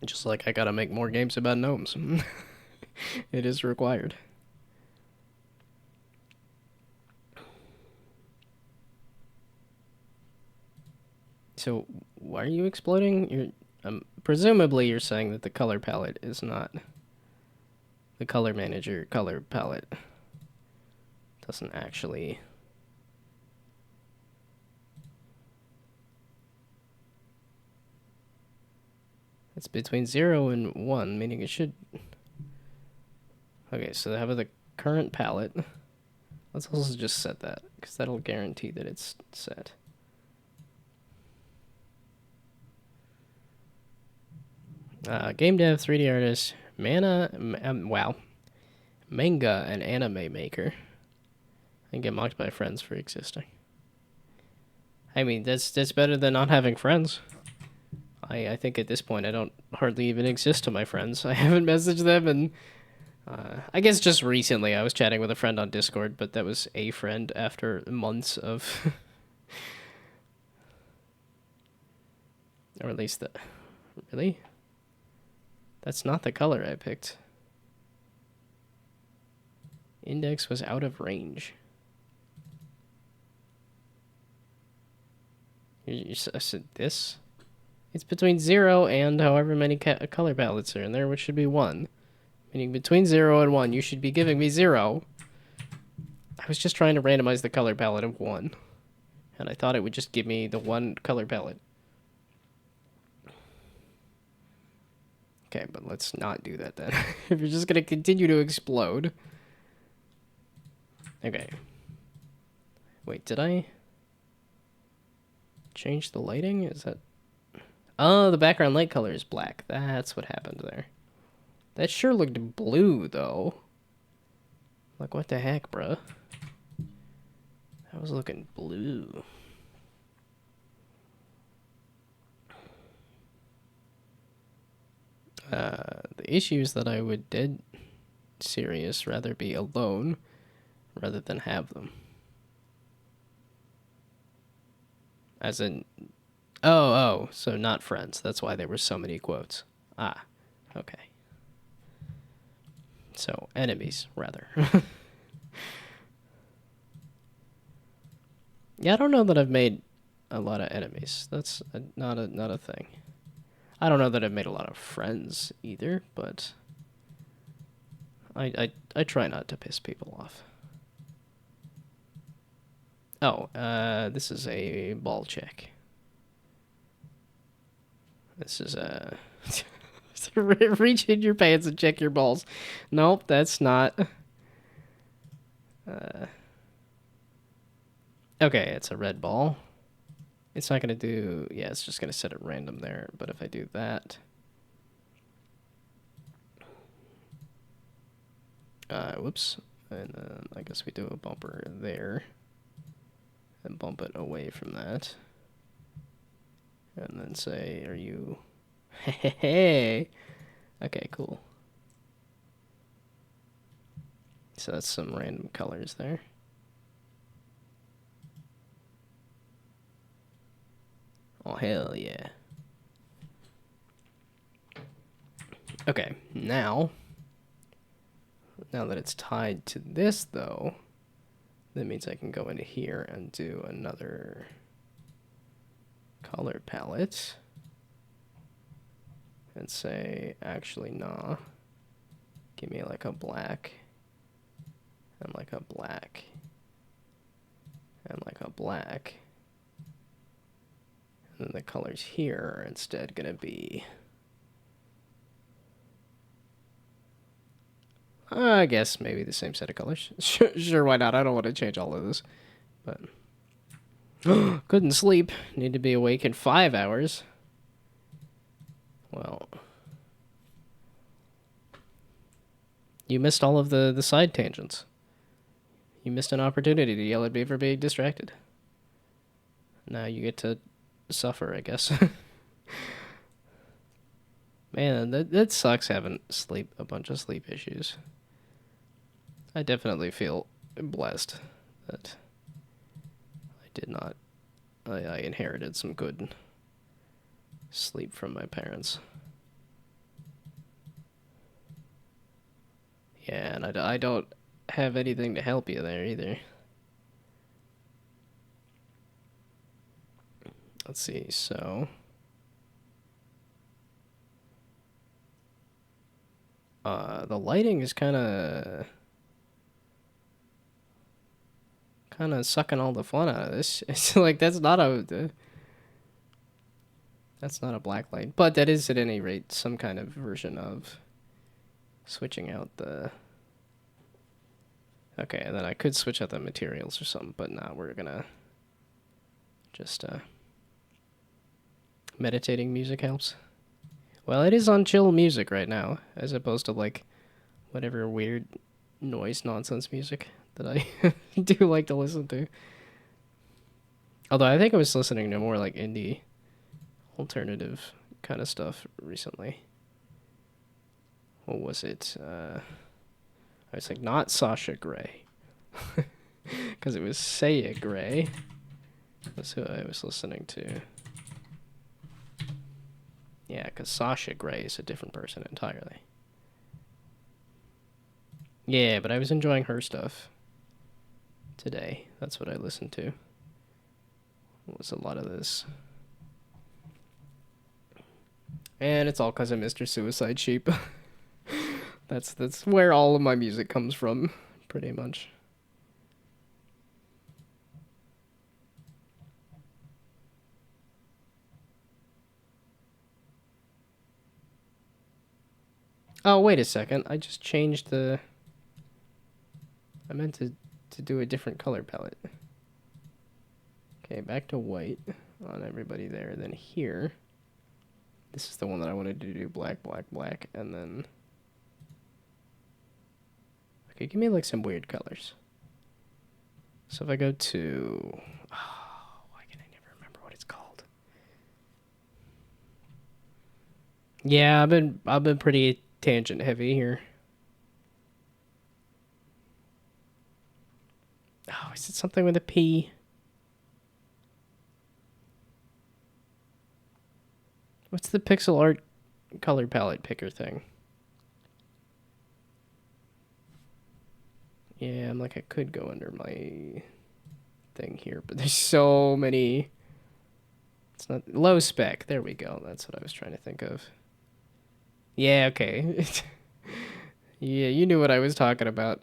Just like I got to make more games about gnomes. It is required. So, why are you exploding? Presumably you're saying that the color palette is not the color manager color palette doesn't actually it's between 0 and 1, meaning it should. Okay, so how about the current palette? Let's also just set that, because that'll guarantee that it's set. Game dev, 3D artist, manga and anime maker. And get mocked by friends for existing. I mean, that's better than not having friends. I think at this point I don't hardly even exist to my friends. I haven't messaged them, and I guess just recently I was chatting with a friend on Discord, but that was a friend after months of... or at least the... Really? That's not the color I picked. Index was out of range. I said this? It's between 0 and however many color palettes are in there, which should be 1. Meaning between 0 and 1, you should be giving me 0. I was just trying to randomize the color palette of 1. And I thought it would just give me the 1 color palette. Okay, but let's not do that then. If you're just going to continue to explode. Okay. Wait, did I change the lighting? Is that... Oh, the background light color is black. That's what happened there. That sure looked blue, though. Like, what the heck, bruh? That was looking blue. The issue is that I would dead serious rather be alone rather than have them. As in... Oh, so not friends. That's why there were so many quotes. Ah, okay. So, enemies, rather. Yeah, I don't know that I've made a lot of enemies. That's not a thing. I don't know that I've made a lot of friends either, but I try not to piss people off. Oh, this is a ball check. This is a... Reach in your pants and check your balls. Nope, that's not... Okay, it's a red ball. It's not going to do... Yeah, it's just going to set it random there. But if I do that... whoops. And then I guess we do a bumper there. And bump it away from that. And then say, are you... Hey. Okay, cool. So that's some random colors there. Oh, hell yeah. Okay, now that it's tied to this, though, that means I can go into here and do another color palette and say, actually, nah, give me like a black and like a black and like a black. And then the colors here are instead going to be... I guess maybe the same set of colors. Sure, why not? I don't want to change all of this. But... couldn't sleep. Need to be awake in 5 hours. Well, you missed all of the side tangents. You missed an opportunity to yell at me for being distracted. Now you get to suffer, I guess. Man, that sucks having a bunch of sleep issues. I definitely feel blessed that I did not. I inherited some good sleep from my parents. Yeah, and I don't have anything to help you there either. Let's see, so... the lighting is kind of sucking all the fun out of this. It's like that's not a black light, but that is at any rate some kind of version of switching out the. Okay, and then I could switch out the materials or something, but now we're gonna just meditating music helps. Well, it is on chill music right now, as opposed to like whatever weird noise nonsense music that I do like to listen to. Although I think I was listening to more like indie, alternative kind of stuff recently. What was it? I was like, not Sasha Grey. Because it was Saya Grey. That's who I was listening to. Yeah, because Sasha Grey is a different person entirely. Yeah, but I was enjoying her stuff today. That's what I listened to. It was a lot of this. And it's all because of Mr. Suicide Sheep. That's where all of my music comes from, pretty much. Oh, wait a second. I just changed the... I meant to do a different color palette. Okay, back to white on everybody there. Then here, this is the one that I wanted to do black, black, black, and then... Okay, give me like some weird colors. So if I go to... Oh, why can I never remember what it's called? Yeah, I've been pretty tangent heavy here. Oh, is it something with a P? What's the pixel art color palette picker thing? Yeah, I'm like, I could go under my thing here, but there's so many. It's not low spec. There we go. That's what I was trying to think of. Yeah, okay. Yeah, you knew what I was talking about.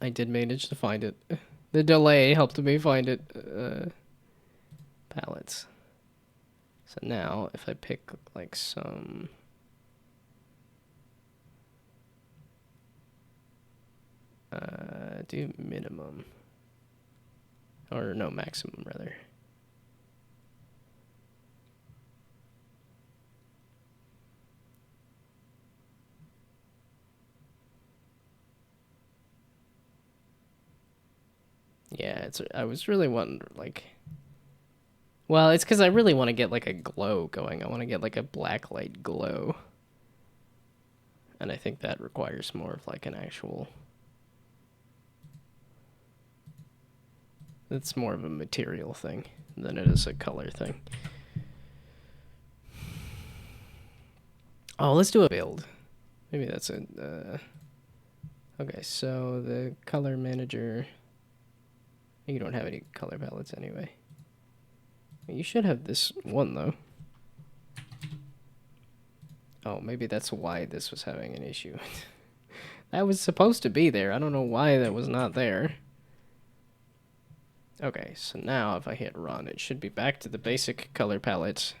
I did manage to find it. The delay helped me find it. Palettes. So now, if I pick like some... do minimum. Or no, maximum rather. Yeah, I was really wanting like... Well, it's because I really want to get like a glow going. I want to get like a black light glow. And I think that requires more of like an actual... It's more of a material thing than it is a color thing. Oh, let's do a build. Maybe that's it. Okay, so the color manager... You don't have any color palettes anyway. You should have this one, though. Oh, maybe that's why this was having an issue. That was supposed to be there. I don't know why that was not there. Okay, so now if I hit run, it should be back to the basic color palette.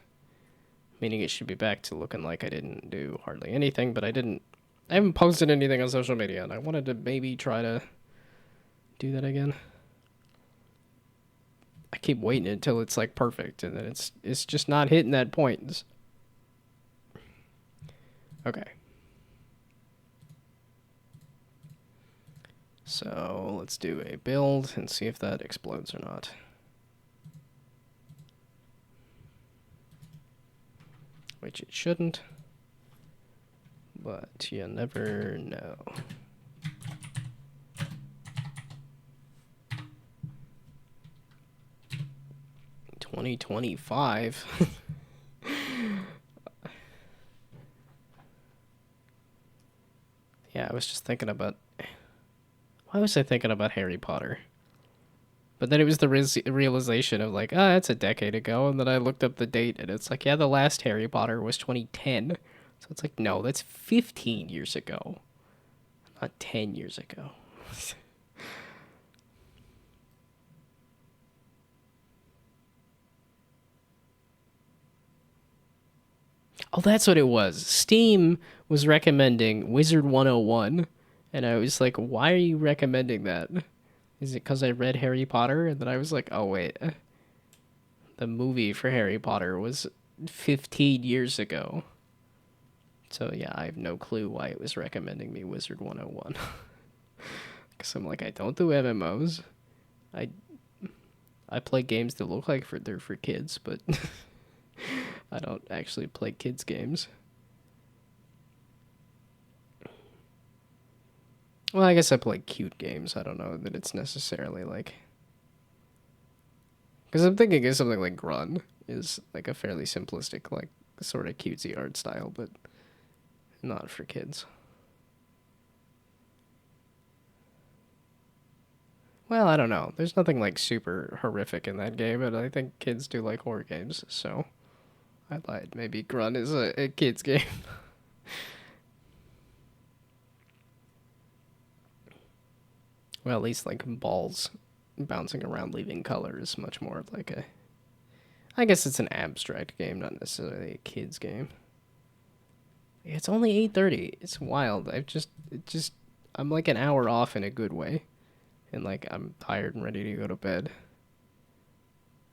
Meaning it should be back to looking like I didn't do hardly anything, but I haven't posted anything on social media, and I wanted to maybe try to do that again. I keep waiting until it's like perfect, and then it's just not hitting that point. Okay. So let's do a build and see if that explodes or not. Which it shouldn't, but you never know. $20.25. Yeah, I was just thinking about... Why was I thinking about Harry Potter? But then it was the realization of like, oh, that's a decade ago. And then I looked up the date and it's like, yeah, the last Harry Potter was 2010. So it's like, no, that's 15 years ago. Not 10 years ago. Oh, that's what it was. Steam was recommending Wizard 101. And I was like, why are you recommending that? Is it because I read Harry Potter? And then I was like, oh, wait. The movie for Harry Potter was 15 years ago. So, yeah, I have no clue why it was recommending me Wizard 101. Because I'm like, I don't do MMOs. I play games that look like they're for kids, but I don't actually play kids' games. Well, I guess I play cute games. I don't know that it's necessarily like... Because I'm thinking of something like Grun is like a fairly simplistic, like sort of cutesy art style, but not for kids. Well, I don't know. There's nothing like super horrific in that game, and I think kids do like horror games, so I lied. Maybe Grun is a kid's game. Well, at least like balls bouncing around leaving color is much more like a... I guess it's an abstract game, not necessarily a kid's game. It's only 8:30. It's wild. I'm like an hour off in a good way. And like I'm tired and ready to go to bed.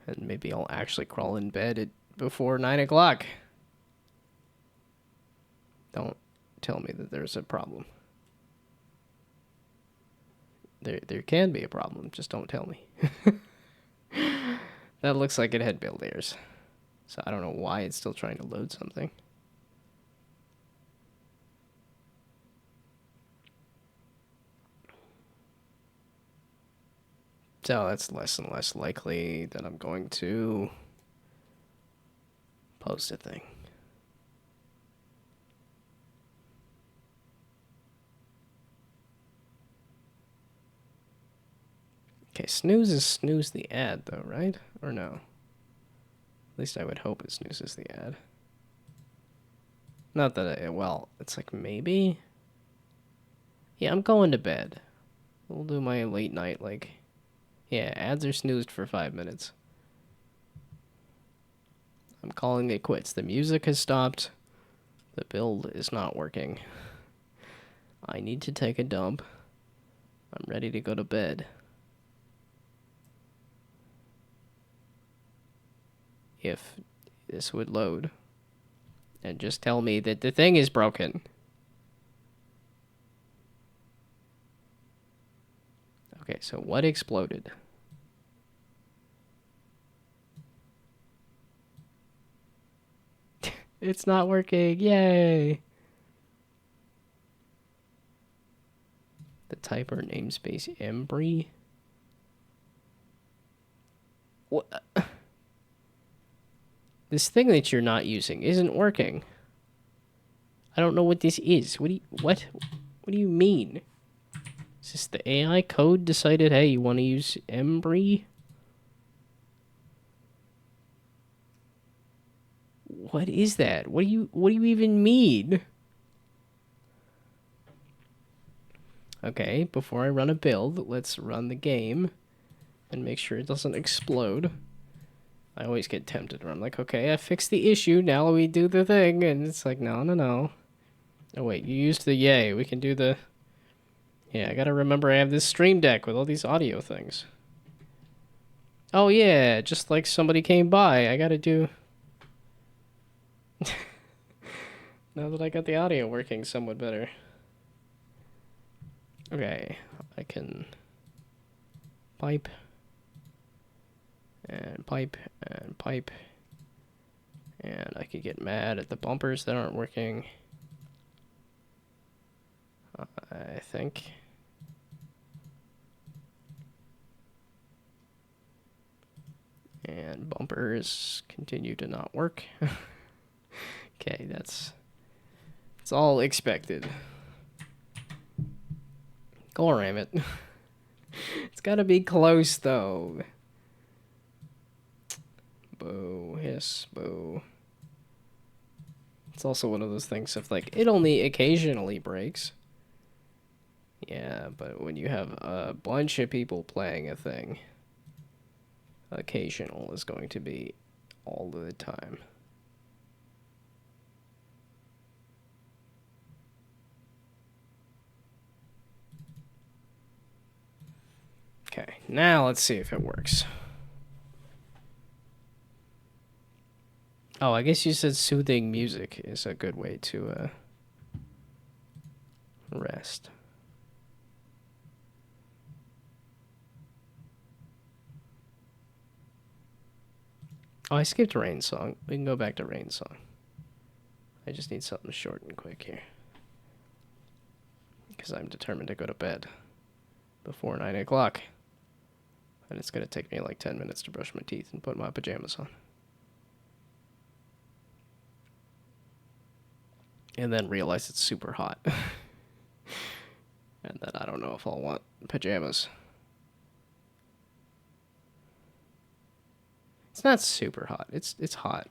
And maybe I'll actually crawl in bed before 9 o'clock. Don't tell me that there's a problem. There can be a problem, just don't tell me. That looks like it had build errors. So I don't know why it's still trying to load something. So that's less and less likely that I'm going to post a thing. Okay, snooze is snooze the ad though, right? Or no? At least I would hope it snoozes the ad. Not that well, it's like maybe? Yeah, I'm going to bed. We'll do my late night, like... Yeah, ads are snoozed for 5 minutes. I'm calling it quits. The music has stopped. The build is not working. I need to take a dump. I'm ready to go to bed. If this would load. And just tell me that the thing is broken. Okay, so what exploded? It's not working. Yay! The type or namespace Embry? What? This thing that you're not using isn't working. I don't know what this is. What do you mean? Is this the AI code decided, hey, you want to use Embry? What is that? What do you even mean? Okay, before I run a build, let's run the game and make sure it doesn't explode. I always get tempted where I'm like, okay, I fixed the issue, now we do the thing, and it's like, no. Oh wait, you used the yay, we can do the... Yeah, I gotta remember I have this stream deck with all these audio things. Oh yeah, just like somebody came by. I gotta do... Now that I got the audio working somewhat better. Okay, I can... Pipe. And pipe. And pipe. And I could get mad at the bumpers that aren't working. I think. And bumpers continue to not work. Okay, it's all expected. Go ram it. It's gotta be close though. Boo, yes, boo. It's also one of those things of like, it only occasionally breaks. Yeah, but when you have a bunch of people playing a thing, occasional is going to be all the time. Okay, now let's see if it works. Oh, I guess you said soothing music is a good way to rest. Oh, I skipped Rain Song. We can go back to Rain Song. I just need something short and quick here. Because I'm determined to go to bed before 9 o'clock. And it's going to take me like 10 minutes to brush my teeth and put my pajamas on. And then realize it's super hot. And then I don't know if I'll want pajamas. It's not super hot. It's hot.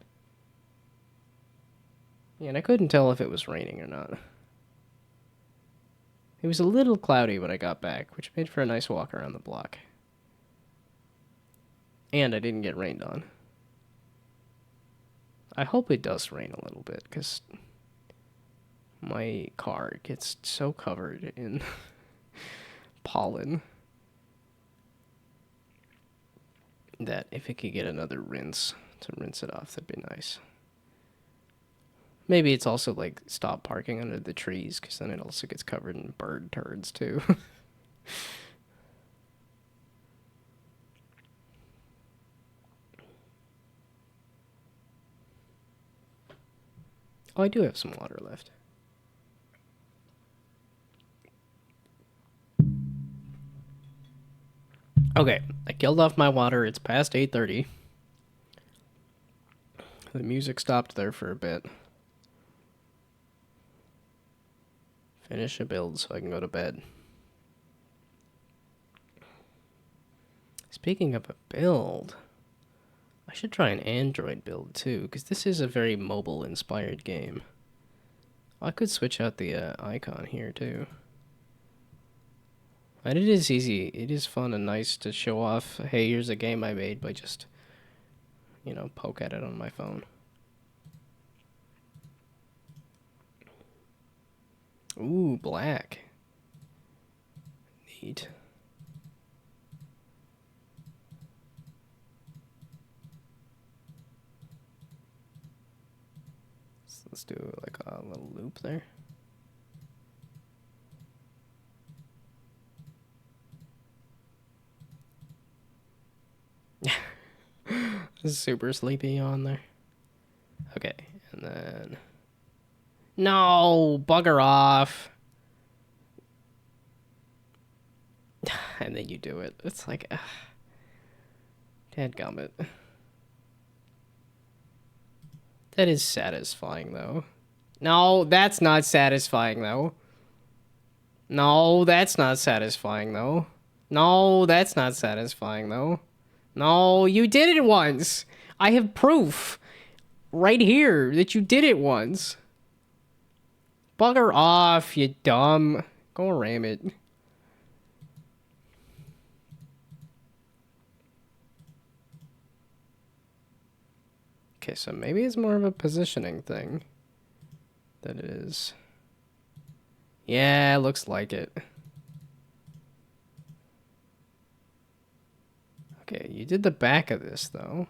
Yeah, and I couldn't tell if it was raining or not. It was a little cloudy when I got back, which made for a nice walk around the block. And I didn't get rained on. I hope it does rain a little bit, because my car gets so covered in pollen that if it could get another rinse to rinse it off, that'd be nice. Maybe it's also like stop parking under the trees, because then it also gets covered in bird turds too. Oh, I do have some water left. Okay, I killed off my water. It's past 8:30. The music stopped there for a bit. Finish a build so I can go to bed. Speaking of a build, I should try an Android build too, because this is a very mobile-inspired game. I could switch out the icon here too. And it is easy. It is fun and nice to show off, hey, here's a game I made by just, you know, poke at it on my phone. Ooh, black. Neat. So let's do like a little loop there. Super sleepy on there. Okay, and then... No! Bugger off! And then you do it. It's like... Dadgummit. That is satisfying, though. No, that's not satisfying, though. No, that's not satisfying, though. No, that's not satisfying, though. No, you did it once! I have proof! Right here, that you did it once. Bugger off, you dumb. Go ram it. Okay, so maybe it's more of a positioning thing than it is. Yeah, looks like it. Okay, you did the back of this though.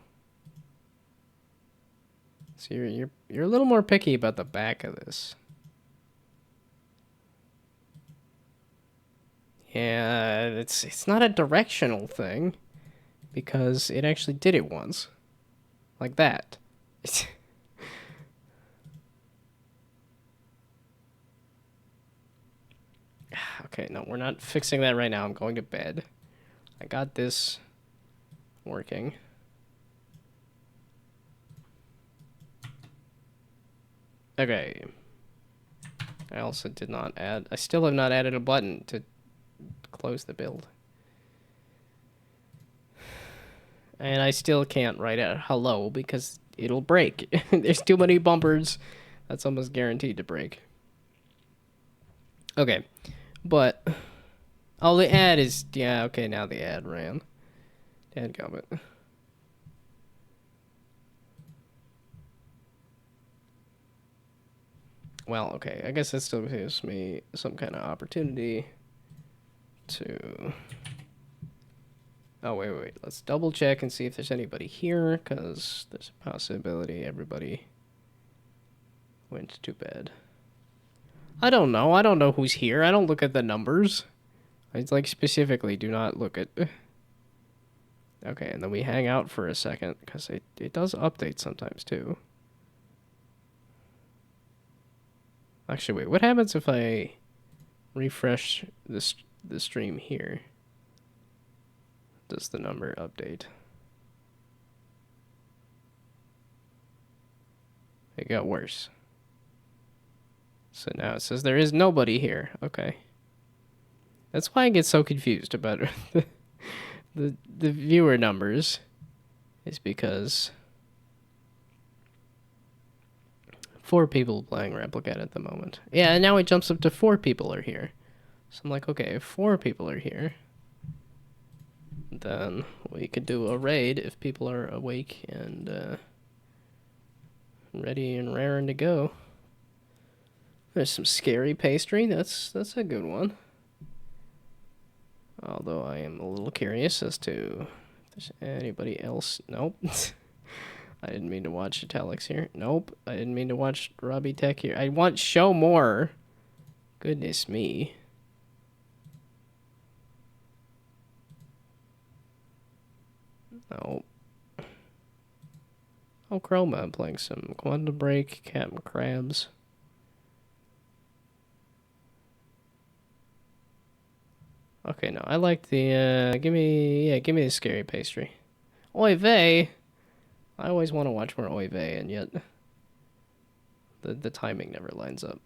So you're a little more picky about the back of this. Yeah, it's not a directional thing because it actually did it once. Like that. Okay, no, we're not fixing that right now. I'm going to bed. I got this working. Okay. I also did not add... I still have not added a button to close the build. And I still can't write out hello because it'll break. There's too many bumpers. That's almost guaranteed to break. Okay. But... Oh, the ad is... Yeah, okay, now the ad ran. Dadgummit. Well, okay, I guess that still gives me some kind of opportunity to... Oh, wait. Let's double check and see if there's anybody here, because there's a possibility everybody went to bed. I don't know. I don't know who's here. I don't look at the numbers. I, like, specifically do not look at... Okay, and then we hang out for a second, because it does update sometimes, too. Actually, wait, what happens if I refresh the stream here? Does the number update? It got worse. So now it says there is nobody here. Okay. That's why I get so confused about the viewer numbers. Is because 4 people playing Replicate at the moment. Yeah, and now it jumps up to 4 people are here. So I'm like, okay, if 4 people are here, then we could do a raid if people are awake and ready and raring to go. There's some scary pastry. That's a good one. Although I am a little curious as to if there's anybody else. Nope. I didn't mean to watch Italics here. Nope. I didn't mean to watch Robbie Tech here. I want show more. Goodness me. Nope. Oh, Chroma. I'm playing some Quantum Break, Captain Crabs. Okay, no, I like the, give me the scary pastry. Oy vey! I always want to watch more Oy vey, and yet the timing never lines up.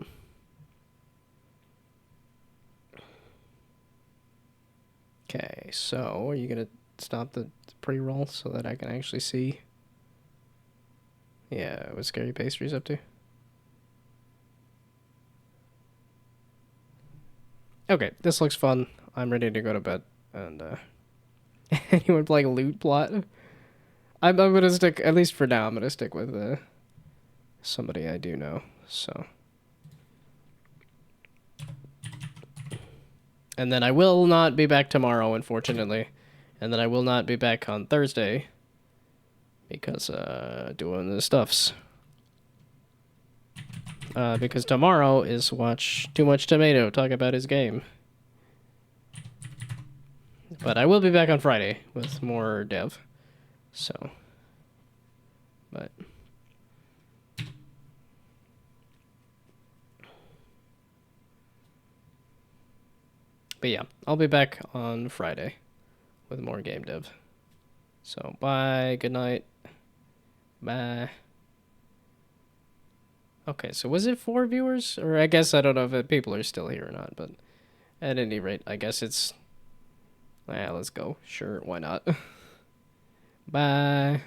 Okay, so are you gonna stop the pre-roll so that I can actually see? Yeah, what Scary Pastry's up to? Okay, this looks fun. I'm ready to go to bed. And, anyone playing Loot Plot? I'm gonna stick, at least for now, I'm gonna stick with, somebody I do know, so. And then I will not be back tomorrow, unfortunately. And then I will not be back on Thursday. Because, doing the stuffs. Because tomorrow is watch Too Much Tomato talk about his game. But I will be back on Friday with more dev. So. But yeah, I'll be back on Friday with more game dev. So, bye, good night. Bye. Okay, so was it 4 viewers? Or I guess I don't know if people are still here or not, but at any rate, I guess it's... Yeah, let's go. Sure, why not? Bye.